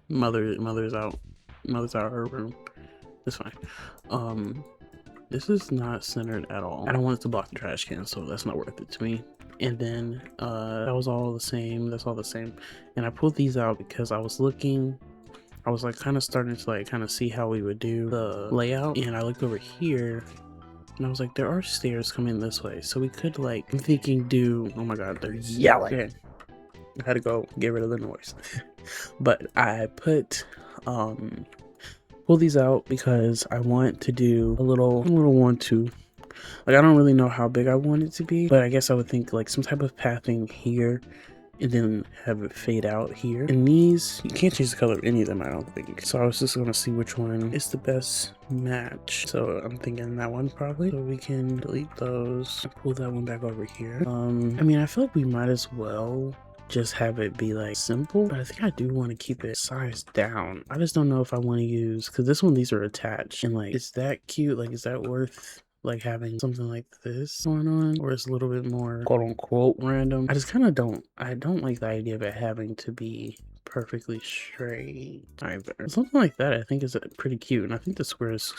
Mother's out. Mother's out of her room. It's fine. This is not centered at all. I don't want it to block the trash can, so that's not worth it to me. And then that was all the same. That's all the same. And I pulled these out because I was looking, I was like kind of starting to like kind of see how we would do the layout, and I looked over here and I was like, there are stairs coming this way, so we could like, I'm thinking do, oh my god, they're yelling. Okay. I had to go get rid of the noise. But I put pull these out because I want to do a little 1-2. Like, I don't really know how big I want it to be, but I guess I would think like some type of pathing here and then have it fade out here. And these, you can't change the color of any of them, I don't think. So I was just gonna see which one is the best match. So I'm thinking that one probably. So we can delete those and pull that one back over here. I mean, I feel like we might as well just have it be like simple, but I think I do want to keep it sized down. I just don't know if I want to use, because this one, these are attached, and like, is that cute? Like, is that worth like having something like this going on, or it's a little bit more quote unquote random? I just kind of don't, I don't like the idea of it having to be perfectly straight either. Something like that I think is pretty cute, and I think the square is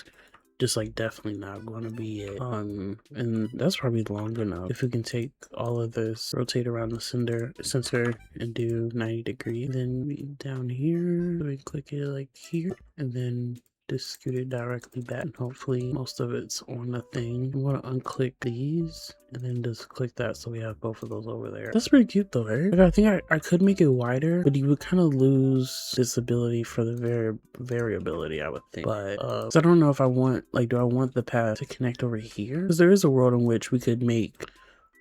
just like definitely not going to be it. And that's probably long enough. If we can take all of this, rotate around the sensor and do 90 degrees, then down here we click it like here, and then just scoot it directly back, and hopefully most of it's on the thing. I want to unclick these and then just click that so we have both of those over there. That's pretty cute though, right? Like, I think I could make it wider, but you would kind of lose this ability for the variability, I would think. But so I don't know if I want, like, do I want the path to connect over here? Because there is a world in which we could make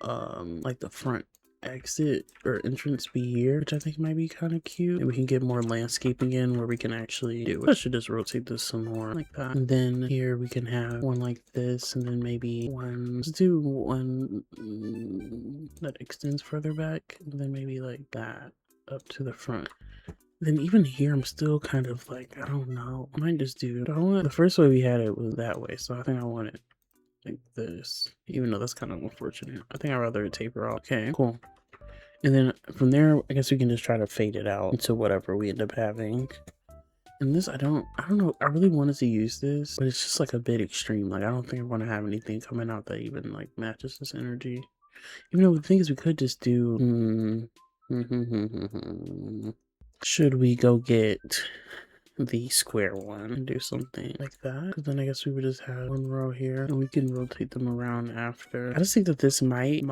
like the front exit or entrance be here, which I think might be kind of cute, and we can get more landscaping in where we can actually do it. I should just rotate this some more like that, and then here we can have one like this, and then maybe one, let's do one that extends further back, and then maybe like that up to the front. Then even here, I'm still kind of like, I don't know, I might just do, I want, the first way we had it was that way, so I think I want it like this, even though that's kind of unfortunate. I think I'd rather taper off. Okay, cool. And then from there, I guess we can just try to fade it out into whatever we end up having. And this, I don't know, I really wanted to use this, but it's just like a bit extreme. Like, I don't think I want to have anything coming out that even like matches this energy. Even though the thing is, we could just do, should we go get the square one and do something like that? Because then I guess we would just have one row here, and we can rotate them around after. I just think that this might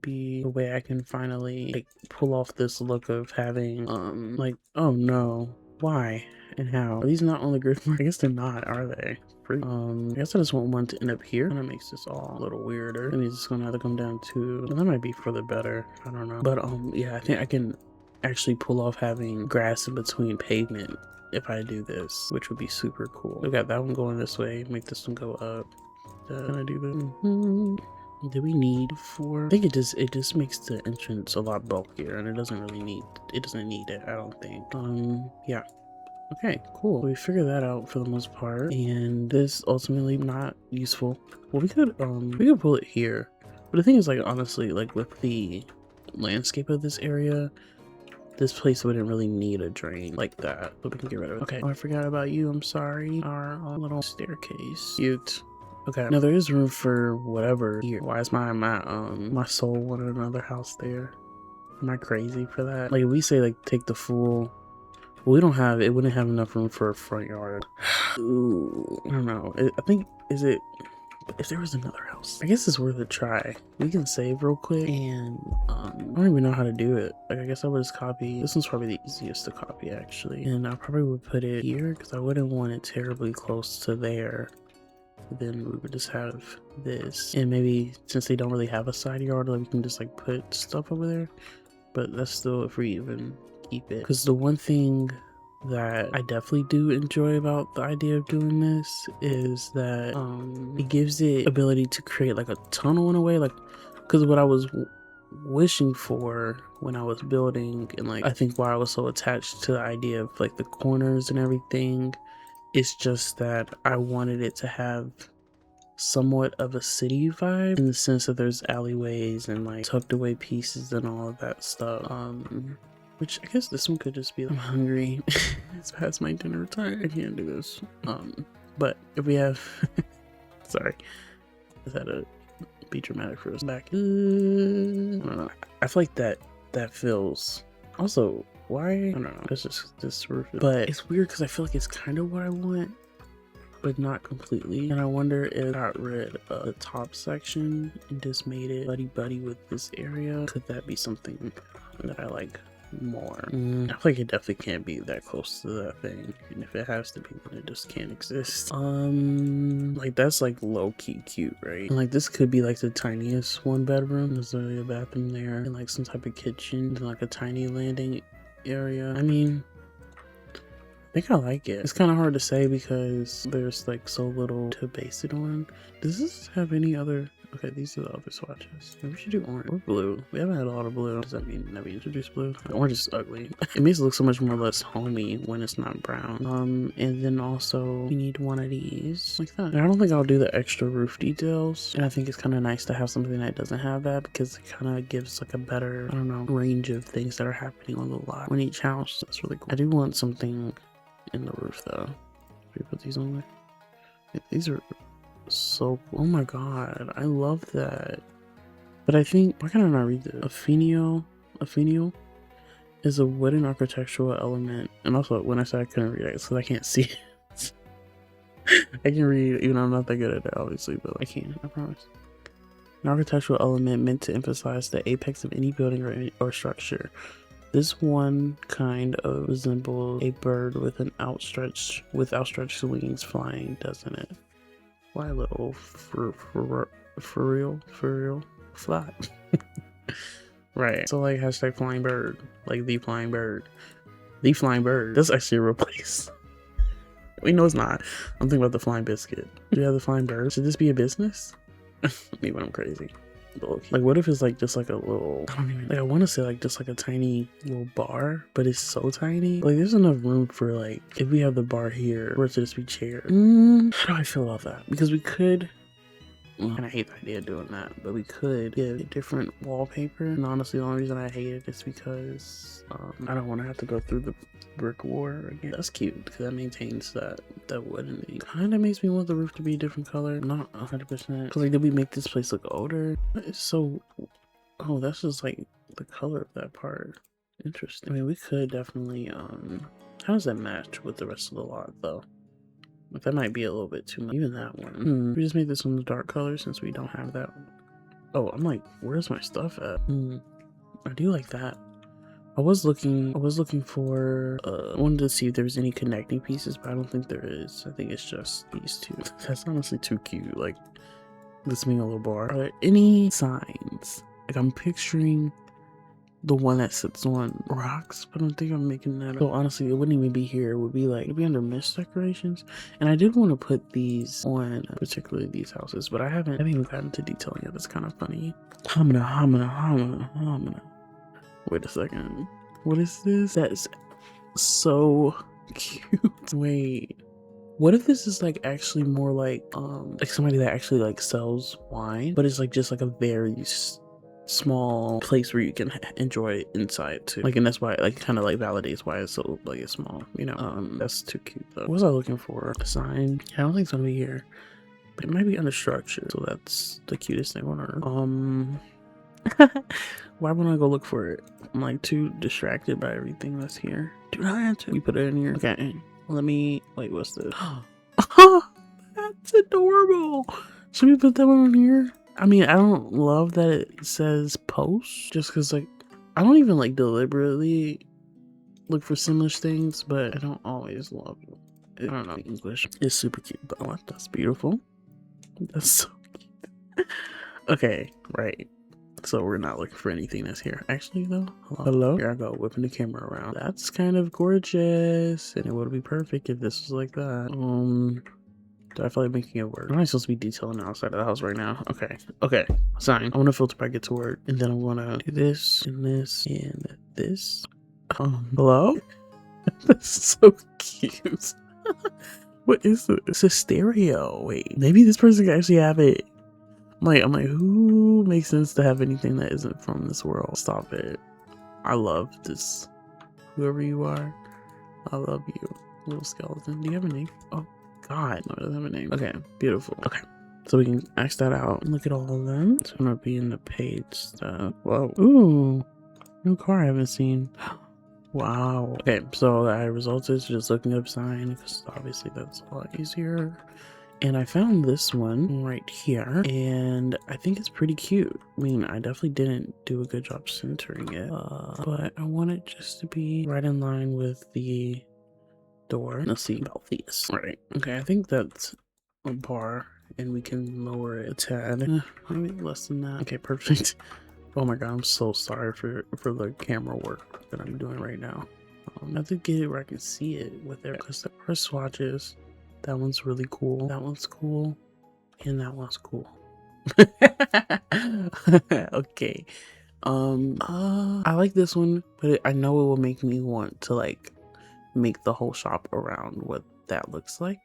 be the way I can finally like pull off this look of having like, oh no, why and how are these not on the grid? I guess they're not, are they? I guess I just want one to end up here, and that makes this all a little weirder, and it's gonna have to come down to, well, that might be for the better, I don't know. But yeah, I think I can actually pull off having grass in between pavement if I do this, which would be super cool. We got that one going this way, make this one go up. Can I do that? Do we need 4? I think it just makes the entrance a lot bulkier, and it doesn't need it, I don't think. Yeah. Okay, cool. We figured that out for the most part, and this ultimately not useful. Well, we could pull it here, but the thing is, like, honestly, like with the landscape of this area, this place wouldn't really need a drain like that, but we can get rid of it. Okay, oh, I forgot about you. I'm sorry. Our little staircase. Cute. Okay, now there is room for whatever here. Why is my soul wanted another house there? Am I crazy for that? Like, if we say like take the full, well, we don't have it. Wouldn't have enough room for a front yard. Ooh, I don't know. I think if there was another house, I guess it's worth a try. We can save real quick, and I don't even know how to do it. Like, I guess I would just copy. This one's probably the easiest to copy, actually. And I probably would put it here because I wouldn't want it terribly close to there. Then we would just have this, and maybe since they don't really have a side yard, like we can just like put stuff over there. But that's still if we even keep it, because the one thing that I definitely do enjoy about the idea of doing this is that it gives it ability to create like a tunnel in a way, like, because what I was wishing for when I was building, and like I think why I was so attached to the idea of like the corners and everything, it's just that I wanted it to have somewhat of a city vibe, in the sense that there's alleyways and like tucked away pieces and all of that stuff. Which I guess this one could just be I'm hungry. It's past my dinner time. I can't do this. But if we have sorry, I had to be dramatic for us back. I don't know. I feel like that feels also why I don't know. It's just this roof, but it's weird because I feel like it's kind of what I want, but not completely. And I wonder if I got rid of the top section and just made it buddy with this area. Could that be something that I like more? I feel like it definitely can't be that close to that thing, and if it has to be, then it just can't exist. Like that's like low-key cute, right? And like this could be like the tiniest one bedroom. There's literally a bathroom there and like some type of kitchen and like a tiny landing area. I mean, I think I like it. It's kind of hard to say because there's like so little to base it on. Does this have any other? Okay, these are the other swatches. Maybe we should do orange or blue. We haven't had a lot of blue. Does that mean that we introduced blue? Orange is ugly. It makes it look so much more or less homey when it's not brown. And then also we need one of these like that. And I don't think I'll do the extra roof details. And I think it's kind of nice to have something that doesn't have that, because it kind of gives like a better, I don't know, range of things that are happening on the lot on each house. That's really cool. I do want something in the roof though. Should we put these on there? Yeah, these are so, oh my god, I love that. But I think, why can I not read this? A finial is a wooden architectural element. And also when I said I couldn't read it, it's because I can't see it. I can read, even though I'm not that good at it obviously, but I can, I promise. An architectural element meant to emphasize the apex of any building or structure. This one kind of resembles a bird with outstretched wings flying, doesn't it? Why a little for real fly? Right. So like hashtag flying bird, like the flying bird. That's actually a real place. We know it's not. I'm thinking about the flying biscuit. Do you have the flying bird? Should this be a business? Maybe when I'm crazy. Like what if it's like just like a little, I don't even, like I want to say like just like a tiny little bar, but it's so tiny. Like there's enough room for like, if we have the bar here, for it to just be chairs. How do I feel about that? Because we could, and I hate the idea of doing that, but we could give a different wallpaper. And honestly, the only reason I hate it is because I don't want to have to go through the brick war again. That's cute because that maintains that wood in it. Kind of makes me want the roof to be a different color. Not 100%. Because like, did we make this place look older? It's so, oh, that's just like the color of that part. Interesting. I mean, we could definitely, how does that match with the rest of the lot though? Like, that might be a little bit too much. Even that one. We just made this one the dark color since we don't have that one. Oh, I'm like, where's my stuff at? I do like that. I was looking for, I wanted to see if there was any connecting pieces, but I don't think there is. I think it's just these two. That's honestly too cute. Like, this being a little bar. Are there any signs? Like, I'm picturing the one that sits on rocks, but I don't think I'm making that up. So honestly, it wouldn't even be here. It would be like, it'd be under mist decorations. And I did want to put these on, particularly these houses, but I haven't even gotten to detailing it. That's kind of funny. Hamina. Wait a second. What is this? That's so cute. Wait. What if this is like actually more like somebody that actually like sells wine, but it's like just like a very small place where you can enjoy inside too. Like, and that's why, like, kind of like validates why it's so like it's small, you know. That's too cute though. What was I looking for? A sign? Yeah, I don't think it's gonna be here. But it might be under structure, so that's the cutest thing on earth. Why wouldn't I go look for it? I'm like too distracted by everything that's here. Do not answer. We put it in here. Okay. Let me wait, what's this? That's adorable. Should we put that one on here? I mean, I don't love that it says post, just because, like, I don't even, like, deliberately look for similar things, but I don't always love it. I don't know, English. It's super cute, though. That's beautiful. That's so cute. Okay, right. So we're not looking for anything that's here. Actually, though, hello? Here I go, whipping the camera around. That's kind of gorgeous, and it would be perfect if this was like that. Do I feel like making it work? I'm not supposed to be detailing the outside of the house right now. Okay, sign. I want to filter by get to work, and then I want to do this, and this, and this. Hello? That's so cute. What is this? It's a stereo. Wait, maybe this person can actually have it. I'm like, who makes sense to have anything that isn't from this world? Stop it. I love this. Whoever you are, I love you. Little skeleton. Do you have a name? Oh God, no, it doesn't have a name. Okay, beautiful. Okay, so we can X that out. Look at all of them. It's gonna be in the page stuff. Whoa. Ooh, new car I haven't seen. Wow. Okay, so the result is just looking up sign, because obviously that's a lot easier. And I found this one right here, and I think it's pretty cute. I mean, I definitely didn't do a good job centering it, but I want it just to be right in line with the door. Let's see about these. Right. Okay, I think that's a bar, and we can lower it a tad. Maybe less than that. Okay, perfect. Oh my God, I'm so sorry for the camera work that I'm doing right now. I have to get it where I can see it with it, because there are swatches. That one's really cool. That one's cool. And that one's cool. Okay. I like this one, but I know it will make me want to like make the whole shop around what that looks like.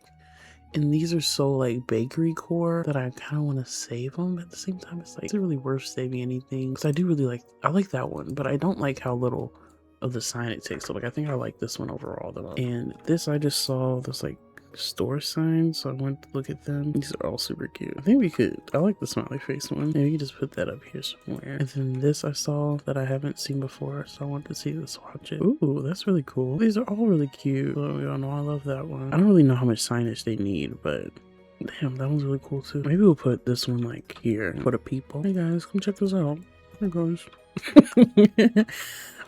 And these are so like bakery core that I kind of want to save them. At the same time, it's like, is it really worth saving anything? Because I do really like, I like that one, but I don't like how little of the sign it takes. So like, I think I like this one overall though. And this, I just saw this like store signs, so I went to look at them. These are all super cute. I think we could, I like the smiley face one. Maybe we could just put that up here somewhere. And then this I saw that I haven't seen before, so I want to see the swatches. Ooh, that's really cool. These are all really cute. So we all know I love that one. I don't really know how much signage they need, but damn, that one's really cool too. Maybe we'll put this one like here for the people. Hey guys, come check this out. There it goes.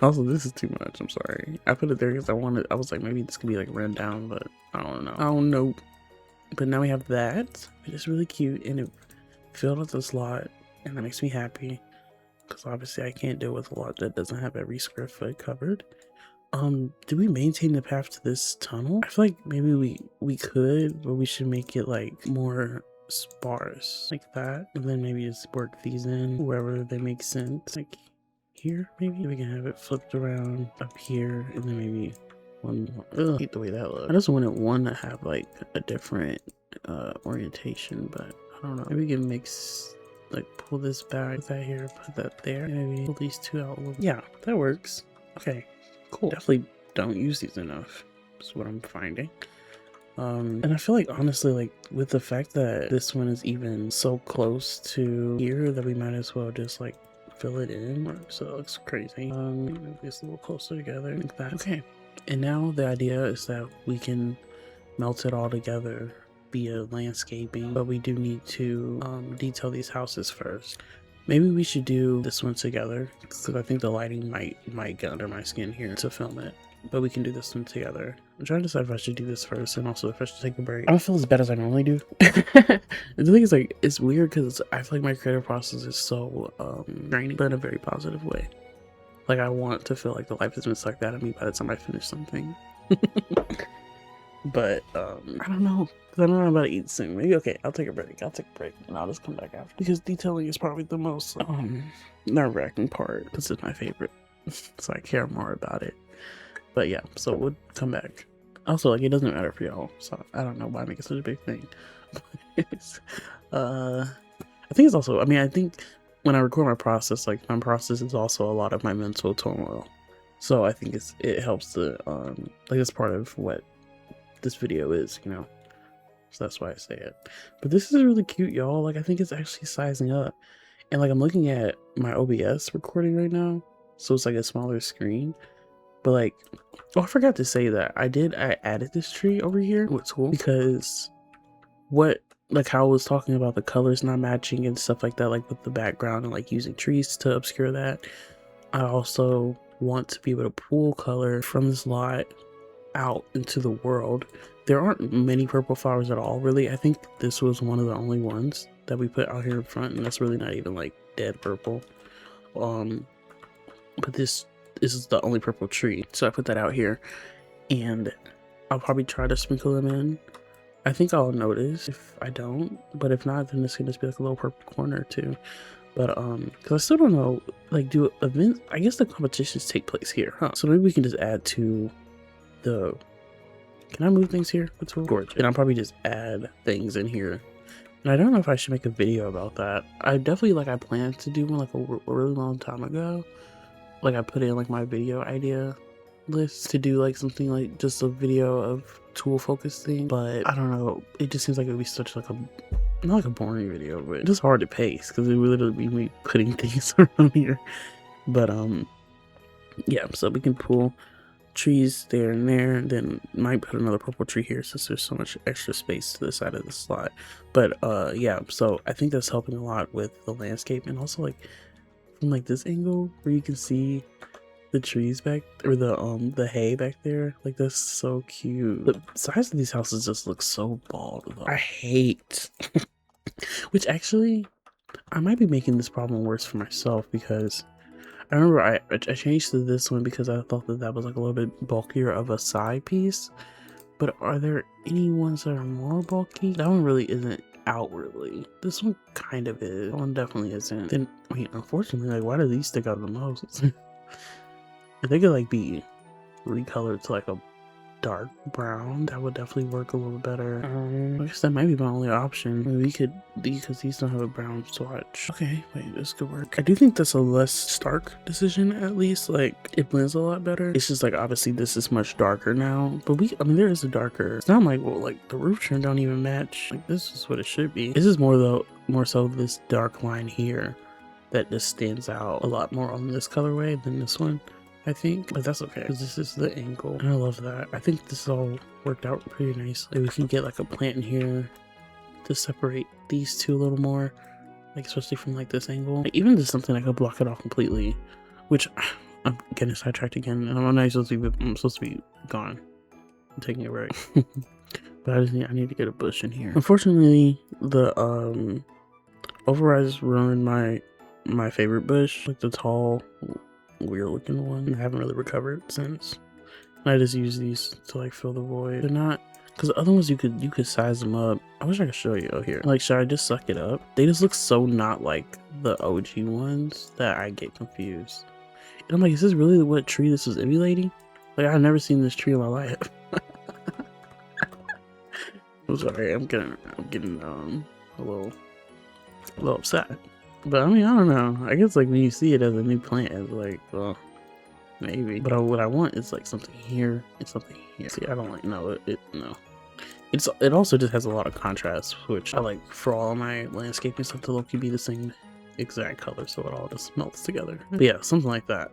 Also, this is too much. I'm sorry. I put it there because I was like, maybe this could be like run down, but I don't know. I don't know. But now we have that. It's really cute, and it filled up the slot, and that makes me happy, because obviously I can't deal with a lot that doesn't have every square foot covered. Do we maintain the path to this tunnel? I feel like maybe we could, but we should make it like more sparse like that, and then maybe just work these in wherever they make sense, like here. Maybe we can have it flipped around up here, and then maybe one more. Ugh, I hate the way that looks. I just wanted one to have like a different orientation, but I don't know. Maybe we can mix, like pull this back, put that here, put that there, maybe pull these two out a little. Yeah, that works. Okay, cool. Definitely don't use these enough, is what I'm finding. And I feel like honestly, like with the fact that this one is even so close to here, that we might as well just like fill it in, so it looks crazy. Move this a little closer together like that. Okay, and now the idea is that we can melt it all together via landscaping, but we do need to detail these houses first. Maybe we should do this one together, because I think the lighting might get under my skin here to film it. But we can do this one together. I'm trying to decide if I should do this first, and also if I should take a break. I don't feel as bad as I normally do. The thing is, like, it's weird because I feel like my creative process is so draining, but in a very positive way. Like, I want to feel like the life has been sucked out of me by the time I finish something. But I don't know, because I know I'm about to eat soon. Maybe, okay, I'll take a break, and I'll just come back after, because detailing is probably the most nerve-wracking part, because it's my favorite, so I care more about it. But yeah, so we'll come back. Also, like, it doesn't matter for y'all, so I don't know why I make it such a big thing. I think it's also, I mean, I think when I record my process, like my process is also a lot of my mental turmoil. So I think it helps to like that's part of what this video is, you know. So that's why I say it. But this is really cute, y'all. Like I think it's actually sizing up. And like I'm looking at my OBS recording right now. So it's like a smaller screen. But like, oh, I forgot to say that I added this tree over here with tool because like how I was talking about the colors not matching and stuff like that, like with the background and like using trees to obscure that. I also want to be able to pull color from this lot out into the world. There aren't many purple flowers at all, really. I think this was one of the only ones that we put out here in front, and that's really not even like dead purple. But this is the only purple tree, so I put that out here, and I'll probably try to sprinkle them in. I think I'll notice if I don't, but if not, then it's gonna just be like a little purple corner too. But because I still don't know, like, do events, I guess the competitions take place here, huh? So maybe we can just add to the, can I move things here? It's gorgeous. And I'll probably just add things in here. And I don't know if I should make a video about that. I definitely, like, I planned to do one like a really long time ago. Like I put in like my video idea list to do like something like just a video of tool focused thing, but I don't know, it just seems like it would be such like a, not like a boring video, but just hard to pace because it would literally be me putting things around here. But yeah, so we can pull trees there and there, and then might put another purple tree here since there's so much extra space to the side of the slot. But yeah, so I think that's helping a lot with the landscape, and also like from like this angle where you can see the trees back, or the hay back there, like that's so cute. The size of these houses just look so bald though. I hate which actually I might be making this problem worse for myself, because I remember I changed to this one because I thought that was like a little bit bulkier of a side piece. But are there any ones that are more bulky? That one really isn't outwardly. This one kind of is. That one definitely isn't. Then, I mean, unfortunately, like, why do these stick out the most? If they could like be recolored to like a dark brown, that would definitely work a little better. I guess that might be my only option. Maybe we could, because these don't have a brown swatch. Okay, wait, this could work. I do think that's a less stark decision, at least. Like, it blends a lot better. It's just like, obviously this is much darker now, but I mean, there is a darker, it's not like, well, like the roof trim don't even match. Like, this is what it should be. This is more so this dark line here that just stands out a lot more on this colorway than this one, I think, but that's okay because this is the angle and I love that. I think this all worked out pretty nicely. We can get like a plant in here to separate these two a little more, like especially from like this angle. Like, even just something that could block it off completely, which I'm getting sidetracked again, and I'm supposed to be gone. I'm taking a break. But I need to get a bush in here. Unfortunately, the overrides ruined my favorite bush, like the tall, weird looking one. I haven't really recovered since. I just use these to like fill the void. They're not, because the other ones you could size them up. I wish I could show you out here. Like, should I just suck it up? They just look so not like the OG ones that I get confused. And I'm like, is this really what tree this is emulating? Like, I've never seen this tree in my life. I'm sorry, I'm getting a little upset. But I mean, I don't know. I guess like when you see it as a new plant, it's like, well, maybe. But what I want is like something here and something here. See, I don't like, no. It also just has a lot of contrast, which I like for all my landscaping stuff to look be the same exact color, so it all just melts together. But yeah, something like that.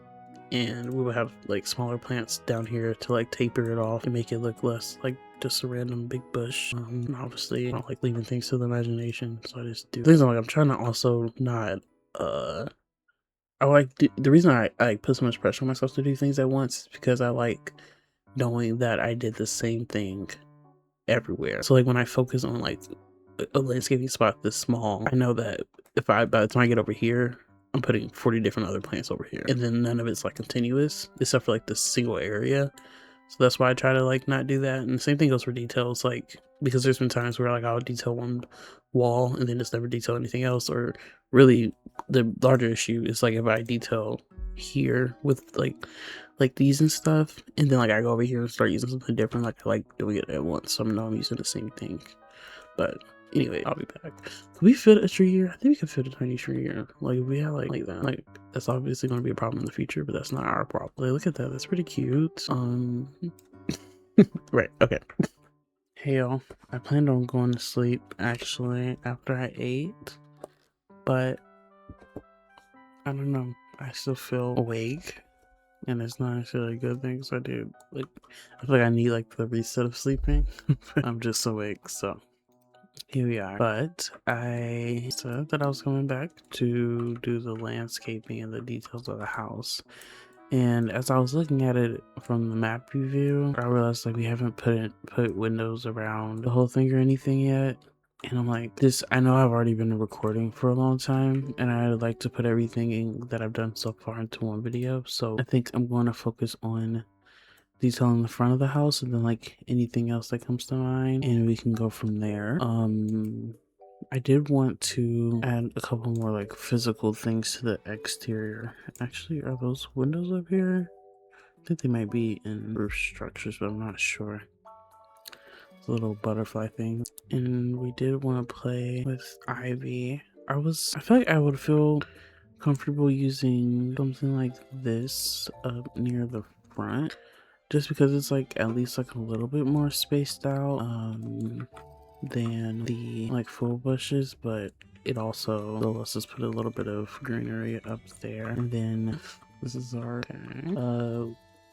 And we would have like smaller plants down here to like taper it off and make it look less like just a random big bush. And obviously I don't like leaving things to the imagination, so I just do things. Like, I'm trying to also not I like the reason I put so much pressure on myself to do things at once is because I like knowing that I did the same thing everywhere. So like when I focus on like a landscaping spot this small, I know that by the time I get over here, I'm putting 40 different other plants over here, and then none of it's like continuous except for like this single area. So that's why I try to like not do that. And the same thing goes for details, like, because there's been times where like I'll detail one wall and then just never detail anything else. Or really the larger issue is like if I detail here with like these and stuff, and then like I go over here and start using something different, like I like doing it at once, so I know I'm using the same thing. But Anyway, I'll be back. Can we fit a tree here? I think we can fit a tiny tree here. Like if we have like that. Like that's obviously going to be a problem in the future, but that's not our problem. Like, look at that. That's pretty cute. Right. Okay. Hey y'all. I planned on going to sleep actually after I ate, but I don't know. I still feel awake, and it's not actually a good thing. So I do like I feel like I need like the reset of sleeping. I'm just awake, so. Here we are. But I said that I was coming back to do the landscaping and the details of the house. And as I was looking at it from the map view, I realized like we haven't put windows around the whole thing or anything yet. And I'm like, I know I've already been recording for a long time, and I'd like to put everything in that I've done so far into one video. So I think I'm going to focus on detailing the front of the house and then like anything else that comes to mind, and we can go from there. I did want to add a couple more like physical things to the exterior. Actually, are those windows up here? I think they might be in roof structures, but I'm not sure. It's a little butterfly thing. And we did want to play with ivy. I feel like I would feel comfortable using something like this up near the front, just because it's like at least like a little bit more spaced out than the like full bushes, but it also lets us put a little bit of greenery up there. And then this is our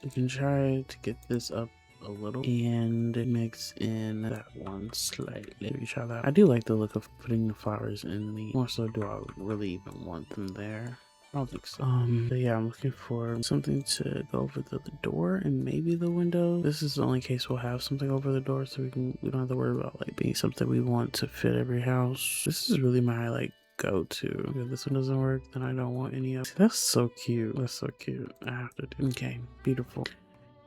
we can try to get this up a little and mix in that one slightly. Maybe try that. I do like the look of putting the flowers in the, more so do I really even want them there. I don't think so. But yeah, I'm looking for something to go over the door and maybe the window. This is the only case we'll have something over the door, so we don't have to worry about like being something we want to fit every house. This is really my like go-to. If this one doesn't work, then I don't want any of. That's so cute. That's so cute. I have to do. Okay, beautiful.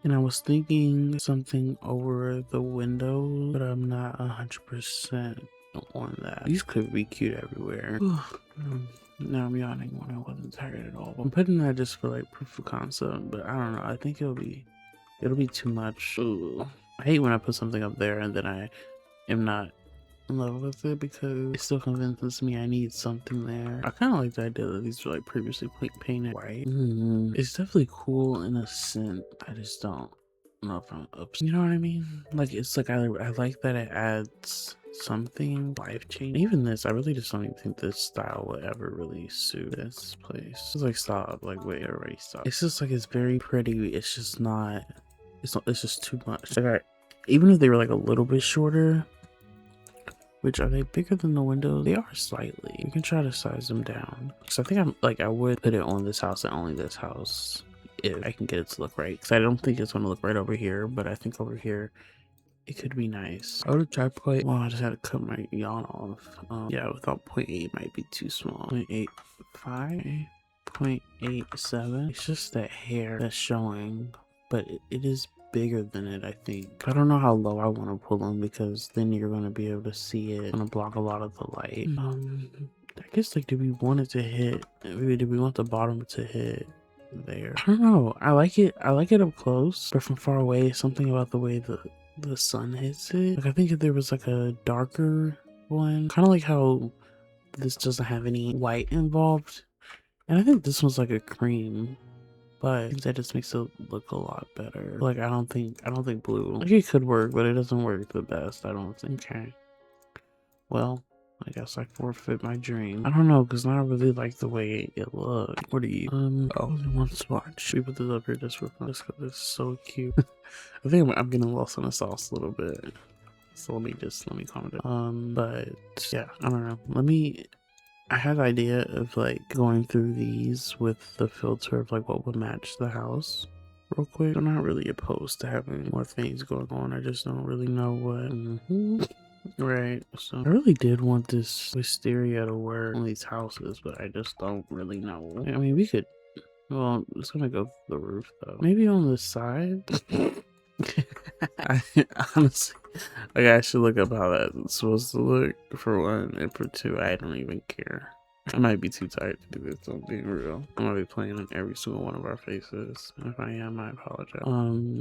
And I was thinking something over the window, but I'm not 100% on that. These could be cute everywhere. Now I'm yawning when I wasn't tired at all. I'm putting that just for like proof of concept, but I don't know. I think it'll be too much. Ooh. I hate when I put something up there and then I am not in love with it, because it still convinces me I need something there. I kind of like the idea that these were like previously painted white. It's definitely cool in a sense. I just don't know if I'm up. You know what I mean? Like it's like I like that it adds something life-changing. Even this, I really just don't even think this style would ever really suit this place. It's like stop, like wait, already stop. It's just like it's very pretty. It's just not. It's just too much. Like even if they were like a little bit shorter. Which, are they bigger than the windows? They are slightly. You can try to size them down. So I think I would put it on this house and only this house if I can get it to look right. Because I don't think it's going to look right over here, but I think over here it could be nice. I would have tried point. Well, I just had to cut my yawn off. Yeah, we thought 0.8 might be too small. 0.85, 0.87. It's just that hair that's showing, but it is bigger than it, I think. I don't know how low I want to pull them, because then you're going to be able to see it. It's going to block a lot of the light. I guess like, do we want it to hit? Maybe do we want the bottom to hit there? I don't know. I like it up close, but from far away, something about the way the sun hits it. Like I think if there was like a darker one, kind of like how this doesn't have any white involved, and I think this one's like a cream. But that just makes it look a lot better. Like I don't think blue. Like it could work, but it doesn't work the best, I don't think. Okay. Well, I guess I forfeit my dream. I don't know, because I don't really like the way it looks. What do you? One swatch. We put this up here just for fun. Just because it's so cute. I think I'm getting lost in the sauce a little bit. So let me calm down. But yeah, I don't know. I had the idea of like going through these with the filter of like what would match the house real quick. I'm not really opposed to having more things going on. I just don't really know what. Right. So I really did want this wisteria to work on these houses, but I just don't really know. I mean, we could. Well, it's gonna go through the roof though. Maybe on the side. I honestly, like, I should look up how that's supposed to look for one, and for two, I don't even care. I might be too tired to do this, I'm being real. I'm gonna be playing in every single one of our faces. If I am, I apologize.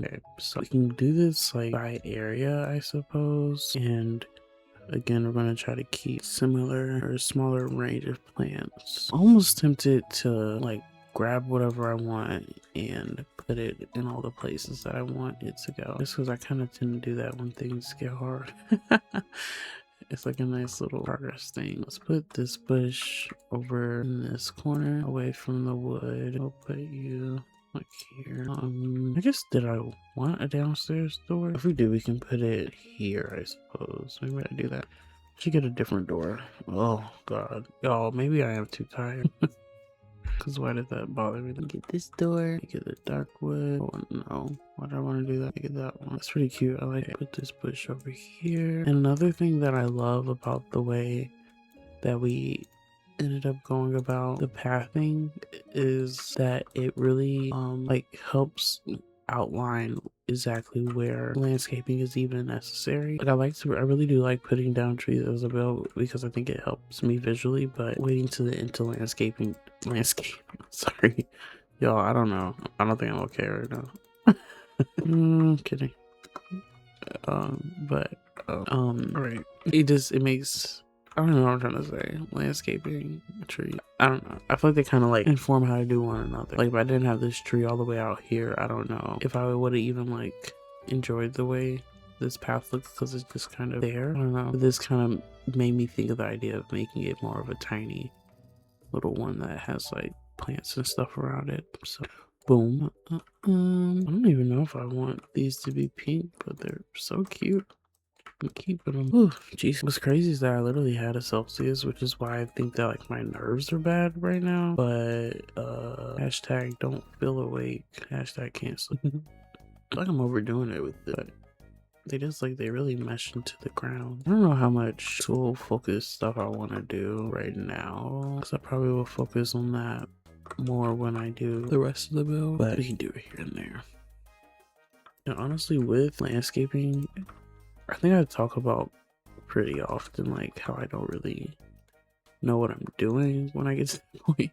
Okay, so we can do this like by area, I suppose, and again, we're going to try to keep similar or smaller range of plants. Almost tempted to like grab whatever I want and put it in all the places that I want it to go. Just because I kind of tend to do that when things get hard. It's like a nice little progress thing. Let's put this bush over in this corner away from the wood. I'll put you like here. I guess, did I want a downstairs door? If we do, we can put it here, I suppose. Maybe I do that. Should get a different door. Oh god. Y'all, maybe I am too tired. Because why did that bother me? Get this door, get the dark wood. Oh no, why do I want to do that? Get that one. It's pretty cute. I like it. Put this bush over here. And another thing that I love about the way that we ended up going about the pathing is that it really like helps outline exactly where landscaping is even necessary. Like I really do like putting down trees as a build because I think it helps me visually, but waiting to the into landscape sorry y'all, I don't know, I don't think I'm okay right now. Kidding. But right, it makes, I don't know what I'm trying to say. Landscaping, tree. I don't know. I feel like they kind of like inform how to do one another. Like if I didn't have this tree all the way out here, I don't know if I would have even like enjoyed the way this path looks because it's just kind of there. I don't know. But this kind of made me think of the idea of making it more of a tiny little one that has like plants and stuff around it. So boom. I don't even know if I want these to be pink, but they're so cute. I'm keeping them. Oh, jeez. What's crazy is that I literally had a Celsius, which is why I think that like my nerves are bad right now. But hashtag don't feel awake. Hashtag cancel. Like I'm overdoing it with it. But they just like they really mesh into the ground. I don't know how much tool focus stuff I want to do right now, because I probably will focus on that more when I do the rest of the build. But we can do it here and there. And honestly, with landscaping, I think I talk about pretty often like how I don't really know what I'm doing when I get to the point,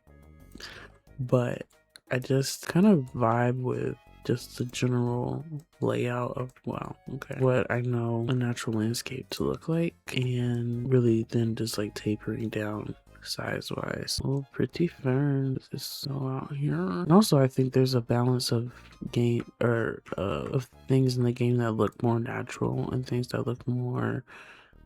but I just kind of vibe with just the general layout of what I know a natural landscape to look like, and really then just like tapering down size wise. Oh, pretty ferns is so out here. And also I think there's a balance of game or of things in the game that look more natural and things that look more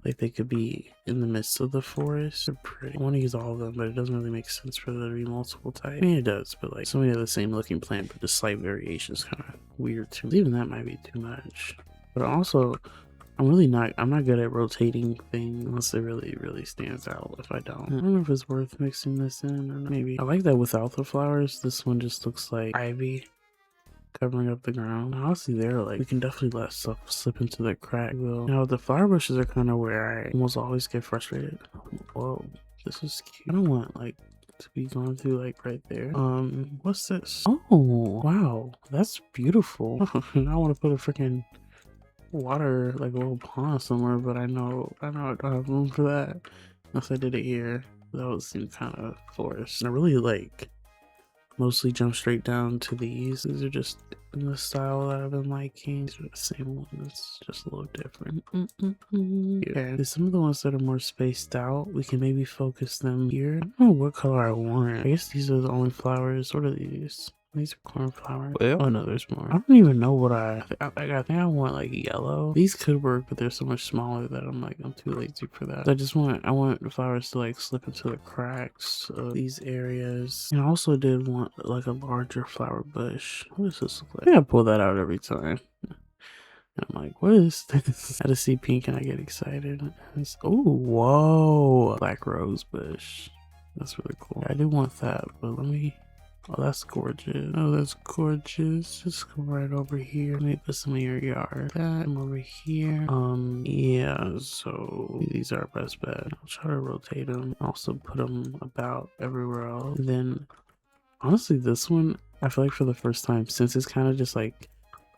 like they could be in the midst of the forest. They're pretty. I want to use all of them, but it doesn't really make sense for there to be multiple types. I mean, it does, but like so many of the same looking plant, but the slight variation is kind of weird too. Even that might be too much. But also, I'm not good at rotating things unless it really stands out. If I don't know if it's worth mixing this in or not. Maybe. I like that without the flowers, this one just looks like ivy covering up the ground. Honestly, there, like, we can definitely let stuff slip into the crack. Though, you know, the flower bushes are kind of where I almost always get frustrated. Whoa, this is cute. I don't want, like, to be going through, like, right there. What's this? Oh, wow, that's beautiful. I want to put a freaking water, like a little pond somewhere, but I know I don't have room for that. Unless I did it here, that would seem kind of forced. And I really like mostly jump straight down to these. These are just in the style that I've been liking. These are the same ones, just a little different. Okay, there's some of the ones that are more spaced out. We can maybe focus them here. I don't know what color I want. I guess these are the only flowers. What are these? These are cornflowers. Well, oh no, there's more. I don't even know what I think I want like yellow. These could work, but they're so much smaller that I'm too lazy for that. So I want the flowers to like slip into the cracks of these areas. And I also did want like a larger flower bush. What does this look like? I think I pull that out every time. And I'm like, what is this? I just see pink and I get excited. Oh, whoa. Black rose bush. That's really cool. I do want that, but let me... Oh, that's gorgeous. Oh, that's gorgeous. Just come right over here. Let me put some in your yard. That, come over here. Yeah, so these are our best bet. I'll try to rotate them. Also put them about everywhere else. And then, honestly, this one, I feel like for the first time, since it's kind of just like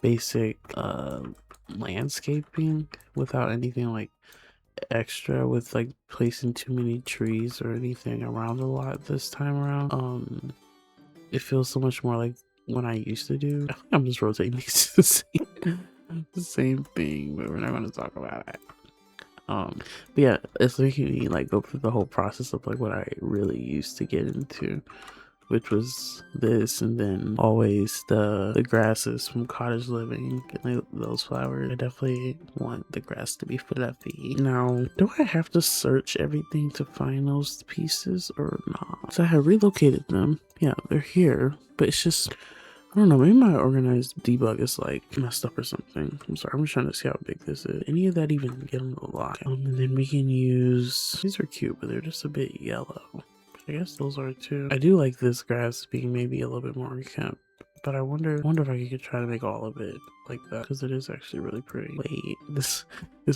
basic landscaping without anything like extra with like placing too many trees or anything around a lot this time around, it feels so much more like what I used to do. I think I'm just rotating these to the same thing, but we're not going to talk about it. But yeah, it's making me like go through the whole process of like what I really used to get into, which was this, and then always the grasses from cottage living and like, those flowers. I definitely want the grass to be fluffy. Now, do I have to search everything to find those pieces or not? So I have relocated them. Yeah, they're here, but it's just, I don't know, maybe my organized debug is like messed up or something. I'm sorry, I'm just trying to see how big this is. Any of that even get them to lock? And then we can use, these are cute, but they're just a bit yellow. I guess those are too. I do like this grass being maybe a little bit more unkempt, but I wonder if I could try to make all of it like that, because it is actually really pretty. Wait, this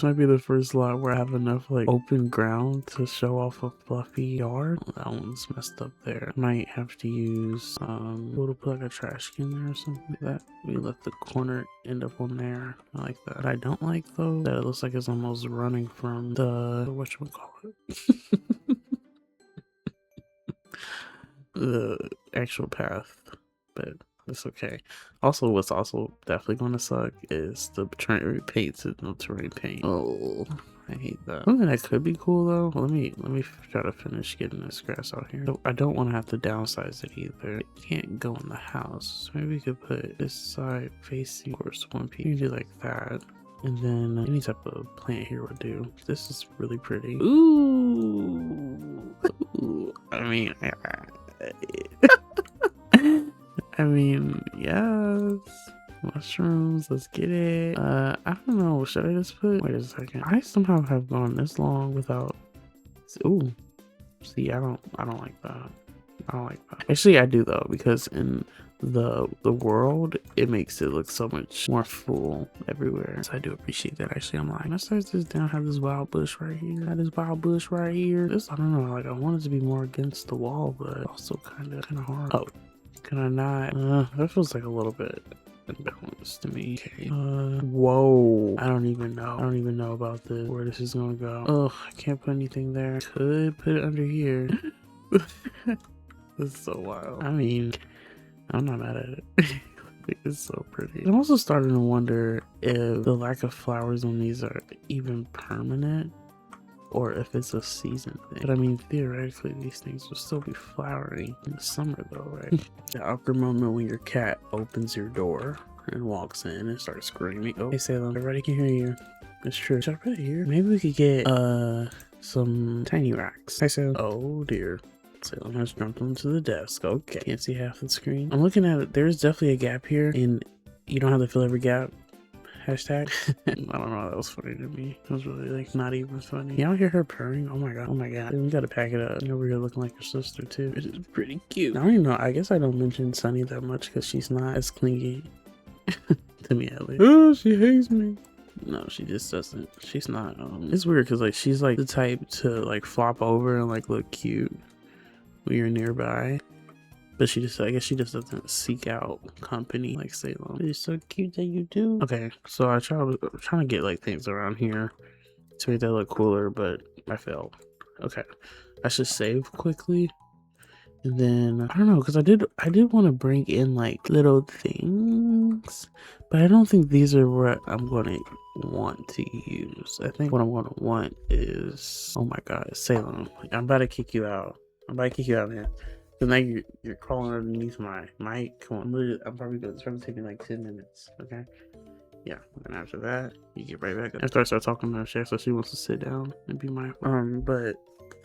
might be the first lot where I have enough like open ground to show off a fluffy yard. Oh, that one's messed up there. Might have to use to put like a trash can there or something like that. We left the corner end up on there. I like that. What I don't like though, that it looks like it's almost running from the whatchamacallit. The actual path, but it's okay. Also, what's also definitely going to suck is the terrain paint and no terrain paint. Oh, I hate that. Something that could be cool though. Let me try to finish getting this grass out here. So I don't want to have to downsize it either. It can't go in the house. So maybe we could put this side facing towards one piece. You can do like that. And then any type of plant here would do. This is really pretty. Ooh. Ooh. I mean, I mean, yes. Mushrooms, let's get it. I don't know. Should I just put, wait a second. I somehow have gone this long without, ooh. See, I don't like that. I don't like that. Actually, I do though, because in the world, it makes it look so much more full everywhere. So I do appreciate that. Actually, I'm like, let's start this down, have this wild bush right here, have this wild bush right here. This, I don't know, like I want it to be more against the wall, but also kind of hard. Oh, can I not? That feels like a little bit imbalanced to me. Okay. Whoa. I don't even know about this, where this is gonna go. Oh, I can't put anything there. Could put it under here. This is so wild. I mean, I'm not mad at it. It's so pretty. I'm also starting to wonder if the lack of flowers on these are even permanent, or if it's a season thing. But I mean, theoretically, these things will still be flowering in the summer though, right? The awkward moment when your cat opens your door and walks in and starts screaming. Oh, hey Salem, everybody can hear you. It's true. Should I put it here? Maybe we could get some tiny racks. Hi Salem. Oh dear. Salem has jumped onto the desk. Okay. Can't see half the screen. I'm looking at it. There's definitely a gap here, and you don't have to fill every gap. Hashtag. I don't know, that was funny to me. It was really like not even funny. Y'all hear her purring? Oh my god. Oh my god. We gotta pack it up. Over here looking like your sister too. It is pretty cute. I don't even know. I guess I don't mention Sunny that much because she's not as clingy to me at least. Oh, she hates me. No, she just doesn't. She's not. It's weird because like she's like the type to like flop over and like look cute when you're nearby. But she just, I guess she just doesn't seek out company like Salem. It's so cute that you do. Okay, so I'm trying to get like things around here to make that look cooler, but I failed. Okay, I should save quickly. And then, I don't know, because I did want to bring in like little things, but I don't think these are what I'm going to want to use. I think what I'm going to want is, oh my god, Salem, I'm about to kick you out. I'm about to kick you out, man. So now you're crawling underneath my mic. Come on, I'm probably gonna try to take me like 10 minutes. Okay. Yeah, and after that, you get right back up. After I start talking to her, so she wants to sit down and be my but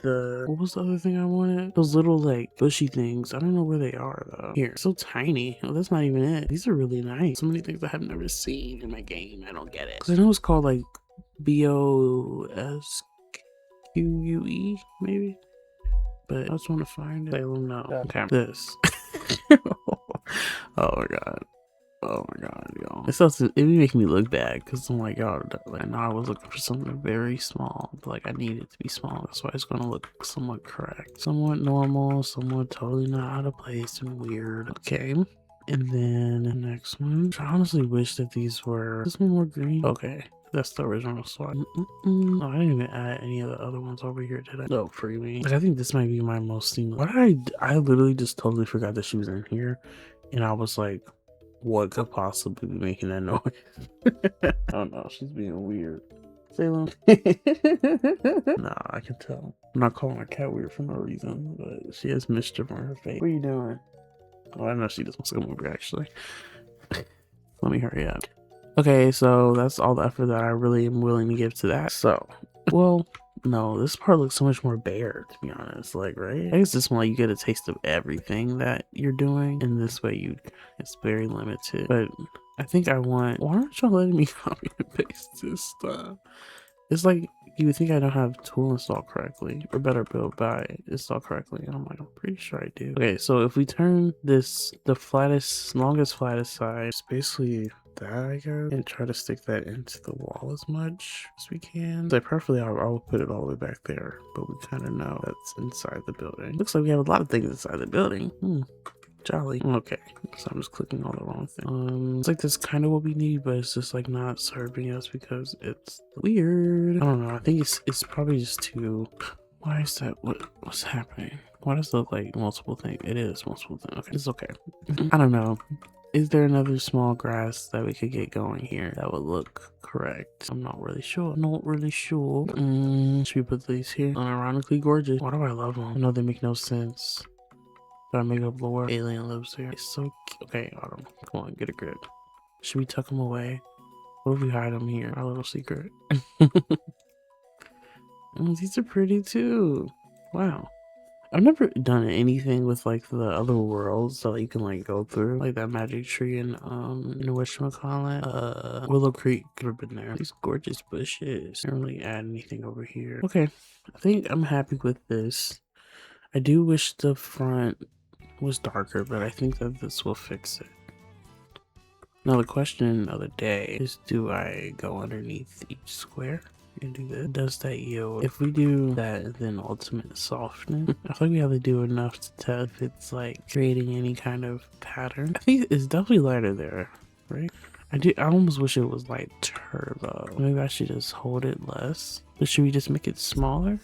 what was the other thing I wanted? Those little like bushy things. I don't know where they are though. Here, so tiny. Oh, that's not even it. These are really nice. So many things I have never seen in my game. I don't get it. Cause I know it's called like BOSQUE maybe. But I just want to find it. Salem, no. Okay. This. Oh my god. Oh my god, y'all. It be making me look bad because I'm like, y'all, like, I know I was looking for something very small, but like I need it to be small. That's why it's gonna look somewhat correct. Somewhat normal, somewhat totally not out of place and weird. Okay. And then the next one. I honestly wish that these were this one more green. Okay. That's the original slot. Oh, I didn't even add any of the other ones over here, did I? No, free me. Like, I think this might be my most seamless. Why did I literally just totally forgot that she was in here. And I was like, what could possibly be making that noise? I don't know. She's being weird. Salem. Nah, I can tell. I'm not calling her cat weird for no reason, but she has mischief on her face. What are you doing? Oh, I know she just wants to come over actually. Let me hurry up. Okay, so that's all the effort that I really am willing to give to that. So, well, no, this part looks so much more bare, to be honest. Like, right? I guess this one, like, you get a taste of everything that you're doing, and this way it's very limited. But I think I want. Why aren't y'all letting me copy and paste this stuff? It's like you would think I don't have tool installed correctly, or better build by installed correctly. And I'm like, I'm pretty sure I do. Okay, so if we turn this the longest flattest side, it's basically that, I guess, and try to stick that into the wall as much as we can. So preferably I will put it all the way back there, but we kind of know that's inside the building. Looks like we have a lot of things inside the building. Jolly. Okay, so I'm just clicking all the wrong thing. It's like that's kind of what we need, but it's just like not serving us because it's weird. I don't know. I think it's probably just too. Why is that? What's happening? Why does it look like multiple things? It is multiple things. Okay, it's okay. I don't know. Is there another small grass that we could get going here that would look correct? I'm not really sure. Not really sure. Should we put these here? Unironically gorgeous. Why do I love them? I know they make no sense. Gotta make up lore. Alien lives here. It's so cute. Okay, Autumn. Come on, get a grip. Should we tuck him away? What if we hide him here? Our little secret. These are pretty too. Wow. I've never done anything with like the other worlds that you can like go through, like that magic tree and whatchamacallit, Willow Creek could have been there. These gorgeous bushes. Can't really add anything over here. Okay, I think I'm happy with this. I do wish the front was darker, but I think that this will fix it. Now the question of the day is, do I go underneath each square and do that? Does that yield? If we do that, then ultimate softness. I feel like we have to do enough to tell if it's like creating any kind of pattern. I think it's definitely lighter there, right? I almost wish it was like turbo. Maybe I should just hold it less. But should we just make it smaller?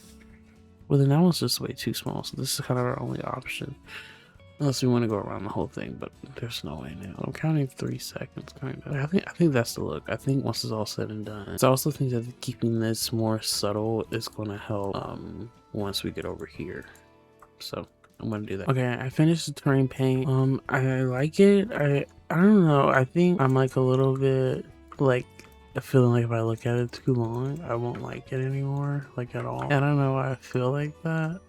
Well, then that one's just way too small, so this is kind of our only option. Unless we want to go around the whole thing, but there's no way now. I'm counting 3 seconds, kind of. I think that's the look. I think once it's all said and done. So I also think that keeping this more subtle is going to help once we get over here. So I'm going to do that. Okay, I finished the terrain paint. I like it. I don't know. I think I'm like a little bit like feeling like if I look at it too long, I won't like it anymore, like at all. I don't know why I feel like that,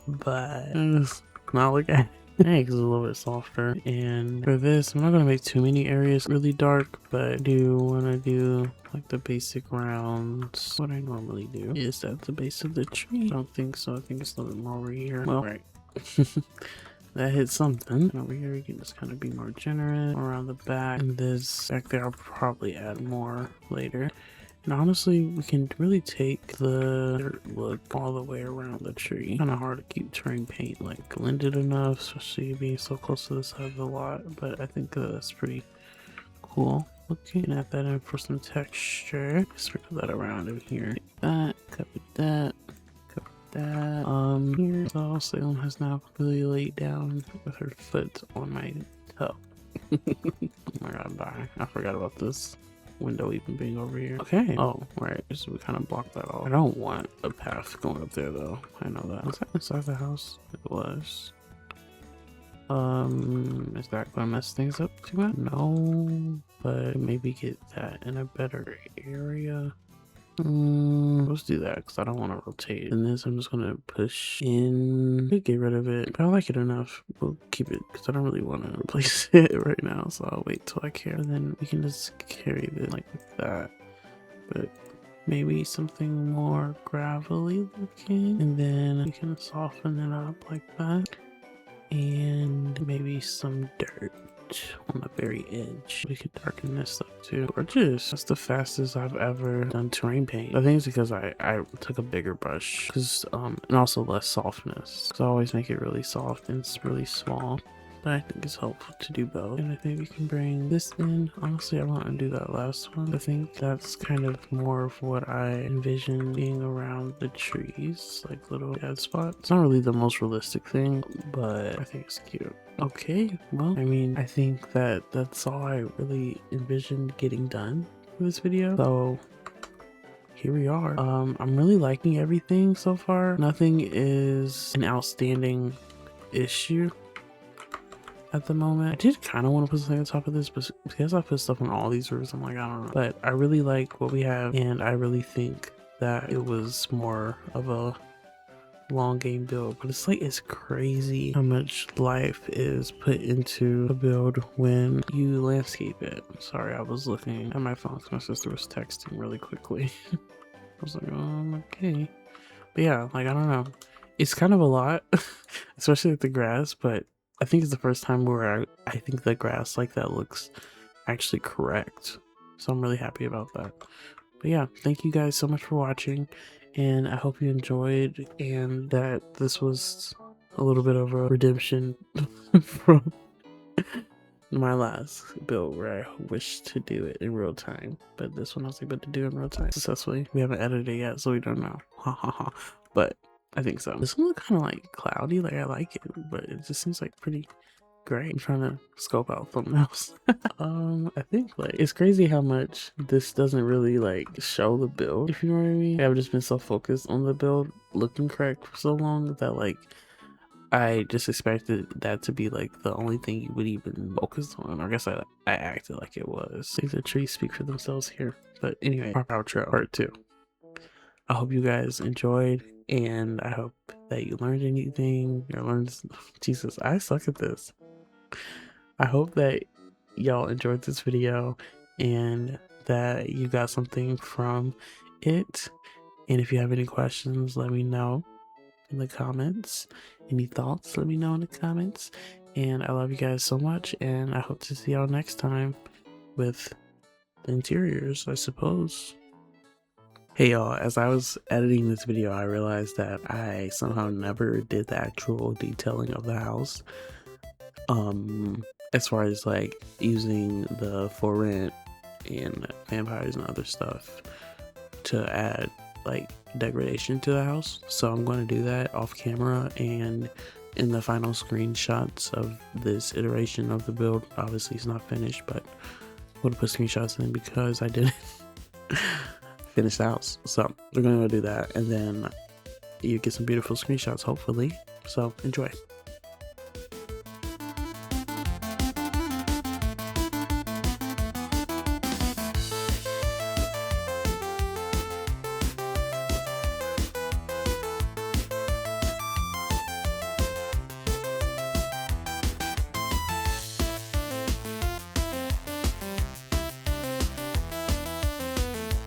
but it's not look at it. Eggs is a little bit softer, and for this I'm not going to make too many areas really dark, but I do want to do like the basic rounds. What I normally do is at the base of the tree. I don't think so. I think it's a little bit more over here. Well, right. That hit something. And over here we can just kind of be more generous around the back, and this back there I'll probably add more later. And honestly, we can really take the dirt look all the way around the tree. Kind of hard to keep terrain paint like blended enough, especially being so close to the side of the lot. But I think that's pretty cool. Okay, and add that in for some texture. Sprinkle that around in here. Take that, cover that, cover that. Here, so Salem has now completely laid down with her foot on my toe. Oh my god, bye. I forgot about this window even being over here. Okay. Oh, right. So we kind of blocked that off. I don't want a path going up there though. I know that. Was that inside the house? It was. Is that gonna mess things up too much? No, but maybe get that in a better area. Let's do that because I don't want to rotate. And this I'm just gonna push in. Get rid of it. But I like it enough. We'll keep it because I don't really want to replace it right now. So I'll wait till I care. And then we can just carry it like that. But maybe something more gravelly looking. And then we can soften it up like that. And maybe some dirt on the very edge. We could darken this up too. Gorgeous. That's the fastest I've ever done terrain paint. I think it's because I took a bigger brush, because and also less softness, because I always make it really soft and it's really small. But I think it's helpful to do both. And I think we can bring this in. Honestly, I want to do that last one. I think that's kind of more of what I envision being around the trees, like little dead spots. It's not really the most realistic thing, but I think it's cute. Okay, well, I mean, I think that's all I really envisioned getting done for this video. So here we are. I'm really liking everything so far. Nothing is an outstanding issue at the moment. I did kind of want to put something on top of this, but because I put stuff on all these roofs, I'm like, I don't know. But I really like what we have, and I really think that it was more of a long game build. But it's like, it's crazy how much life is put into a build when you landscape it. Sorry, I was looking at my phone because my sister was texting really quickly. I was like, okay. But yeah, like, I don't know. It's kind of a lot, especially with the grass, but I think it's the first time where I think the grass like that looks actually correct. So I'm really happy about that. But yeah, thank you guys so much for watching, and I hope you enjoyed and that this was a little bit of a redemption from my last build where I wished to do it in real time, but this one I was able to do in real time successfully. We haven't edited it yet, so we don't know. Ha ha ha. But I think so. This one looks kind of like cloudy, like I like it, but it just seems like pretty gray. I'm trying to scope out thumbnails. I think like it's crazy how much this doesn't really like show the build, if you know what I mean. I've just been so focused on the build looking correct for so long that like I just expected that to be like the only thing you would even focus on. I guess I acted like it was. I think the trees speak for themselves here. But anyway, our outro part 2. I hope you guys enjoyed, and I hope that you learned anything. You learned, Jesus, I suck at this. I hope that y'all enjoyed this video and that you got something from it. And if you have any questions, let me know in the comments. Any thoughts, let me know in the comments. And I love you guys so much, and I hope to see y'all next time with the interiors, I suppose. Hey y'all, as I was editing this video, I realized that I somehow never did the actual detailing of the house. As far as like using the for rent and vampires and other stuff to add like degradation to the house. So I'm going to do that off camera and in the final screenshots of this iteration of the build. Obviously it's not finished, but I'm going to put screenshots in because I didn't finish the house. So we're going to go do that, and then you get some beautiful screenshots hopefully. So enjoy.